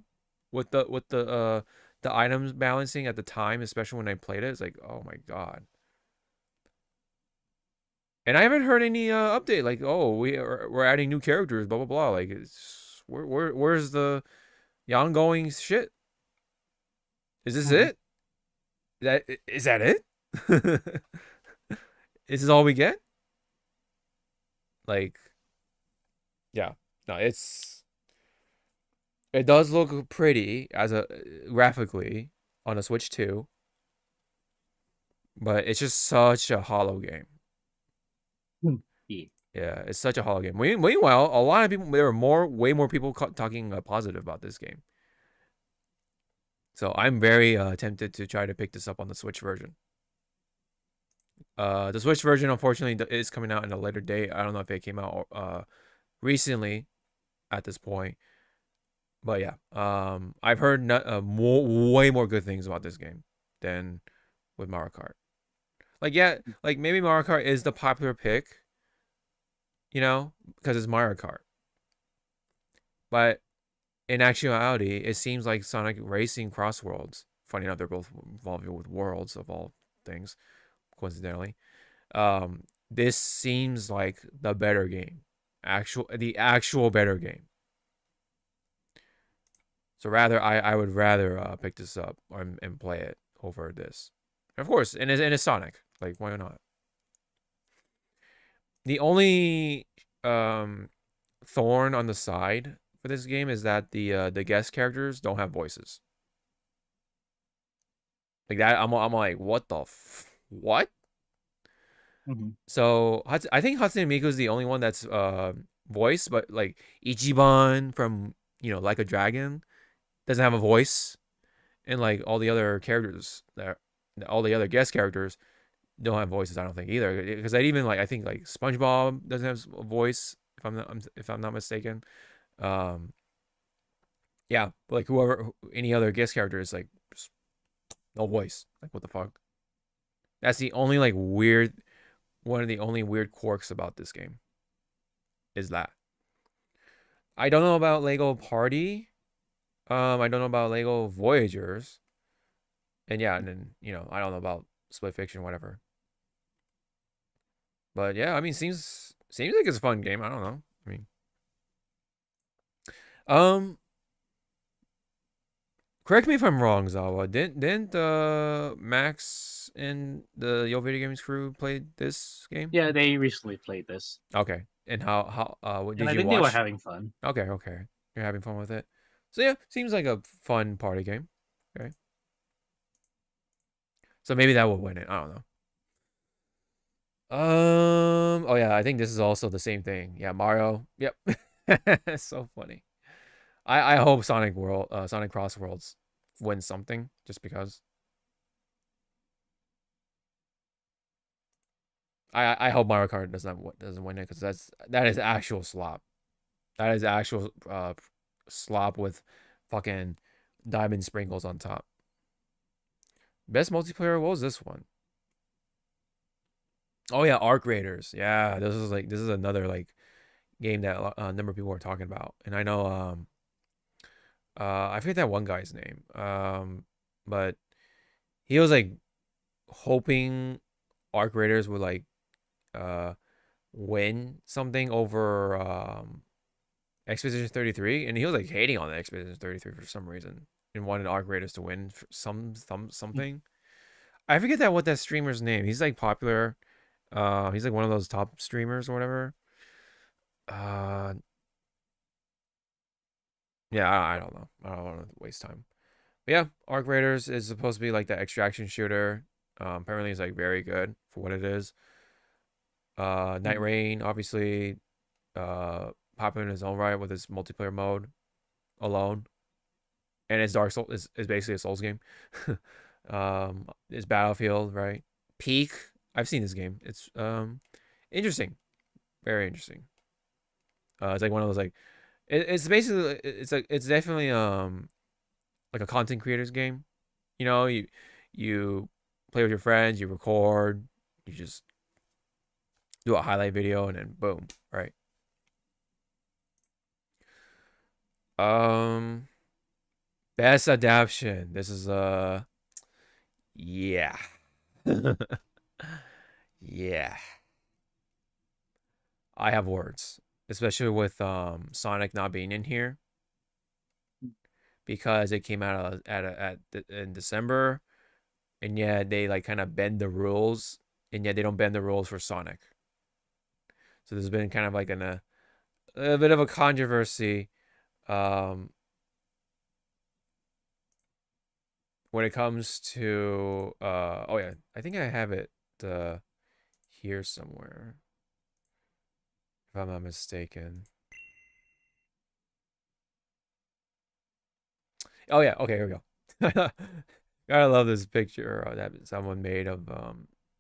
With the items balancing at the time, especially when I played it, it's like, oh my god. And I haven't heard any update like, oh, we're adding new characters, blah blah blah. Like, it's where's the ongoing shit? Is this it? Is that it? Is this all we get? Like, yeah, no, it does look pretty as a graphically on a Switch 2, but it's just such a hollow game. Yeah, it's such a hollow game. Meanwhile, a lot of people, there are way more people talking positive about this game. So I'm very tempted to try to pick this up on the Switch version. The Switch version, unfortunately, is coming out in a later date. I don't know if it came out recently at this point. But yeah, I've heard way more good things about this game than with Mario Kart. Like, yeah, like maybe Mario Kart is the popular pick, you know, because it's Mario Kart. But in actuality, it seems like Sonic Racing Cross Worlds, funny enough, they're both involving with worlds of all things, coincidentally. This seems like the better game, the actual better game. So I would rather pick this up and play it over this. Of course, and it's Sonic. Like, why not? The only thorn on the side for this game is that the guest characters don't have voices. Like that, I'm like, what the what? Mm-hmm. So I think Hatsune Miku is the only one that's voiced, but like Ichiban from, Like a Dragon doesn't have a voice, and like all the other characters all the other guest characters don't have voices. I don't think either, because I think like SpongeBob doesn't have a voice if I'm not mistaken. Yeah, but like any other guest character is like just no voice. Like, what the fuck? That's the only like one of the only weird quirks about this game is that. I don't know about Lego Party. I don't know about Lego Voyagers. And yeah, and then, I don't know about Split Fiction, whatever. But yeah, I mean, seems like it's a fun game. I don't know. I mean, Correct me if I'm wrong, Zawa. Didn't Max and the Yo Video Games crew play this game? Yeah, they recently played this. Okay. And how what did And I you think watch? they were having fun. Okay. You're having fun with it. So yeah, seems like a fun party game. Okay. So maybe that will win it. I don't know. Oh yeah, I think this is also the same thing. Yeah, Mario. Yep. So funny. I hope Sonic Cross Worlds wins something just because. I hope Mario Kart doesn't win it because that is actual slop. That is actual slop with fucking diamond sprinkles on top. Best multiplayer, what was this one? Oh yeah, Arc Raiders. Yeah, this is another like game that a number of people were talking about, and I know I forget that one guy's name, but he was like hoping Arc Raiders would like win something over Expedition 33, and he was like hating on the Expedition 33 for some reason and wanted Arc Raiders to win for something. I forget what that streamer's name. He's like popular. He's like one of those top streamers or whatever. Yeah, I don't know. I don't want to waste time. But yeah, Arc Raiders is supposed to be like the extraction shooter. Apparently it's like very good for what it is. Night Rain, obviously, popular in his own right with his multiplayer mode alone. And it's Dark Souls is basically a Souls game. It's Battlefield, right? Peak. I've seen this game. It's interesting. Very interesting. It's like one of those like it's basically it's definitely like a content creator's game. You know, you play with your friends, you record, you just do a highlight video and then boom, right? Best adaptation. This is yeah. Yeah. I have words, especially with Sonic not being in here because it came out in December, and yet they like kind of bend the rules, and yet they don't bend the rules for Sonic. So there's been kind of like a bit of a controversy when it comes to oh yeah, I think I have it here somewhere if I'm not mistaken. Oh yeah, okay, here we go. Gotta love this picture that someone made of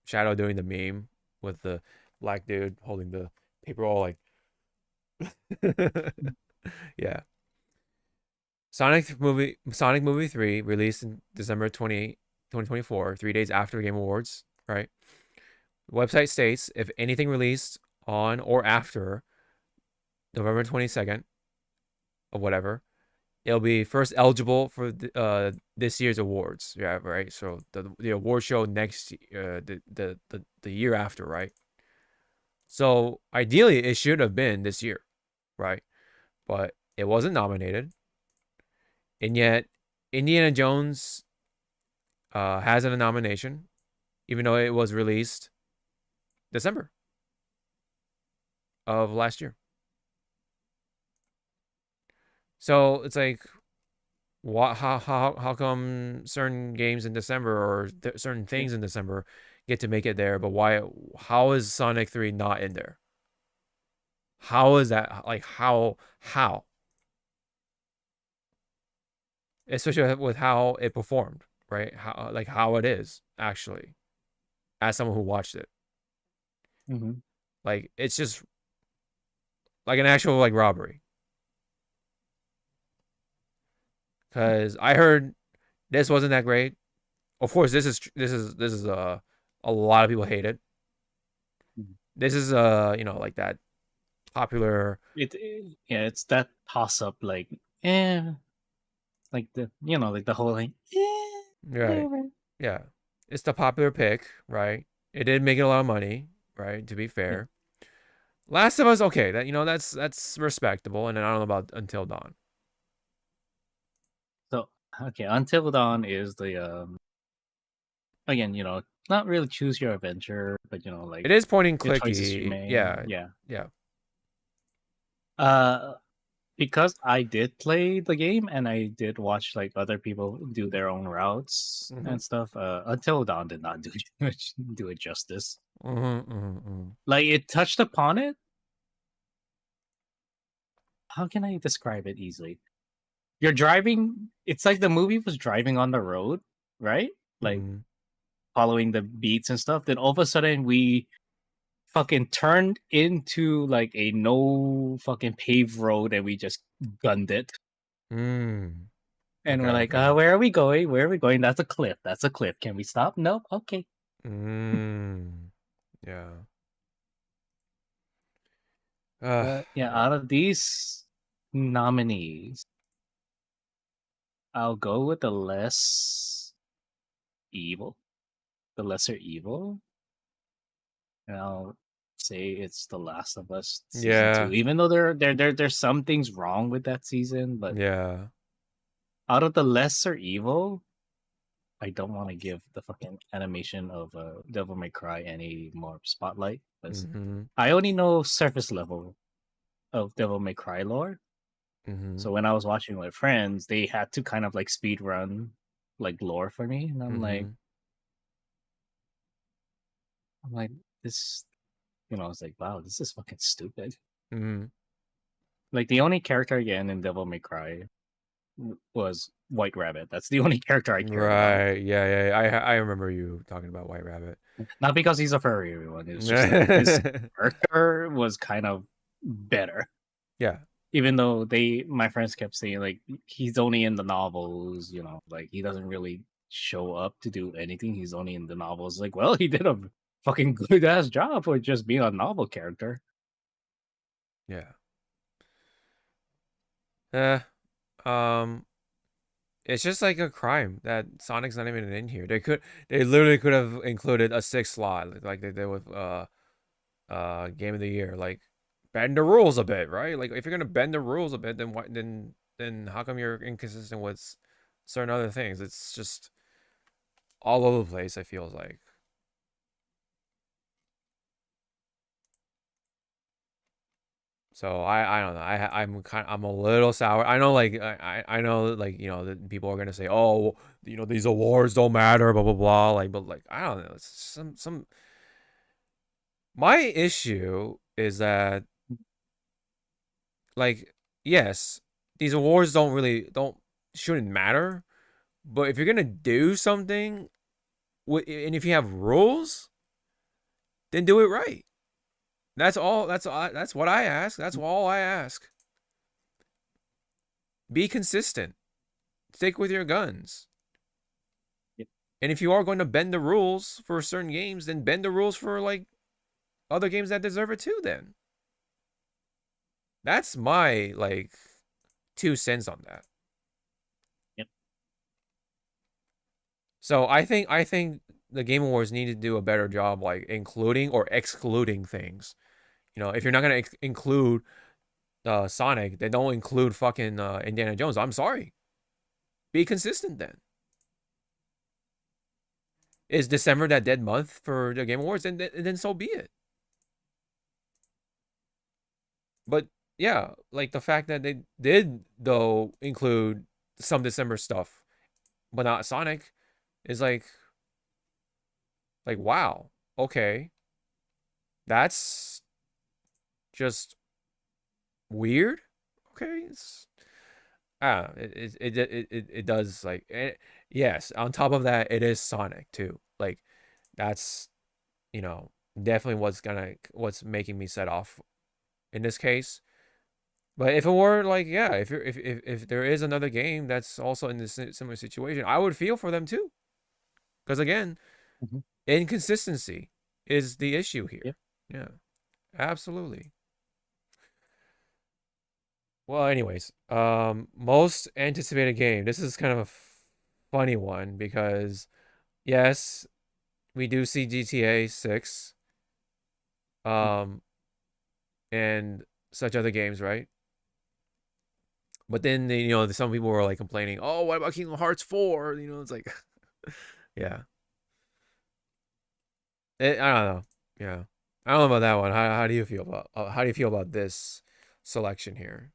Shadow doing the meme with the black dude holding the paper roll like yeah. Sonic movie 3 released in December 28, 2024, 3 days after the Game Awards, right? The website states if anything released on or after November 22nd of whatever, it'll be first eligible for this year's awards. Yeah, right. So the award show next the year after, right? So ideally it should have been this year, right? But it wasn't nominated. And yet Indiana Jones has a nomination, even though it was released December of last year. So it's like, how come certain games in December or certain things in December get to make it there, but how is Sonic 3 not in there? How is that? Like, how? Especially with how it performed, right? How it is actually, as someone who watched it. Mm-hmm. Like, it's just like an actual like robbery. Because I heard this wasn't that great. Of course, this is a lot of people hate it. This is like that popular. It's that toss up like like the whole like right. Yeah, it's the popular pick, right? It did make a lot of money, right? To be fair, Last of Us, okay, that's respectable, and then I don't know about Until Dawn. Okay, Until Dawn is the again, not really choose your adventure, but like It is point and the choices you clicky. make. Yeah. Yeah. Yeah. Because I did play the game and I did watch like other people do their own routes and stuff. Until Dawn did not do it justice. Like it touched upon it. How can I describe it easily? You're driving. It's like the movie was driving on the road, right? Like following the beats and stuff. Then all of a sudden we fucking turned into like a no fucking paved road and we just gunned it. And we're like, where are we going? Where are we going? That's a cliff. That's a cliff. Can we stop? Nope. Okay. Yeah. Yeah, out of these nominees, I'll go with the lesser evil. And I'll say it's The Last of Us season 2. Even though there's some things wrong with that season, but yeah. Out of the lesser evil, I don't want to give the fucking animation of Devil May Cry any more spotlight because I only know surface level of Devil May Cry lore. So when I was watching with friends, they had to kind of like speed run like lore for me, and I'm like this, it's like, wow, this is fucking stupid. Like the only character again in Devil May Cry was White Rabbit. That's the only character I cared about. Right. Yeah. I remember you talking about White Rabbit. Not because he's a furry, everyone. It's just that his character was kind of better. Yeah. Even though my friends kept saying like he's only in the novels, like he doesn't really show up to do anything. He's only in the novels. Like, well, he did a fucking good ass job for just being a novel character. Yeah. It's just like a crime that Sonic's not even in here. They literally could have included a 6th slot like they did with Game of the Year. Like bend the rules a bit, right? Like if you're gonna bend the rules a bit, then how come you're inconsistent with certain other things? It's just all over the place, I feels like. So I don't know. I'm a little sour. I know I know like that people are gonna say, oh, these awards don't matter, blah blah blah. Like, but like I don't know. It's some. My issue is that like yes, these awards shouldn't matter, but if you're gonna do something, and if you have rules, then do it right. That's all. That's what I ask. That's all I ask. Be consistent. Stick with your guns. Yep. And if you are going to bend the rules for certain games, then bend the rules for like other games that deserve it too. Then that's my like 2 cents on that. Yep. So I think the Game Awards need to do a better job like including or excluding things. If you're not gonna include Sonic, then don't include fucking Indiana Jones. I'm sorry. Be consistent then. Is December that dead month for the Game Awards? And then so be it. But yeah, like the fact that they did though include some December stuff, but not Sonic, is like wow, okay, that's just weird. Okay, it does like yes. On top of that, it is Sonic too. Like that's definitely what's making me set off in this case. But if it were like if there is another game that's also in this similar situation, I would feel for them too. Because again, inconsistency is the issue here. Yeah, absolutely. Well, anyways, most anticipated game. This is kind of a funny one because, yes, we do see GTA 6, and such other games, right? But then some people were like complaining, oh, what about Kingdom Hearts 4? It's like, yeah. I don't know. Yeah, I don't know about that one. How do you feel about this selection here?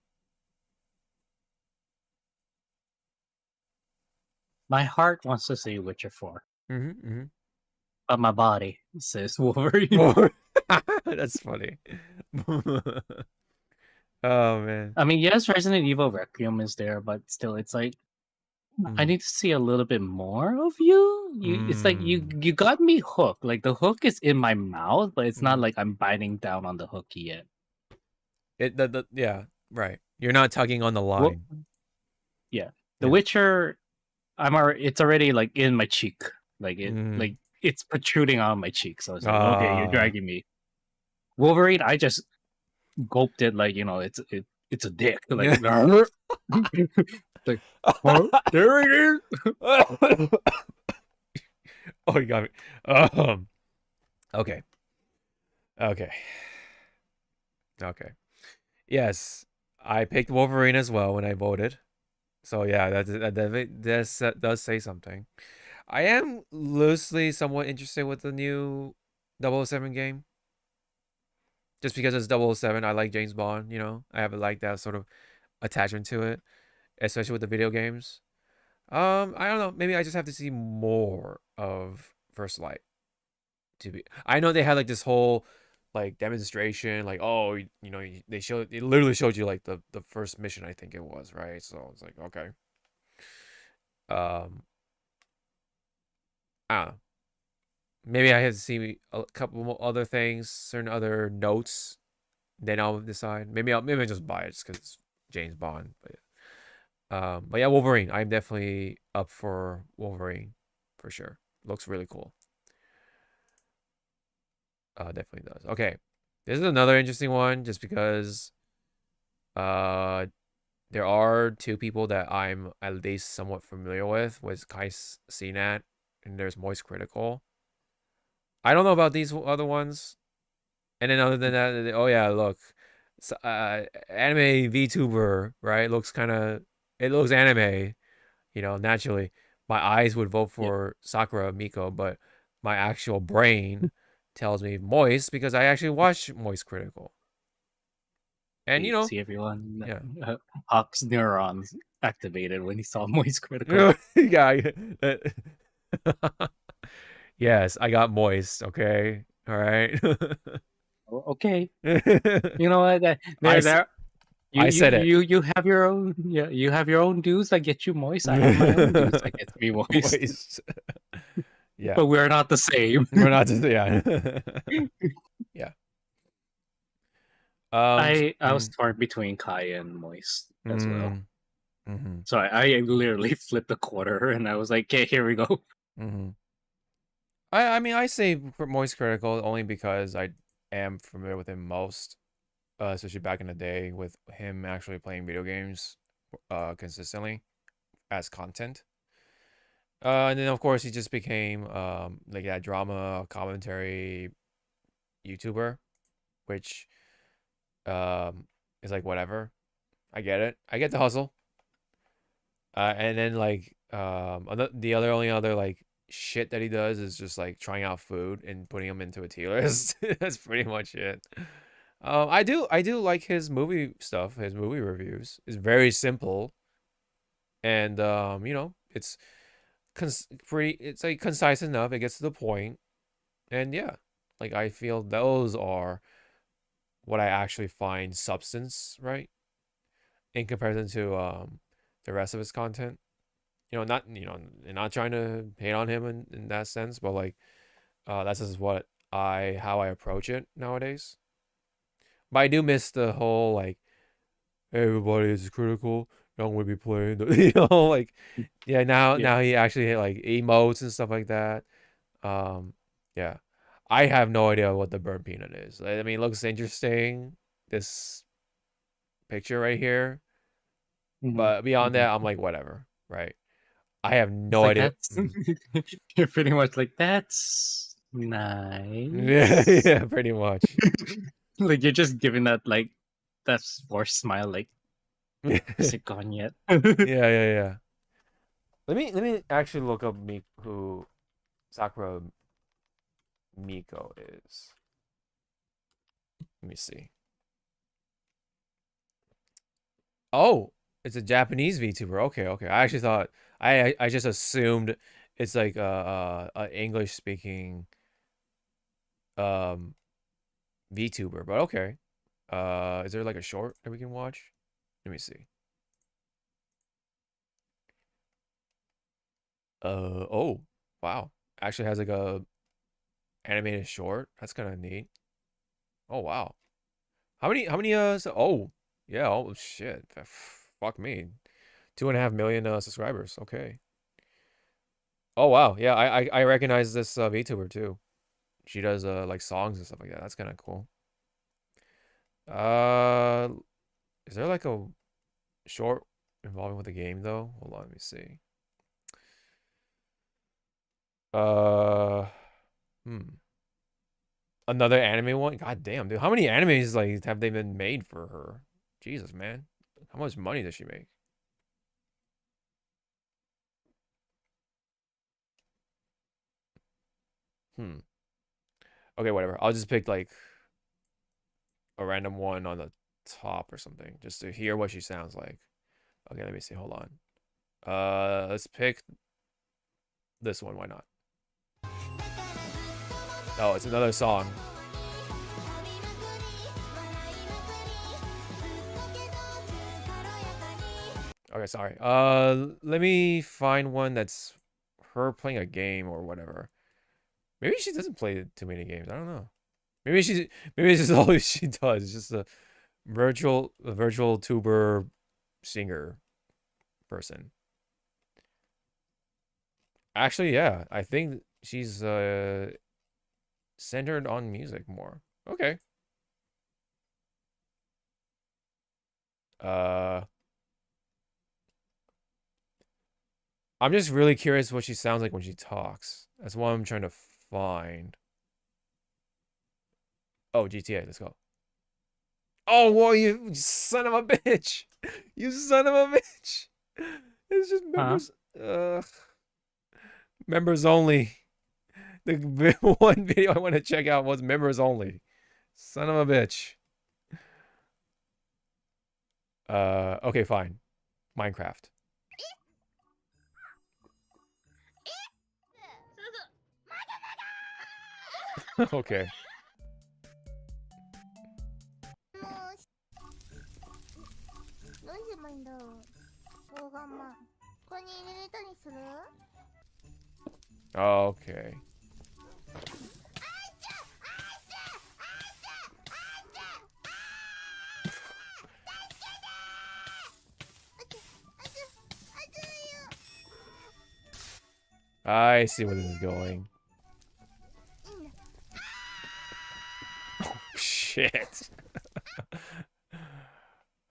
My heart wants to say Witcher 4. Mm-hmm. But my body says Wolverine. That's funny. Oh man. I mean, yes, Resident Evil Requiem is there, but still, it's like I need to see a little bit more of you. It's like you got me hooked. Like the hook is in my mouth, but it's not like I'm biting down on the hook yet. Yeah, right. You're not tugging on the line. Yeah, The Witcher. It's already like in my cheek. Like it's protruding on my cheek. So it's like, okay, you're dragging me. Wolverine, I just gulped it like it's a dick. Like, like oh, there it is. Oh, you got me. Okay. Yes, I picked Wolverine as well when I voted. So yeah, that does say something. I am loosely somewhat interested with the new 007 game. Just because it's 007, I like James Bond, I have like that sort of attachment to it, especially with the video games. I don't know, maybe I just have to see more of First Light. I know they had like this whole like demonstration, like, oh, they literally showed you like the first mission, I think it was, right? So it's like, okay. I don't know. Maybe I have to see a couple more other things, certain other notes, then I'll decide. Maybe I'll just buy it just because it's James Bond. But yeah, Wolverine. I'm definitely up for Wolverine for sure. Looks really cool. Definitely does. Okay, this is another interesting one, just because there are two people that I'm at least somewhat familiar with Kai Cenat, and there's Moist Critical. I don't know about these other ones. And then other than that, oh yeah, look, anime VTuber, right? It looks anime, naturally. My eyes would vote for Sakura Miko, but my actual brain tells me Moist, because I actually watched Moist Critical. And see everyone. Yeah, Hawk's neurons activated when he saw Moist Critical. Yeah. Yes, I got Moist. Okay, all right. Okay. You know what? I said it. You have your own. Yeah, you have your own dues that get you moist. I have my own dues that get me moist. Yeah, but we're not the same. We're not. Yeah. Yeah. I was torn between Kai and Moist as well. So I literally flipped a quarter, and I was like, "Okay, here we go." I mean, I say Moist Critical only because I am familiar with him most, especially back in the day with him actually playing video games consistently as content. And then of course he just became like that drama commentary YouTuber, which is like whatever. I get it. I get the hustle. And then like the only other like shit that he does is just like trying out food and putting them into a tier list. That's pretty much it. I do like his movie stuff. His movie reviews is very simple, and it's it's like concise enough. It gets to the point, and yeah, like I feel those are what I actually find substance, right, in comparison to the rest of his content. Not trying to hate on him in that sense, but like that's just how I approach it nowadays. But I do miss the whole like everybody is critical. Don't want to be playing, like now he actually like emotes and stuff like that. Yeah, I have no idea what the burnt peanut is. I mean, it looks interesting, this picture right here, but beyond that, I'm like, whatever, right? I have no idea. You're pretty much like, that's nice. Yeah, pretty much. Like you're just giving that like that forced smile, like Is it gone yet? Yeah. Let me actually look up who Sakura Miko is. Let me see. Oh, it's a Japanese VTuber. Okay. I actually thought I just assumed it's like a English speaking VTuber, but okay. Is there like a short that we can watch? Let me see. Oh, wow. Actually has like a animated short. That's kind of neat. Oh, wow. How many oh, yeah, oh shit. Fuck me. 2.5 million subscribers. Okay. Oh wow. Yeah, I recognize this VTuber too. She does like songs and stuff like that. That's kind of cool. Is there like a short involving with the game though? Hold on, let me see. Another anime one? God damn, dude. How many animes like have they been made for her? Jesus, man. How much money does she make? Okay, whatever. I'll just pick like a random one on the top or something just to hear what she sounds like. Okay, let me see. Hold on. Let's pick this one. Why not? Oh, it's another song. Okay, sorry. Let me find one that's her playing a game or whatever. Maybe she doesn't play too many games. I don't know. Maybe this is all she does. It's just a virtual tuber singer person. Actually, yeah. I think she's centered on music more. Okay. I'm just really curious what she sounds like when she talks. That's what I'm trying to find. Oh, GTA, let's go. Oh, whoa, you son of a bitch. You son of a bitch. It's just members. Members only. The one video I want to check out was members only. Son of a bitch. Okay, fine. Minecraft. Okay. Okay. I see where this is going. Oh, shit.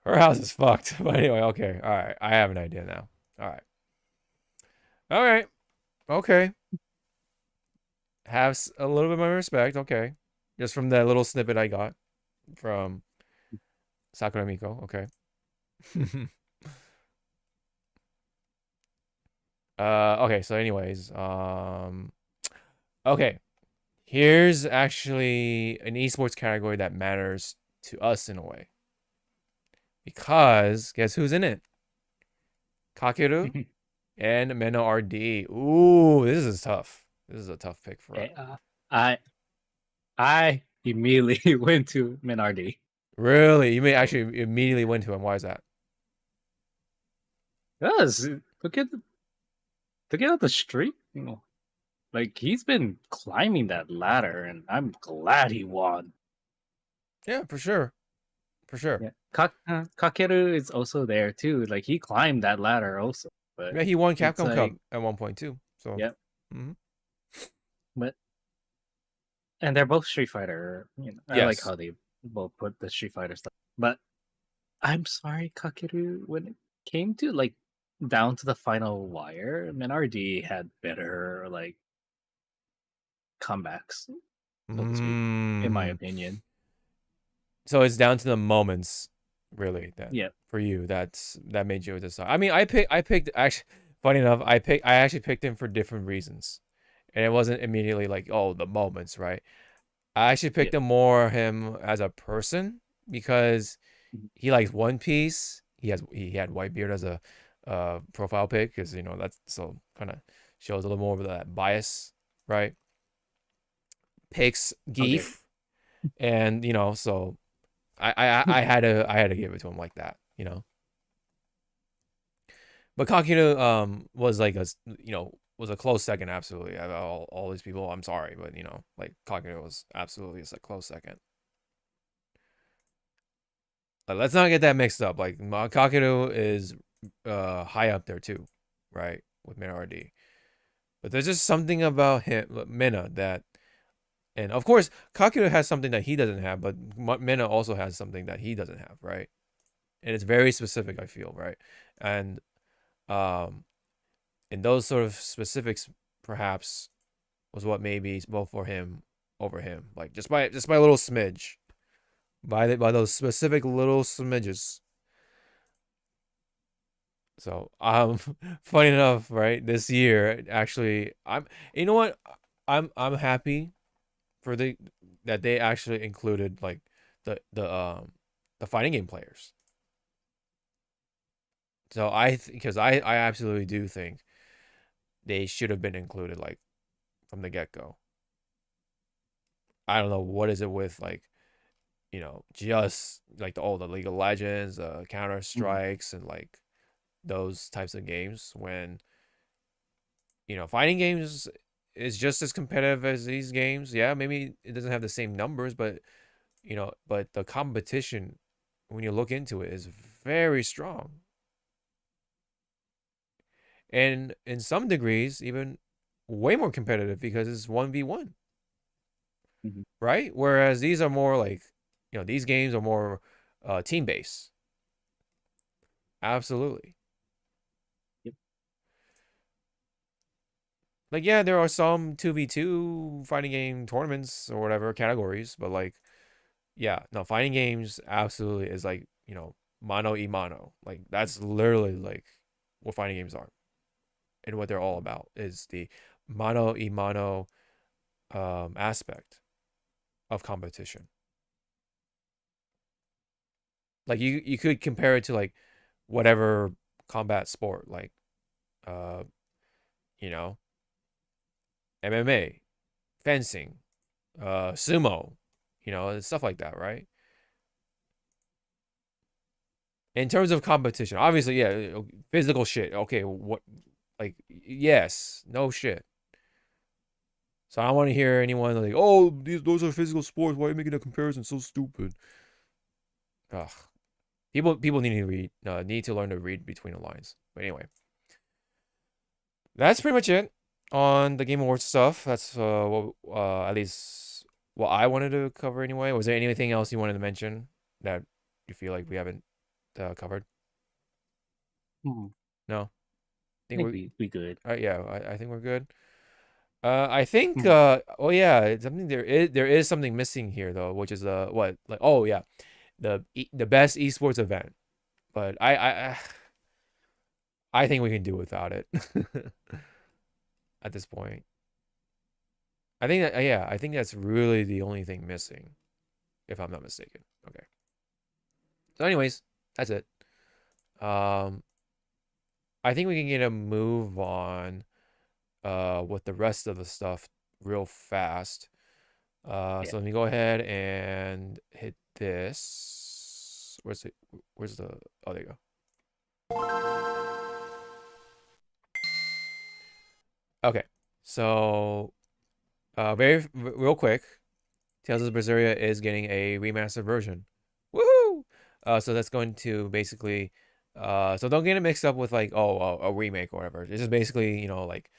Her house is fucked. But anyway, okay. All right. I have an idea now. All right. All right. Okay. Have a little bit of my respect. Okay. Just from that little snippet I got from Sakura Miko. Okay. Okay. So anyways, okay. Here's actually an esports category that matters to us in a way. Because guess who's in it? Kakeru and MenoRD. Ooh, this is tough. This is a tough pick for us. I immediately went to MenoRD. Really? You may actually immediately went to him. Why is that? Because look at the streak. You know, like he's been climbing that ladder, and I'm glad he won. Yeah, for sure. For sure. Yeah. Kakeru is also there too. Like he climbed that ladder also. But yeah, he won Capcom Cup at one point too. So yeah. And they're both Street Fighter. You know, I like how they both put the Street Fighter stuff. But I'm sorry, Kakeru, when it came to like down to the final wire, MenoRD had better like comebacks, so to speak, in my opinion. So it's down to the moments really, that Yeah. for you, that made you decide. I mean, I picked actually. Funny enough, I actually picked him for different reasons, and it wasn't immediately like, oh, the moments, right? I actually picked him more him as a person because he likes One Piece. He had Whitebeard as a profile pic because that's so kind of shows a little more of that bias, right? Picks Geef, and so I had to give it to him like that, But Kakeru was like was a close second, absolutely. Out of all these people, I'm sorry, but like Kakeru was absolutely a close second. Let's not get that mixed up. Like Kakeru is high up there too, right? With Mina RD. But there's just something about him, Mina, that, and of course Kakeru has something that he doesn't have, but Mina also has something that he doesn't have, right? And it's very specific, I feel, right? And and those sort of specifics perhaps was what maybe spoke for him over him, like just by a little smidge, by those specific little smidges. So funny enough, right? This year, actually, you know what? I'm happy for that they actually included like the fighting game players. So because I absolutely do think they should have been included like from the get-go. I don't know what is it with like, just like the League of Legends, Counter Strikes, and like those types of games when fighting games is just as competitive as these games. Yeah, maybe it doesn't have the same numbers, but but the competition when you look into it is very strong. And in some degrees, even way more competitive because it's 1v1. Right? Whereas these are more like, these games are more team-based. Absolutely. Yep. Like, yeah, there are some 2v2 fighting game tournaments or whatever categories, but like, yeah, no, fighting games absolutely is like, mano y mano. Like, that's literally like what fighting games are. And what they're all about is the mano y mano aspect of competition. Like you could compare it to like whatever combat sport, like MMA, fencing, sumo, stuff like that, right? In terms of competition, obviously, yeah, physical shit. Okay, what, like, yes, no shit. So I don't want to hear anyone like, oh, those are physical sports. Why are you making a comparison? So stupid. Ugh. People need to read, need to learn to read between the lines. But anyway, that's pretty much it on the Game Awards stuff. That's at least what I wanted to cover anyway. Was there anything else you wanted to mention that you feel like we haven't covered? No. I think we good. Yeah, I think we're good. I think oh yeah, it's something there is something missing here though, which is what, like, oh yeah, the best esports event. But I think we can do without it at this point. I think that yeah, I think that's really the only thing missing, if I'm not mistaken. Okay. So anyways, that's it. I think we can get a move on with the rest of the stuff real fast. So let me go ahead and hit this. Where's the, oh, there you go. Okay, so real quick, Tales of Berseria is getting a remastered version. Woohoo! So that's going to basically, so don't get it mixed up with like, oh, a remake or whatever. It's just basically, like,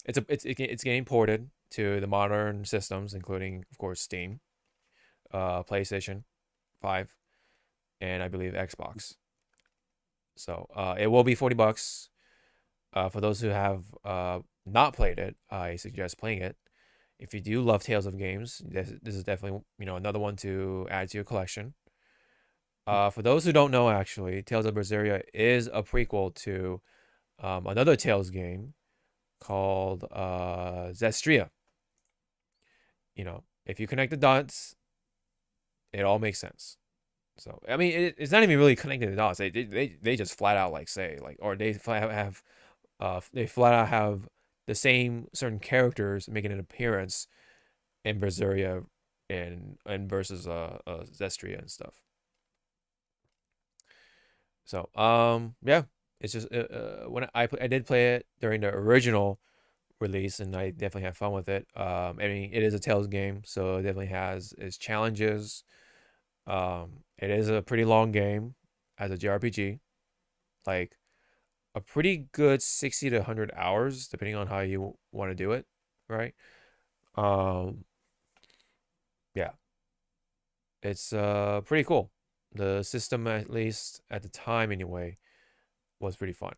it's getting ported to the modern systems, including, of course, Steam, PlayStation 5, and I believe Xbox. So it will be $40. For those who have not played it, I suggest playing it. If you do love Tales of games, this is definitely another one to add to your collection. For those who don't know, actually, Tales of Berseria is a prequel to another Tales game called Zestria. You know, if you connect the dots, it all makes sense. So I mean, it's not even really connecting the dots. They just flat out like say like, or they flat out have the same certain characters making an appearance in Berseria and versus Zestria and stuff. So yeah, it's just when I did play it during the original release, and I definitely had fun with it. I mean, it is a Tales game, so it definitely has its challenges. It is a pretty long game as a JRPG, like a pretty good 60 to 100 hours, depending on how you want to do it, right? Yeah, it's pretty cool. The system, at least at the time anyway, was pretty fun.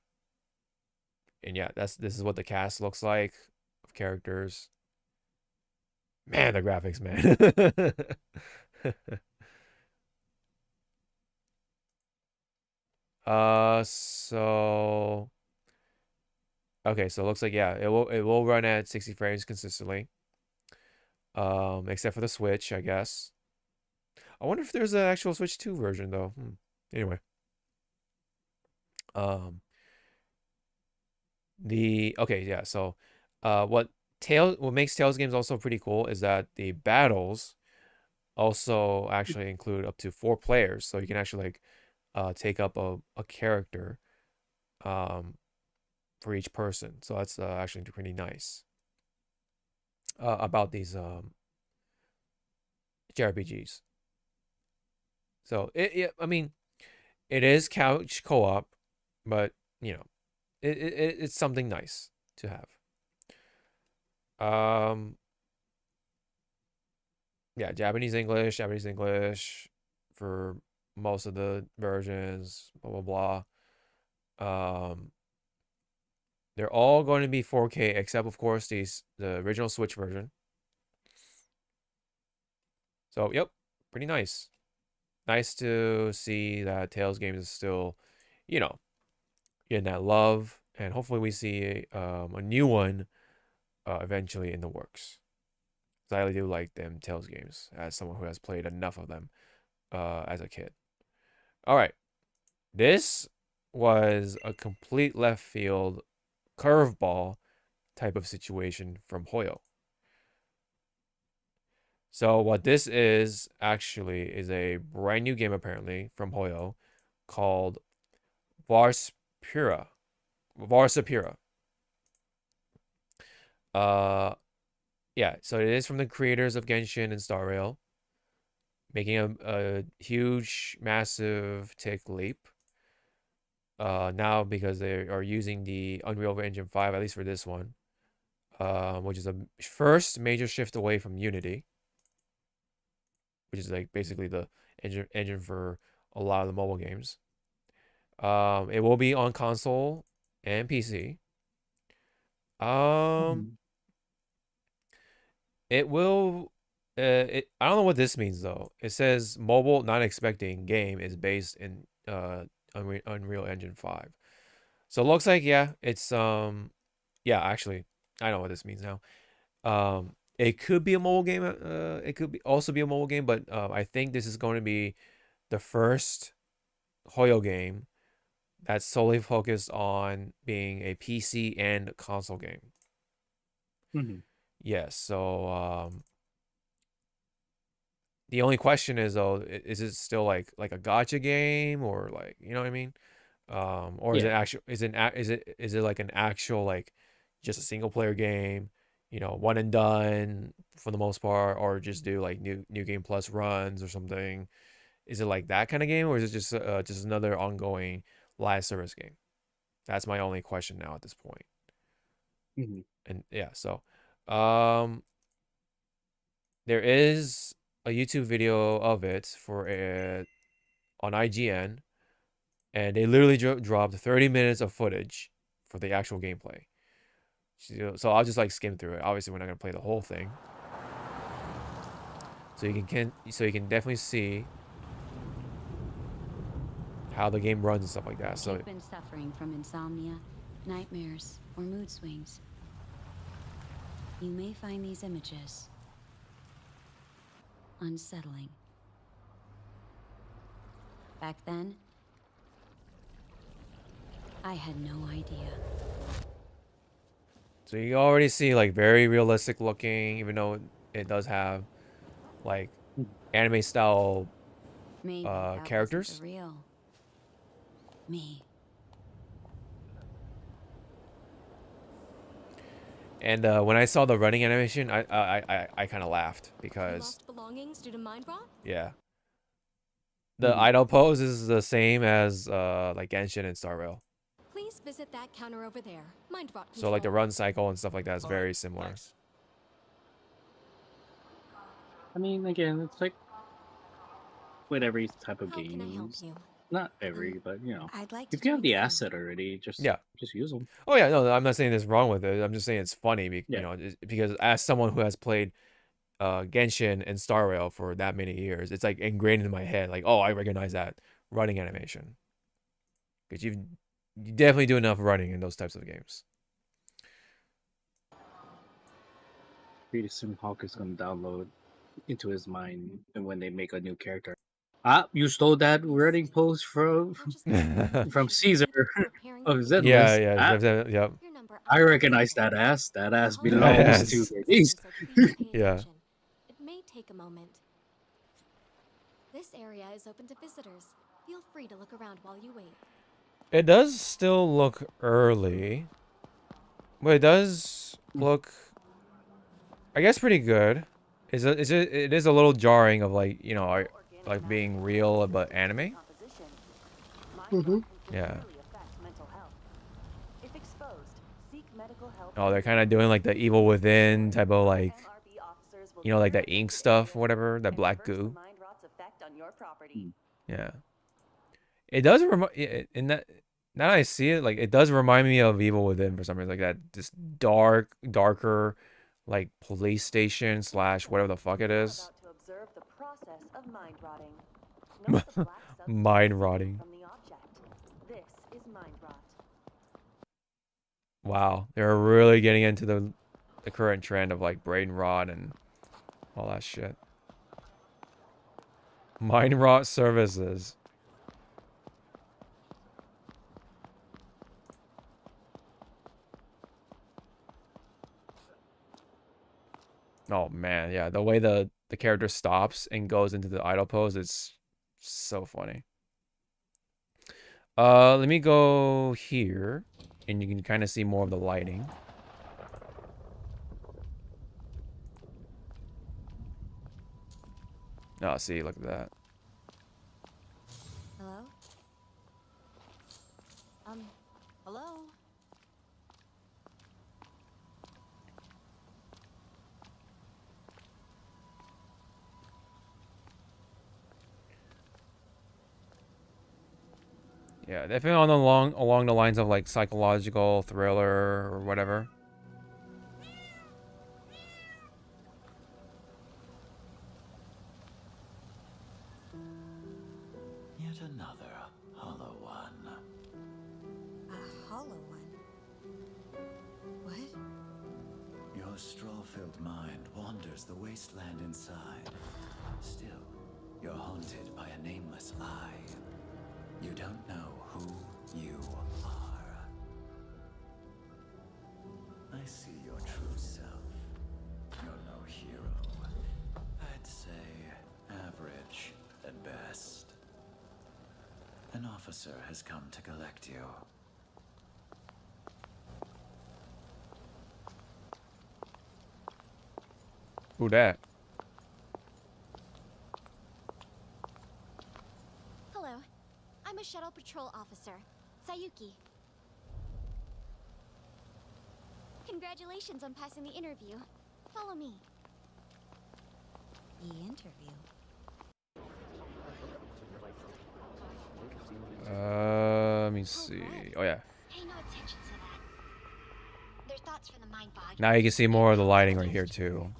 And yeah, this is what the cast looks like of characters. Man, the graphics, man. So okay, so it looks like yeah, it will run at 60 frames consistently. Except for the Switch, I guess. I wonder if there's an actual Switch 2 version though. Anyway. Okay, yeah, so what makes Tales games also pretty cool is that the battles also actually include up to 4 players, so you can actually like take up a character for each person. So that's actually pretty nice about these JRPGs. So I mean, it is couch co-op, but you know, it's something nice to have. Yeah, Japanese English for most of the versions, blah blah blah. They're all going to be 4K except of course the original Switch version. So yep, pretty nice. Nice to see that Tales games is still, you know, getting that love, and hopefully we see a new one eventually in the works. I really do like them Tales games as someone who has played enough of them as a kid. All right, this was a complete left field curveball type of situation from Hoyo. So what this is actually is a brand new game apparently from Hoyo called Varsapura. Yeah, so it is from the creators of Genshin and Star Rail, making a huge, massive tech leap. Now because they are using the Unreal Engine 5, at least for this one, which is a first major shift away from Unity, which is like basically the engine for a lot of the mobile games. It will be on console and PC. It will. I don't know what this means though. It says mobile not expecting game is based in Unreal Engine 5. So it looks like yeah, it's yeah, actually I know what this means now. It could be a mobile game. It could also be a mobile game, but I think this is going to be the first Hoyo game that's solely focused on being a PC and console game. Yes, so the only question is though, is it still like a gacha game, or like, you know what I mean? Or is it actual? Is it like an actual like just a single player game? You know, one and done for the most part, or just do like new game plus runs or something? Is it like that kind of game, or is it just another ongoing live service game? That's my only question now at this point. And yeah, so there is a YouTube video of it for it on IGN, and they literally dropped 30 minutes of footage for the actual gameplay. So I'll just like skim through it. Obviously, we're not gonna play the whole thing. So you can definitely see how the game runs and stuff like that. If So you've been suffering from insomnia, nightmares, or mood swings, you may find these images unsettling. Back then, I had no idea. So you already see like very realistic looking, even though it does have like anime style Maybe that characters. wasn't the real me. And when I saw the running animation, I kind of laughed because Lost belongings due to mind rot? yeah, the idle pose is the same as like Genshin and Star Rail. Please visit that counter over there. Mind rot So like the control. run cycle and stuff like that is very similar. Thanks. I mean, again, it's like with every type of How can I help games. you? Not every, but you know, I'd like to if you have the trade some. asset already, just Yeah. use them. Oh yeah, no, I'm not saying there's wrong with it. I'm just saying it's funny, you Yeah. know, because as someone who has played Genshin and Star Rail for that many years, it's like ingrained in my head. Like, oh, I recognize that running animation because you definitely do enough running in those types of games. Pretty soon, Hawk is gonna download into his mind, and when they make a new character, ah, you stole that running pose from from Caesar of Zenless. Yeah, Ah, yep. Your number I recognize that ass. That ass I'll belongs Yes. to so Bernice. please pay Yeah. attention. It may take a moment. This area is open to visitors. Feel free to look around while you wait. It does still look early, but it does look, I guess, pretty good. It is a little jarring of like, you know, like being real but anime. Yeah. Oh, they're kind of doing like the Evil Within type of like, you know, like that ink stuff, whatever, that black goo. Yeah. It does remind, in that, now that I see it, like it does remind me of Evil Within for some reason, like that, this darker, like police station / whatever the fuck it is. Mind rotting. Wow, they're really getting into the current trend of like brain rot and all that shit. Mind rot services. Oh man, yeah, the way the character stops and goes into the idle pose is so funny. Let me go here and you can kind of see more of the lighting. Oh, see, look at that. Hello? Hello? Yeah, definitely on along the lines of like psychological thriller or whatever. Yet another hollow one. A hollow one? What? Your straw-filled mind wanders the wasteland inside. Still, you're haunted by a nameless eye. You don't know who you are. I see your true self. You're no hero. I'd say average at best. An officer has come to collect you. Who that? Hello. I'm a shuttle patrol officer, Sayuki. Congratulations on passing the interview. Follow me. The interview. Let me see. Oh yeah. Pay no attention to that. Their thoughts from the mind bog. Now you can see more of the lighting right here too.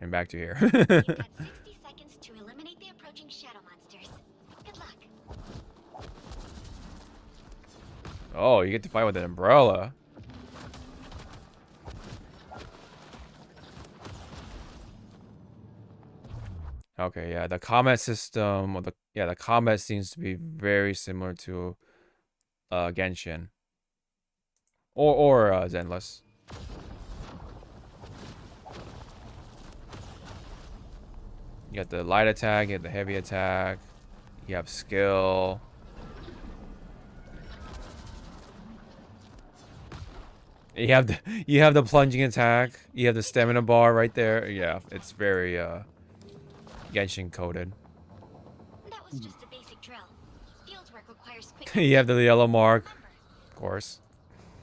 And back to here. You've got 60 seconds to eliminate the approaching Oh, you get to fight with an umbrella. Okay, yeah, the combat system, or the combat seems to be very similar to Genshin or Zenless. You got the light attack, you have the heavy attack, you have skill. You have the plunging attack, you have the stamina bar right there. Yeah, it's very Genshin coded. That was just a basic drill. Fieldwork requires quick. You have the yellow mark, of course.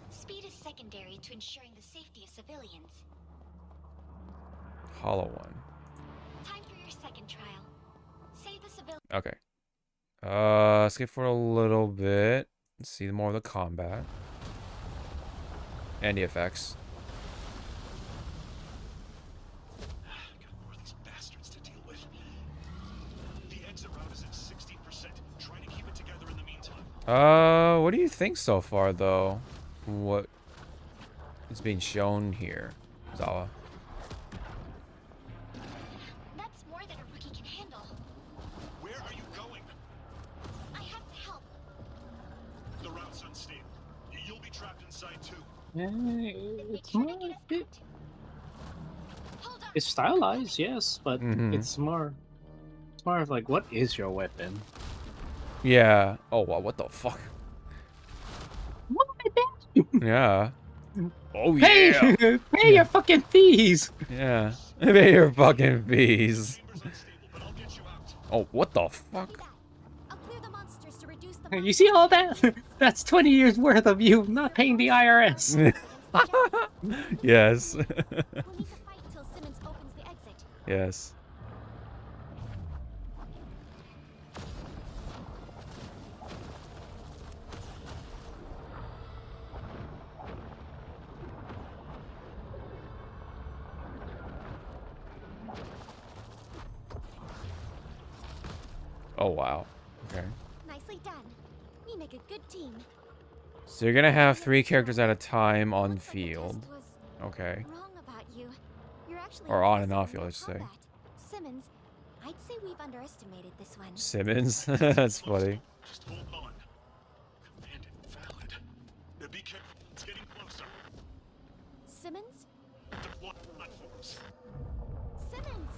Speed is secondary to ensuring the safety of civilians. Hollow one. Time for your second trial. Save the civilian. Okay. Skip for a little bit. Let's see more of the combat. And the effects. Got more of these bastards to deal with. The exit route is at 60%. Trying to keep it together in the meantime. What do you think so far, though? What is being shown here, Zawa? That's more than a rookie can handle. Where are you going? I have to help. The route's unstable. You'll be trapped inside too. It's more it's stylized, yes, but it's more of like, what is your weapon? Yeah. Oh, wow, what the fuck? Yeah. Oh, yeah. Pay your fucking fees! Yeah. Pay your fucking fees. Oh, what the fuck? I'll clear the monsters to reduce the You see all that? That's 20 years worth of you not paying the IRS. Yes. We'll need to fight till Simmons opens the exit. Yes. Oh, wow. Okay. Nicely done. We make a good team. So you're gonna have 3 characters at a time on field. Okay. Wrong about you. You're actually Or on and impressive off in field, your let's say. combat. Simmons, I'd say we've underestimated this one. Simmons? That's funny. Just hold on. Command invalid. Be careful. It's getting closer. Simmons? Deploy platforms. Simmons!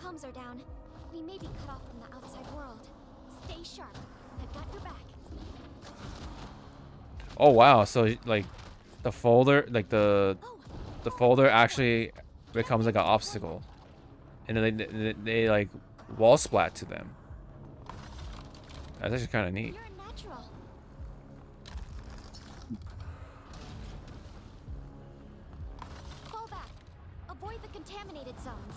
Comms are down. We may be cut off from the outside world. Stay sharp. I've got your back. Oh, wow. So, like, the folder, like, the folder actually becomes like an obstacle. And then they like, wall splat to them. That's actually kind of neat. You're a natural. Fall back. Avoid the contaminated zones.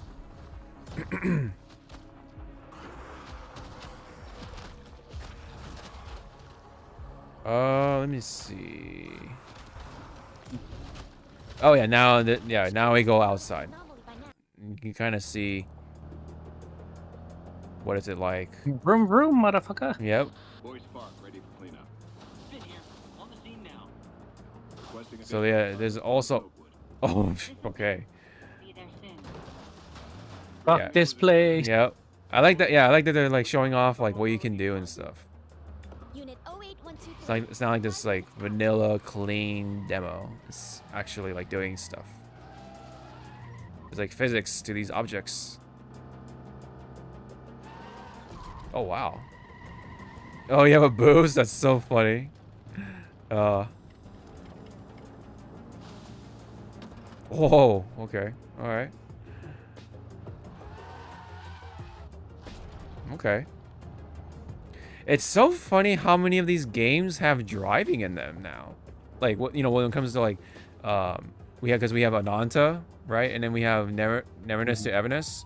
Let me see. Oh yeah, now we go outside. You can kind of see what is it like. Vroom vroom, motherfucker. Yep. Boys Park, ready for cleanup. Fit here, on the scene now. So yeah, there's also. Oh, okay. Be there soon. Fuck this place. Yep. I like that. Yeah, I like that they're like showing off like what you can do and stuff. Unit 08123. It's not like this like vanilla clean demo. It's actually like doing stuff. There's like physics to these objects. Oh wow. Oh, you have a boost? That's so funny. Whoa, okay. Alright. Okay. It's so funny how many of these games have driving in them now. Like, what, you know, when it comes to like, we have Ananta, right? And then we have Neverness to Everness.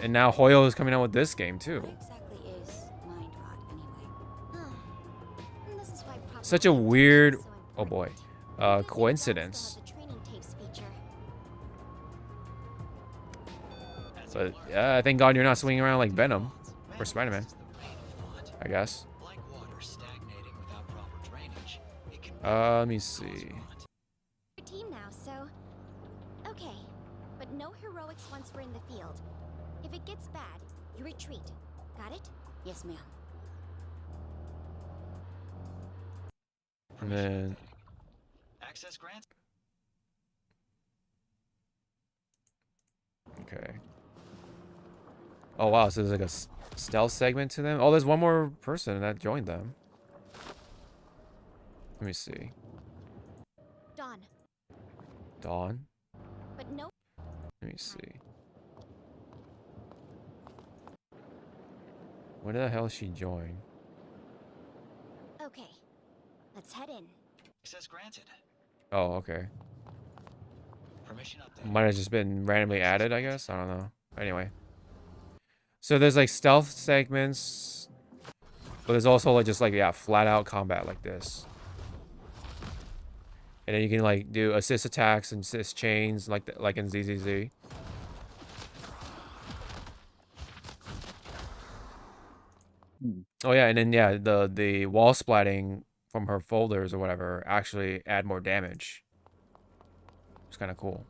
And now Hoyo is coming out with this game too. What exactly is mind rot anyway? This is why proper Such a weird, is so oh boy, important. coincidence. The training tapes feature. But yeah, thank God you're not swinging around like Venom or Spider-Man, I guess. Like water stagnating without Let me see. Your team now, so okay. But no heroics once we're in the field. If it gets bad, you retreat. Got it? Yes, ma'am. And then Access grants. okay. Oh wow, so there's like a stealth segment to them. Oh, there's one more person that joined them. Let me see. Dawn. Dawn. But no. Let me see. When the hell she join? Okay. Let's head in. Access granted. Oh, okay. Permission update. Might have just been randomly added, I guess. I don't know. Anyway. So there's like stealth segments, but there's also like just like, yeah, flat out combat like this. And then you can like do assist attacks and assist chains like in ZZZ. Oh yeah, and then yeah, the wall splatting from her folders or whatever actually add more damage. It's kind of cool.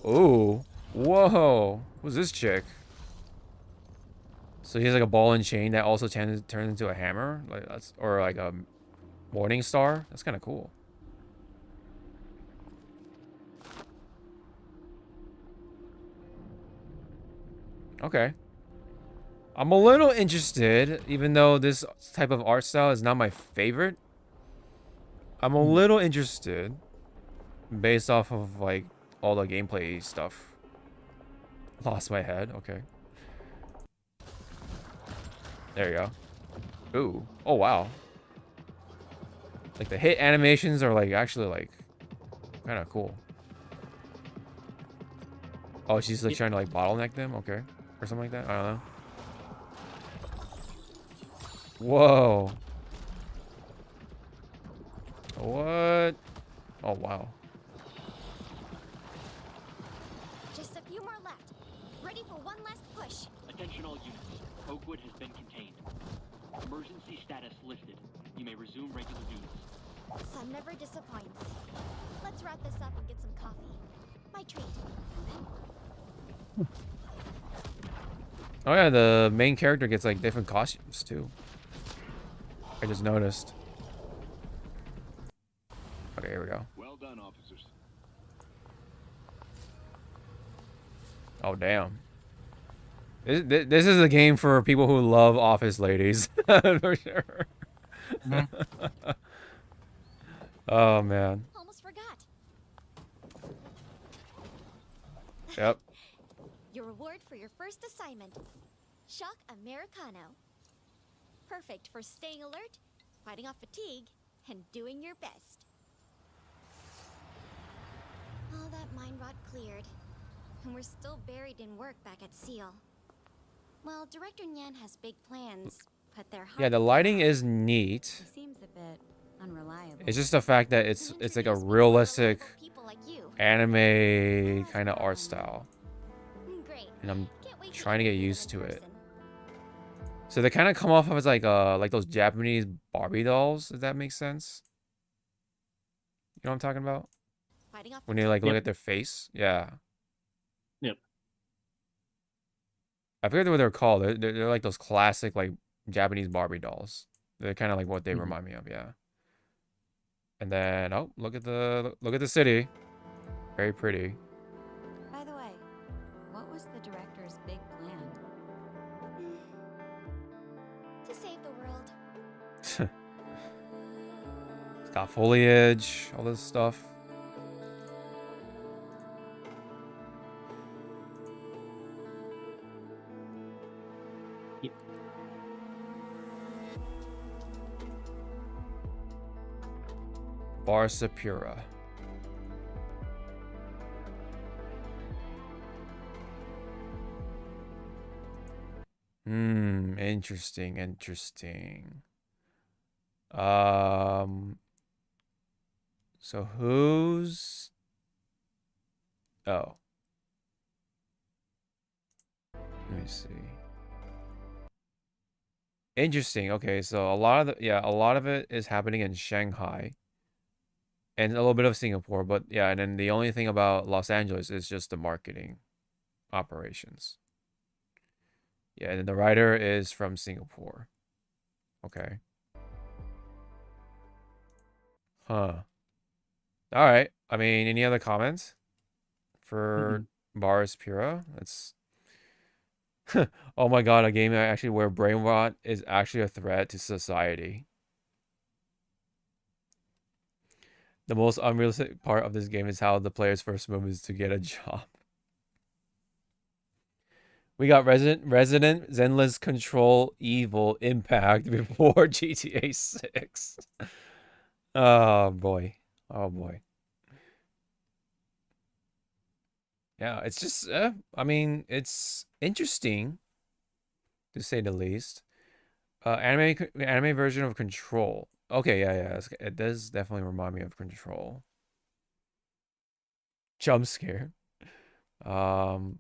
Ooh, whoa! Who's this chick? So he has like a ball and chain that also turns into a hammer, like that's or like a morning star. That's kind of cool. Okay. I'm a little interested, even though this type of art style is not my favorite. I'm a little interested based off of like all the gameplay stuff. Lost my head. Okay. There you go. Ooh. Oh wow. Like the hit animations are like actually like kind of cool. Oh, she's like trying to like bottleneck them. Okay, or something like that. I don't know. Whoa. What? Oh, wow. Just a few more left. Ready for one last push. Attention all units. Oakwood has been contained. Emergency status lifted. You may resume regular duties. Sun never disappoints. Let's wrap this up and get some coffee. My treat. Oh yeah, the main character gets like different costumes too. I just noticed. Okay, here we go. Well done, officers. Oh damn. This is a game for people who love office ladies. For sure. Oh man. Almost forgot. Yep. Your reward for your first assignment. Shock Americano. Perfect for staying alert, fighting off fatigue, and doing your best. All that mind rot cleared. And we're still buried in work back at Seal. Well, Director Nyan has big plans, but they're hard. Yeah, the lighting is neat. Seems a bit unreliable. It's just the fact that it's like a realistic anime kind of art style. And I'm trying to get used to it. So they kind of come off as like those Japanese Barbie dolls, if that makes sense. You know what I'm talking about? When you like look at their face, yeah. Yep. I forget what they're called. They're like those classic like Japanese Barbie dolls. They're kind of like what they remind me of, yeah. And then look at the city, very pretty. By the way, what was the director's big plan? To save the world. It's got foliage, all this stuff. Bar Sapura. Interesting. So who's... Oh. Let me see. Interesting. Okay, so a lot of it is happening in Shanghai and a little bit of Singapore, but yeah, and then the only thing about Los Angeles is just the marketing operations. Yeah, and then the writer is from Singapore. Okay. Huh. All right. I mean, any other comments for Baris Pura? That's oh my god, a game actually where brain rot is actually a threat to society. The most unrealistic part of this game is how the player's first move is to get a job. We got Resident Zenless Control Evil Impact before GTA 6. Oh boy. Oh boy. Yeah, it's just, I mean, it's interesting, to say the least. Anime version of Control. Okay, yeah, it does definitely remind me of Control. Jump scare. Okay,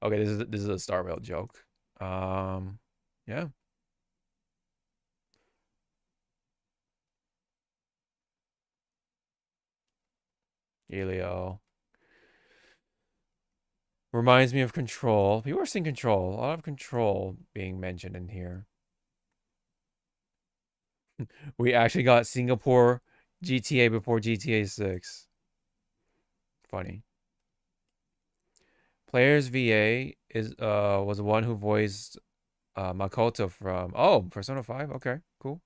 this is a Star Rail joke. Yeah. Elio. Reminds me of Control. People are saying Control. A lot of Control being mentioned in here. We actually got Singapore GTA before GTA 6. Funny. Players VA is was the one who voiced Makoto from Persona 5. Okay, cool.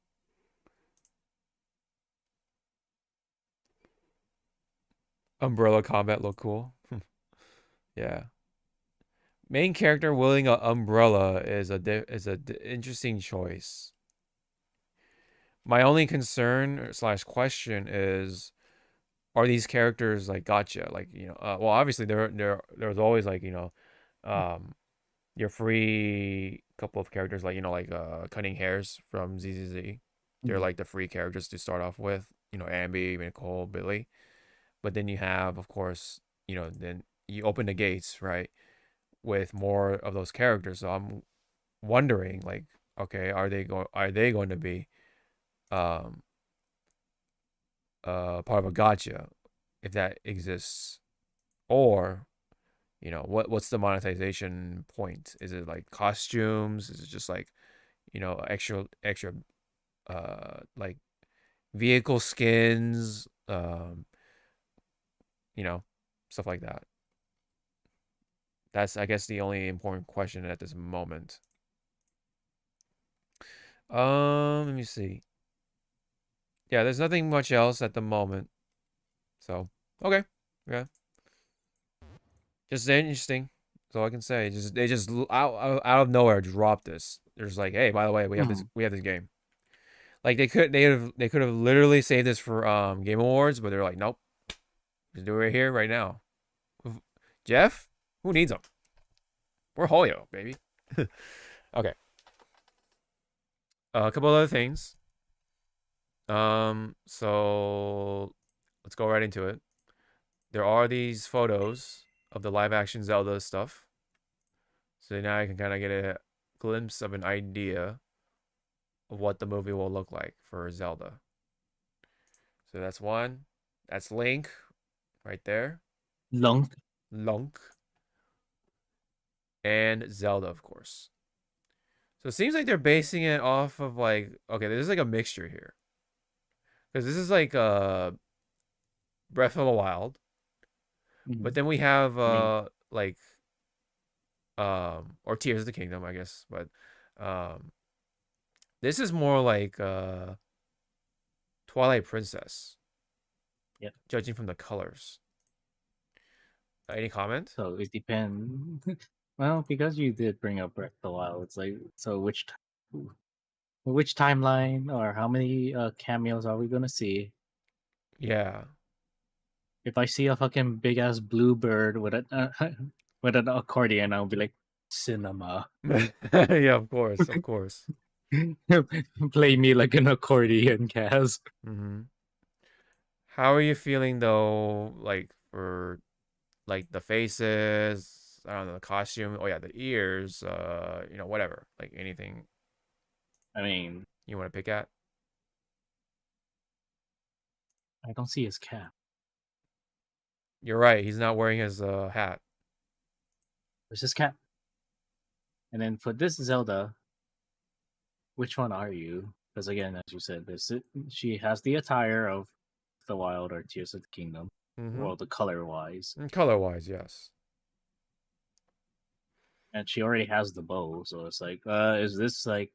Umbrella combat look cool. Yeah. Main character wielding an umbrella is a interesting choice. My only concern / question is, are these characters like gotcha? Like, you know, well, obviously there's always like, you know, your free couple of characters like, you know, like Cunning Hairs from ZZZ. They're like the free characters to start off with, you know, Ambi, Nicole, Billy. But then you have, of course, you know, then you open the gates, right, with more of those characters. So I'm wondering, like, okay, are they going to be part of a gotcha, if that exists, or, you know, what's the monetization point? Is it like costumes? Is it just like, you know, extra like vehicle skins, you know, stuff like that. That's, I guess, the only important question at this moment. Let me see. Yeah, there's nothing much else at the moment. So, okay. Yeah. Just interesting. That's all I can say. They just out of nowhere dropped this. They're just like, hey, by the way, we have this game. Like they could have literally saved this for Game Awards, but they're like, nope. Just do it right here, right now. Jeff? Who needs them? We're Hoyo, baby. Okay. A couple other things. So let's go right into it. There are these photos of the live action Zelda stuff. So now I can kind of get a glimpse of an idea of what the movie will look like for Zelda. So that's one. That's Link right there. Lunk. And Zelda, of course. So it seems like they're basing it off of like, okay, there's like a mixture here. Because this is like Breath of the Wild. But then we have like or Tears of the Kingdom, I guess. But this is more like Twilight Princess. Yep. Judging from the colors. Any comment? So it depends. Well, because you did bring up Breath of the Wild, it's like, so which timeline or how many cameos are we gonna see? Yeah. If I see a fucking big ass blue bird with a with an accordion, I'll be like, cinema. Yeah, of course. Play me like an accordion, Kaz. How are you feeling though, like for like the faces, I don't know, the costume. Oh yeah, the ears. You know, whatever. Like anything. I mean, you want to pick at? I don't see his cap. You're right. He's not wearing his hat. Where's his cap? And then for this Zelda, which one are you? Because again, as you said, she has the attire of the Wild or Tears of the Kingdom. Well, the color-wise. Color-wise, yes. And she already has the bow, so it's like, is this like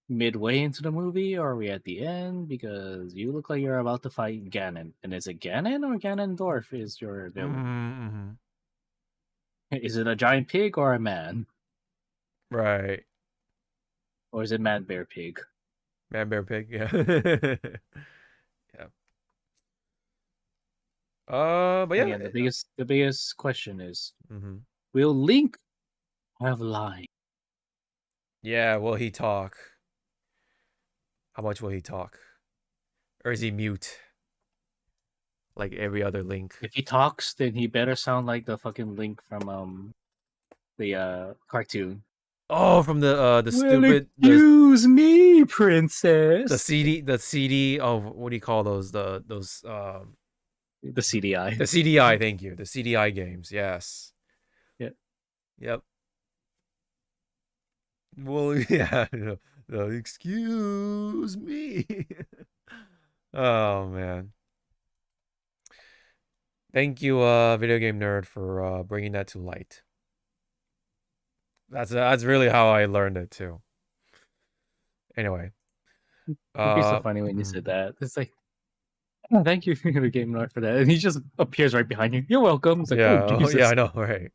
midway into the movie, or are we at the end? Because you look like you're about to fight Ganon. And is it Ganon or Ganondorf is your villain? Is it a giant pig or a man? Right. Or is it Man Bear Pig? Man Bear Pig, yeah. Yeah. But yeah. Again, the biggest question is, will Link have line? Yeah, will he talk? How much will he talk? Or is he mute? Like every other Link. If he talks, then he better sound like the fucking Link from the cartoon. Oh, from the stupid. Excuse me, princess. The CD of what do you call those? The CDI. The CDI. Thank you. The CDI games. Yes. Yep. Yep. Well, yeah. Excuse me. Oh man. Thank you, Video Game Nerd, for bringing that to light. That's really how I learned it too. Anyway, it'd be so funny when you said that. It's like, oh, thank you, Video Game Nerd, for that, and he just appears right behind you. You're welcome. It's like, yeah, oh, Jesus. Yeah, I know, right.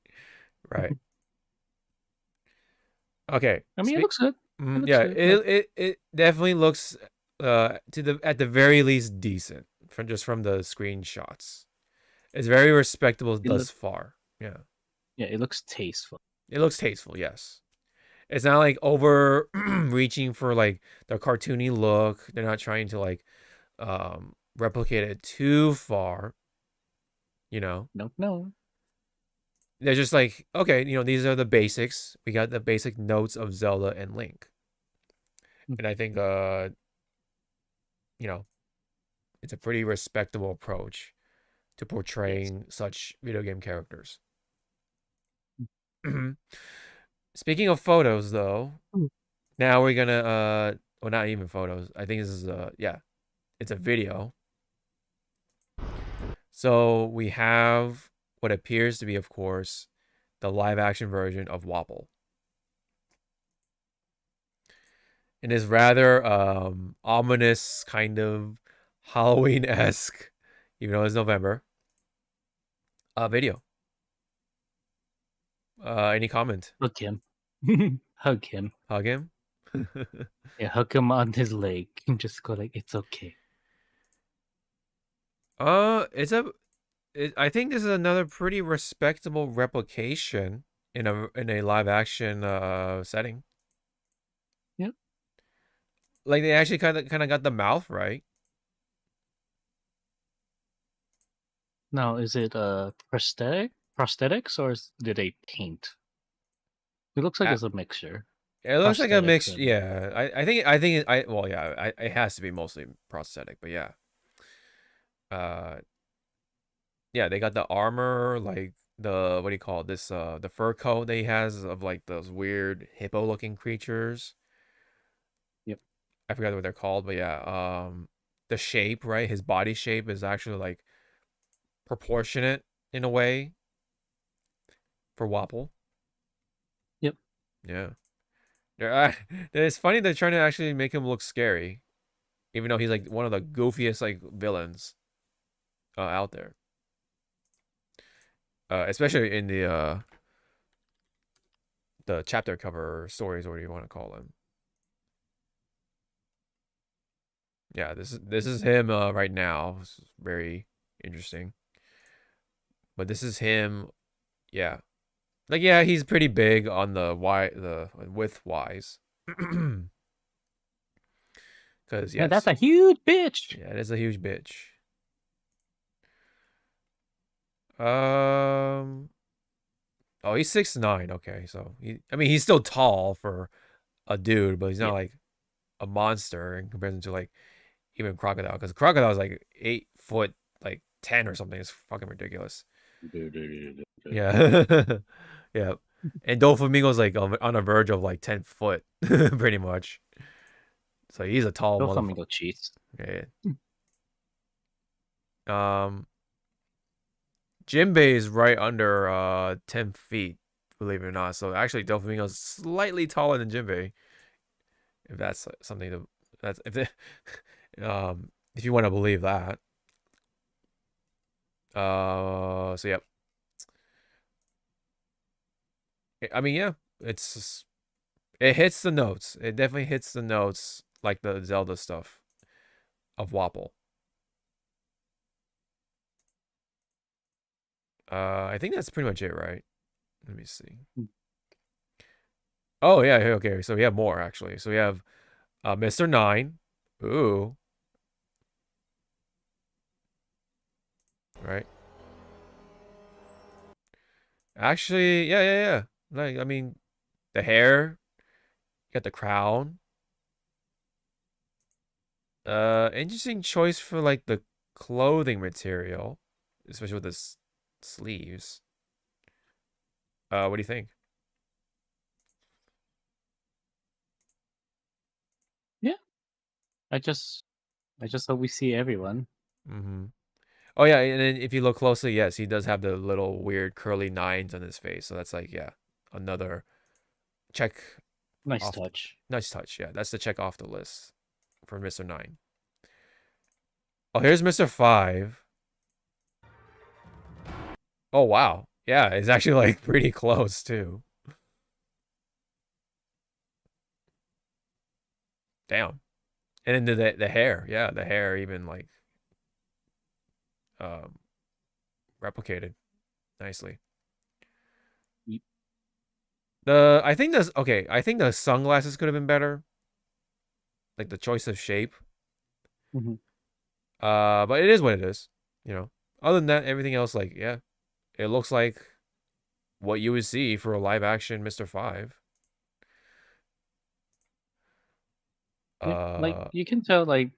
Okay. I mean, it looks good. It definitely looks at the very least decent from the screenshots. It's very respectable thus far. Yeah. Yeah, it looks tasteful. It looks tasteful, yes. It's not like over reaching for like the cartoony look. They're not trying to like replicate it too far. You know? No. They're just like, okay, you know, these are the basics. We got the basic notes of Zelda and Link. And I think you know, it's a pretty respectable approach to portraying such video game characters. Speaking of photos, though, now we're gonna well, not even photos. I think this is it's a video. So we have what appears to be, of course, the live-action version of Wapol. It is rather ominous, kind of Halloween-esque, even though it's November. Video. Any comment? Hug him. Hug him. Hug him? Yeah, hug him on his leg and just go like, it's okay. I think this is another pretty respectable replication in a live action setting. Yep. Like they actually kind of got the mouth right. Now, is it prosthetics or did they paint? It looks like it's a mixture. It looks like a mix. Yeah, I think it has to be mostly prosthetic, but yeah. Yeah, they got the armor, like the what do you call it? This the fur coat that he has of like those weird hippo looking creatures. Yep. I forgot what they're called, but yeah, the shape, right? His body shape is actually like proportionate in a way for Wapol. Yep. Yeah. It's funny they're trying to actually make him look scary, even though he's like one of the goofiest like villains out there. Especially in the chapter cover stories, or what do you want to call them? Yeah, this is him right now. This is very interesting. But this is him, yeah. Like yeah, he's pretty big on the width wise. Cause yeah, that's a huge bitch. Yeah, it is a huge bitch. Oh, he's 6'9". Okay, so he's still tall for a dude, but he's not like a monster in comparison to like even Crocodile, because Crocodile is like 8 foot, like 10 or something. It's fucking ridiculous. Yeah, yeah. And Doflamingo's like on the verge of like 10 foot, pretty much. So he's a tall motherfucker. Doflamingo cheats. Yeah. Jinbei is right under 10 feet, believe it or not. So actually, Doflamingo's slightly taller than Jinbei. If that's something to if you want to believe that. So yep. I mean, yeah, it hits the notes. It definitely hits the notes like the Zelda stuff of Wapol. I think that's pretty much it, right? Let me see. Oh yeah, okay. So we have more actually. So we have Mr. 9. Ooh. Right. Actually, yeah. Like, I mean, the hair, you got the crown. Interesting choice for like the clothing material, especially with the sleeves. What do you think? Yeah, I just hope we see everyone. Mm-hmm. Oh yeah, and then if you look closely, yes, he does have the little weird curly 9s on his face. So that's like, yeah, another check. Nice touch. Nice touch. Yeah, that's the check off the list for Mr. 9. Oh, here's Mr. 5. Oh wow, yeah, it's actually like pretty close too. Damn. And then the hair, yeah, the hair even like replicated nicely. I think the sunglasses could have been better. Like the choice of shape. Mm-hmm. But it is what it is, you know. Other than that, everything else, like, yeah, it looks like what you would see for a live action Mr. 5. Like you can tell, like,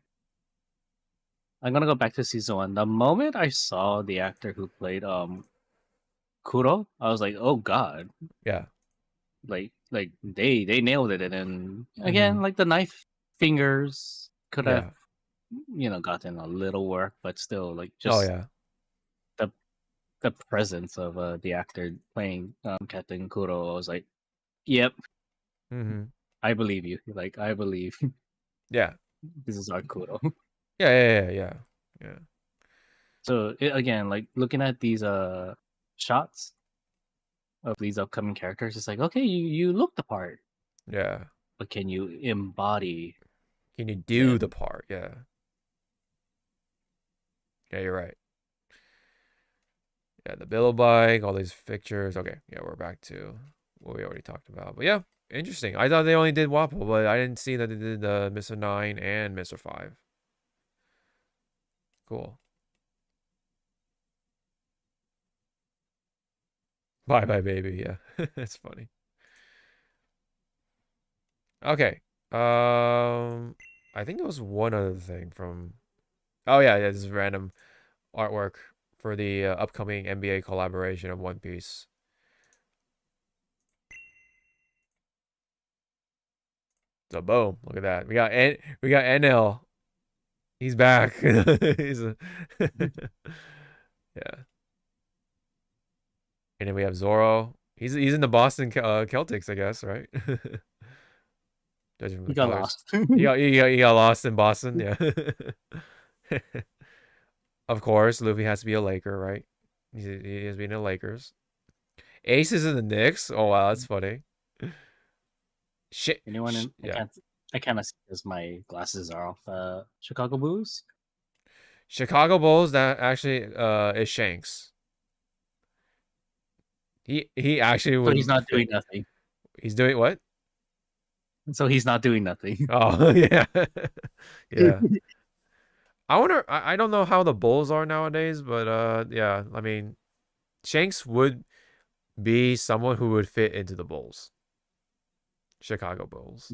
I'm gonna go back to season 1. The moment I saw the actor who played Kuro, I was like, oh god. Yeah. Like they nailed it, and then again, like the knife fingers could have, gotten a little work, but still, like, just the presence of the actor playing Captain Kuro, I was like, yep. I believe you. Like, I believe. Yeah. This is our Kuro. Yeah. So again, like looking at these shots of these upcoming characters, it's like, okay, you look the part. Yeah. But can you embody? Can you do the part? Yeah. Yeah, you're right. Yeah, the Billo bike, all these pictures. Okay, yeah, we're back to what we already talked about. But yeah, interesting. I thought they only did Wapol, but I didn't see that they did Mr. 9 and Mr. 5. Cool. Bye, baby. Yeah, it's funny. Okay. I think there was one other thing from. Oh yeah, this is random artwork for the upcoming NBA collaboration of One Piece. So boom, look at that. We got NL. He's back. He's yeah. And then we have Zoro. He's in the Boston Celtics, I guess, right? He got lost. he got lost in Boston. Yeah. Of course, Luffy has to be a Laker, right? He has been in the Lakers. Ace is in the Knicks. Oh wow, that's funny. Shit. Anyone in? Yeah. I kind of see because my glasses are off. Chicago Bulls. Chicago Bulls. That actually is Shanks. He actually. So he's not doing nothing. He's doing what? So he's not doing nothing. Oh yeah, yeah. I wonder. I don't know how the Bulls are nowadays, but yeah. I mean, Shanks would be someone who would fit into the Bulls. Chicago Bulls.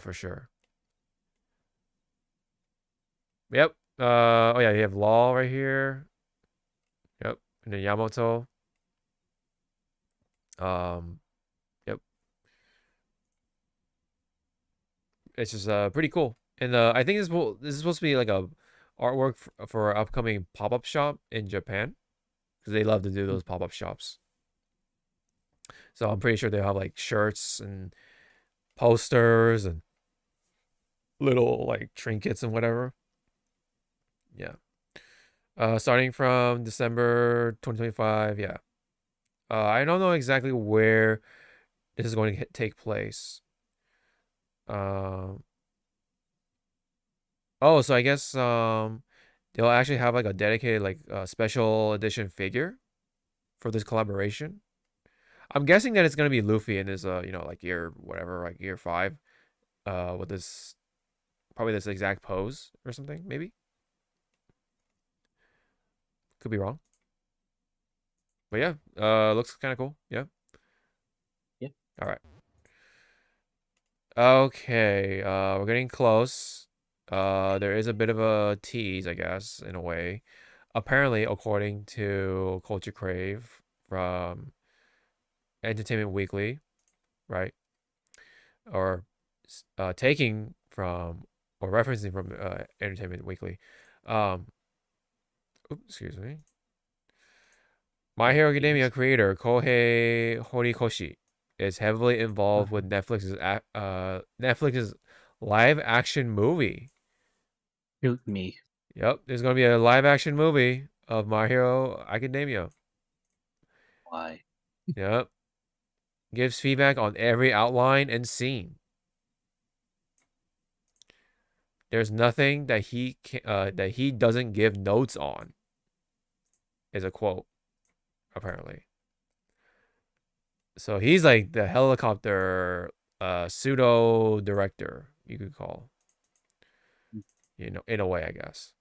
For sure. Yep. Oh yeah, you have Law right here. Yep. And then Yamato. Yep. It's just pretty cool. And I think this is supposed to be like a artwork for an upcoming pop-up shop in Japan, because they love to do those pop-up shops. So I'm pretty sure they'll have like shirts and posters and little like trinkets and whatever. Yeah. Starting from December 2025. Yeah. I don't know exactly where this is going to take place. Oh, so I guess they'll actually have like a dedicated like special edition figure for this collaboration. I'm guessing that it's gonna be Luffy in his like year whatever, like year 5, with this probably this exact pose or something, maybe. Could be wrong. But yeah, looks kind of cool. Yeah. Yeah. All right. Okay, we're getting close. There is a bit of a tease, I guess, in a way. Apparently, according to Culture Crave from Entertainment Weekly, right? Or taking from or referencing from Entertainment Weekly. Oops, excuse me. My Hero Academia creator Kohei Horikoshi is heavily involved with Netflix's live action movie. Shoot me. Yep, there's gonna be a live action movie of My Hero Academia. Why? Yep. Gives feedback on every outline and scene. There's nothing that he doesn't give notes on. Is a quote, apparently. So he's like the helicopter pseudo director, you could call. You know, in a way, I guess.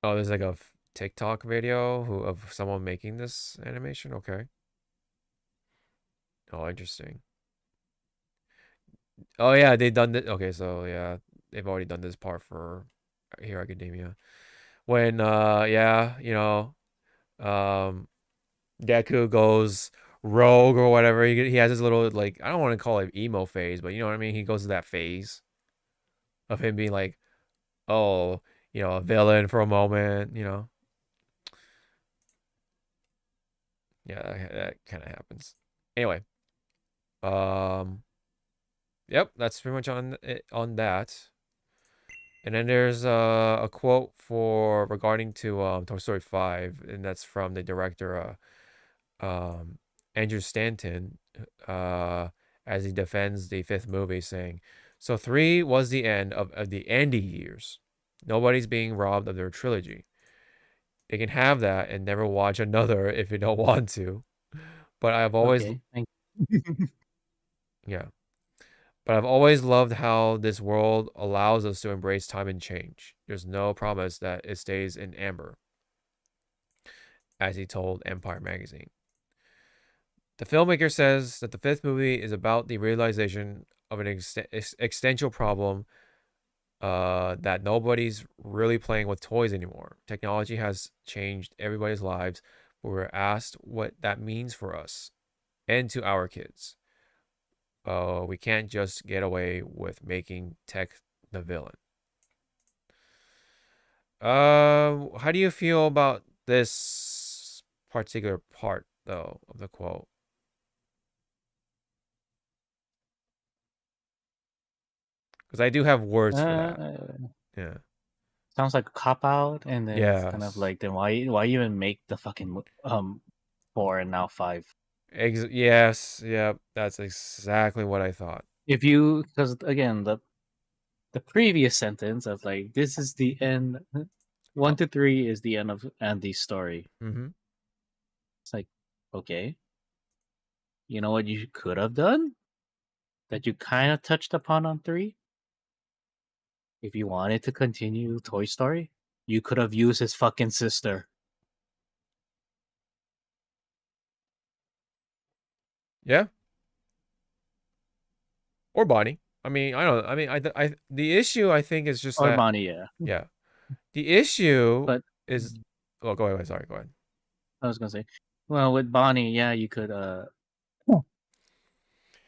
Oh, there's like a TikTok video of someone making this animation. Okay. Oh, interesting. Oh yeah, they've done it. Okay, so yeah, they've already done this part for Hero Academia. When yeah, you know, Deku goes rogue or whatever. He has his little like, I don't want to call it emo phase, but you know what I mean. He goes to that phase of him being like, oh, you know, a villain for a moment. You know. Yeah, that kind of happens. Anyway, yep, that's pretty much on that. And then there's a quote for regarding to Toy Story 5, and that's from the director Andrew Stanton, as he defends the 5th movie, saying, "So 3 was the end of the Andy years. Nobody's being robbed of their trilogy. They can have that and never watch another if you don't want to. But I've always yeah. But I've always loved how this world allows us to embrace time and change. There's no promise that it stays in amber," as he told Empire magazine. The filmmaker says that the 5th movie is about the realization of an existential problem, that nobody's really playing with toys anymore. Technology has changed everybody's lives, but we're asked what that means for us and to our kids. We can't just get away with making tech the villain. How do you feel about this particular part, though, of the quote? Because I do have words for that. Yeah. Sounds like a cop out, and then it's kind of Yes. like, then why even make the fucking 4 and now 5? Yes. Yep. That's exactly what I thought. If you, because again, the previous sentence of like, this is the end. 1 to 3 is the end of Andy's story. Mm-hmm. It's like, okay, you know what you could have done? that you kind of touched upon on 3. If you wanted to continue Toy Story, you could have used his fucking sister. Yeah. Or Bonnie. I mean, I don't know. I mean, the issue I think is just Or that Bonnie, yeah. Yeah. The issue But is well, go ahead. Sorry, go ahead. I was gonna say, well, with Bonnie, yeah, you could.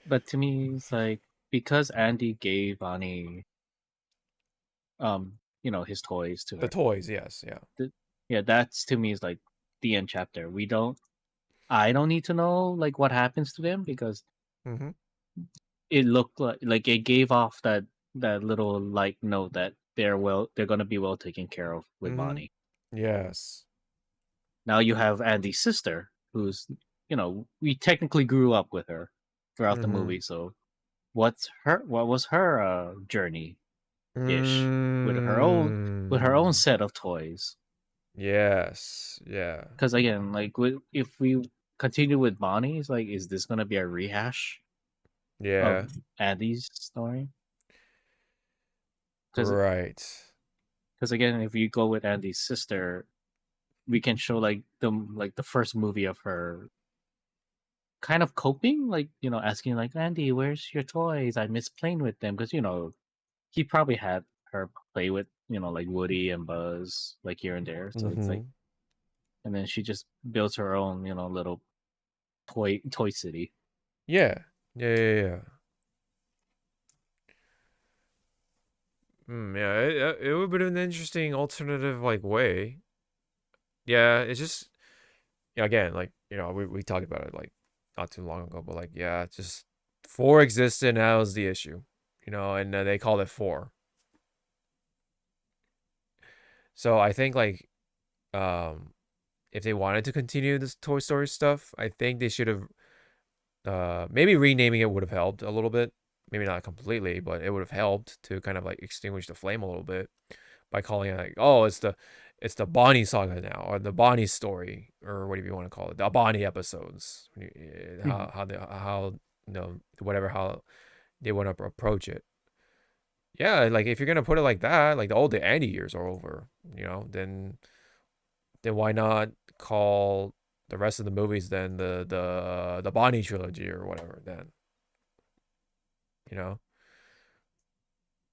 But to me, it's like because Andy gave Bonnie, his toys to The her. toys, yes, yeah. Yeah, that's to me is like the end chapter. I don't need to know like what happens to them because Mm-hmm. it looked like it gave off that little like note that they're gonna be well taken care of with Bonnie. Yes. Now you have Andy's sister, who's we technically grew up with her throughout the movie. So what was her journey ish with her own set of toys? Yes. Yeah. Because again, like if we continue with Bonnie, it's like, is this gonna be a rehash? Yeah. Of Andy's story? Right. Because again, if you go with Andy's sister, we can show like the first movie of her kind of coping, like asking like, Andy, where's your toys? I miss playing with them, because he probably had her play with like Woody and Buzz like here and there. So it's like, and then she just builds her own little toy city. Yeah. Yeah. Yeah, it would be an interesting alternative like way. Yeah, it's just again, like, we talked about it like not too long ago, but like, yeah, just 4 existed and that was the issue. And they called it 4. So I think like if they wanted to continue this Toy Story stuff, I think they should have maybe renaming it would have helped a little bit. Maybe not completely, but it would have helped to kind of like extinguish the flame a little bit by calling it like, oh, it's the Bonnie saga now, or the Bonnie story, or whatever you want to call it, the Bonnie episodes. How they want to approach it. Yeah, like if you're gonna put it like that, like all the Andy years are over, then why not call the rest of the movies then the Bonnie trilogy or whatever then?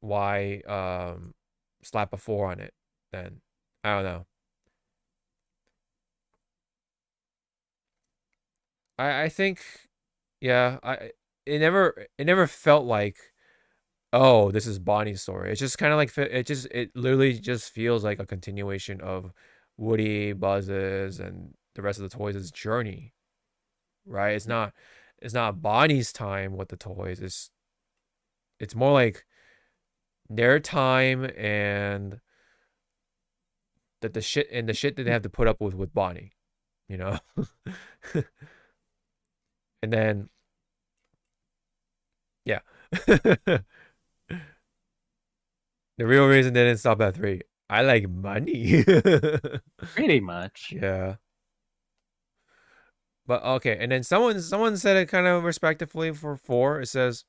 Why slap a 4 on it then? I don't know. I think, yeah, it never felt like, oh, this is Bonnie's story. It's just kind of like it literally just feels like a continuation of Woody, Buzz's, and the rest of the toys' journey, right? It's not Bonnie's time with the toys. It's more like their time and the shit that they have to put up with Bonnie, and then yeah. The real reason they didn't stop at 3, I like money. Pretty much. Yeah. But okay, and then someone said it kind of respectively for 4. It says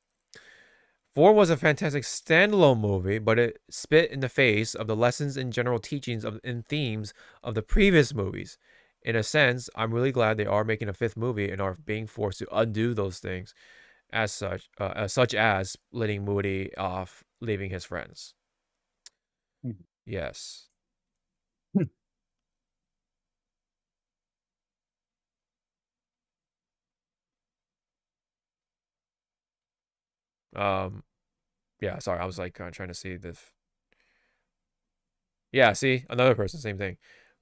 4 was a fantastic standalone movie, but it spit in the face of the lessons and general teachings and themes of the previous movies. In a sense, I'm really glad they are making a 5th movie and are being forced to undo those things, such as letting Moody off, leaving his friends. Yes. Yeah, sorry, I was like trying to see this. Yeah, see, another person, same thing.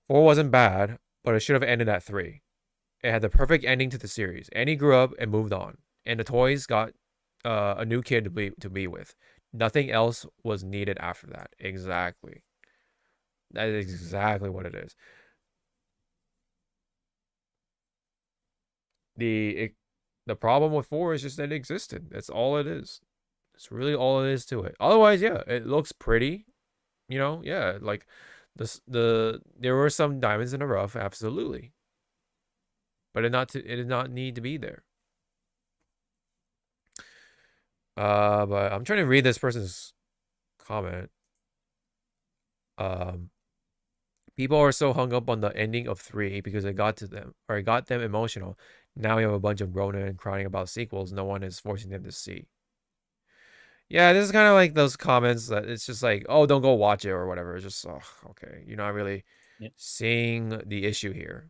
4 wasn't bad, but it should have ended at 3. It had the perfect ending to the series. Annie grew up and moved on, and the toys got a new kid to be with. Nothing else was needed after that. Exactly. That is exactly what it is. The problem with 4 is just that it existed. That's all it is. It's really all it is to it. Otherwise, yeah, it looks pretty. Yeah, like there were some diamonds in the rough, absolutely. But it did not need to be there. But I'm trying to read this person's comment. People are so hung up on the ending of 3 because it got to them, or it got them emotional. Now we have a bunch of grown men crying about sequels no one is forcing them to see. Yeah, this is kind of like those comments that it's just like, oh, don't go watch it or whatever. It's just, oh, okay. You're not really seeing the issue here.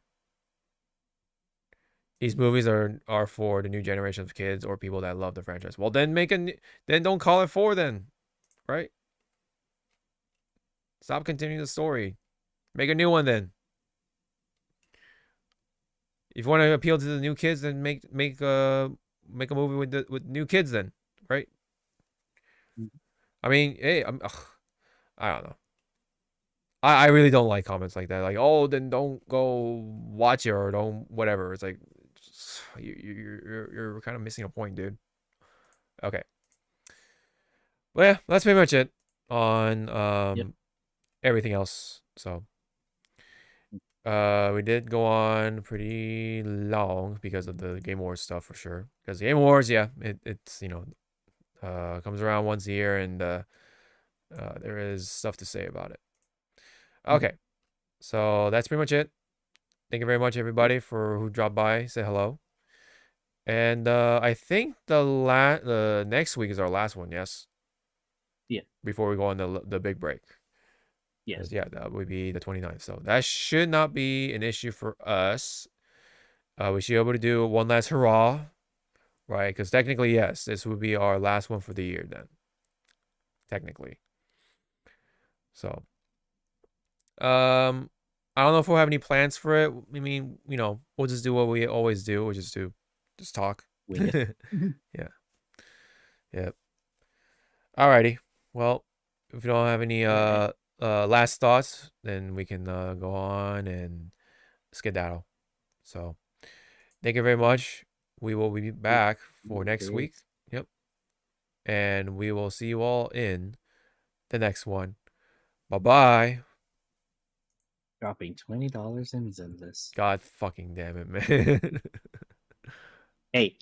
These movies are for the new generation of kids or people that love the franchise. Well, then then don't call it 4 then, right? Stop continuing the story. Make a new one then. If you want to appeal to the new kids, then make a movie with new kids then, right? I mean, hey, I don't know. I really don't like comments like that. Like, oh, then don't go watch it or don't whatever. It's like you're kind of missing a point, dude. Okay. Well, yeah, that's pretty much it on everything else. So we did go on pretty long because of the Game Awards stuff for sure. Because the Game Awards, yeah, it's comes around once a year, and there is stuff to say about it. Okay, so that's pretty much it. Thank you very much, everybody, for who dropped by. Say hello. And I think the next week is our last one. Yes. Yeah. Before we go on the big break. Yes. Yeah, that would be the 29th. So that should not be an issue for us. We should be able to do one last hurrah, right? Because technically, yes, this would be our last one for the year then. Technically. So, I don't know if we'll have any plans for it. I mean, we'll just do what we always do. We'll just talk. Yeah. Yep. Alrighty. Well, if you don't have any last thoughts, then we can go on and skedaddle. So, thank you very much. We will be back for next week. Yep. And we will see you all in the next one. Bye-bye. Dropping $20 in Zenless. God fucking damn it, man. Hey.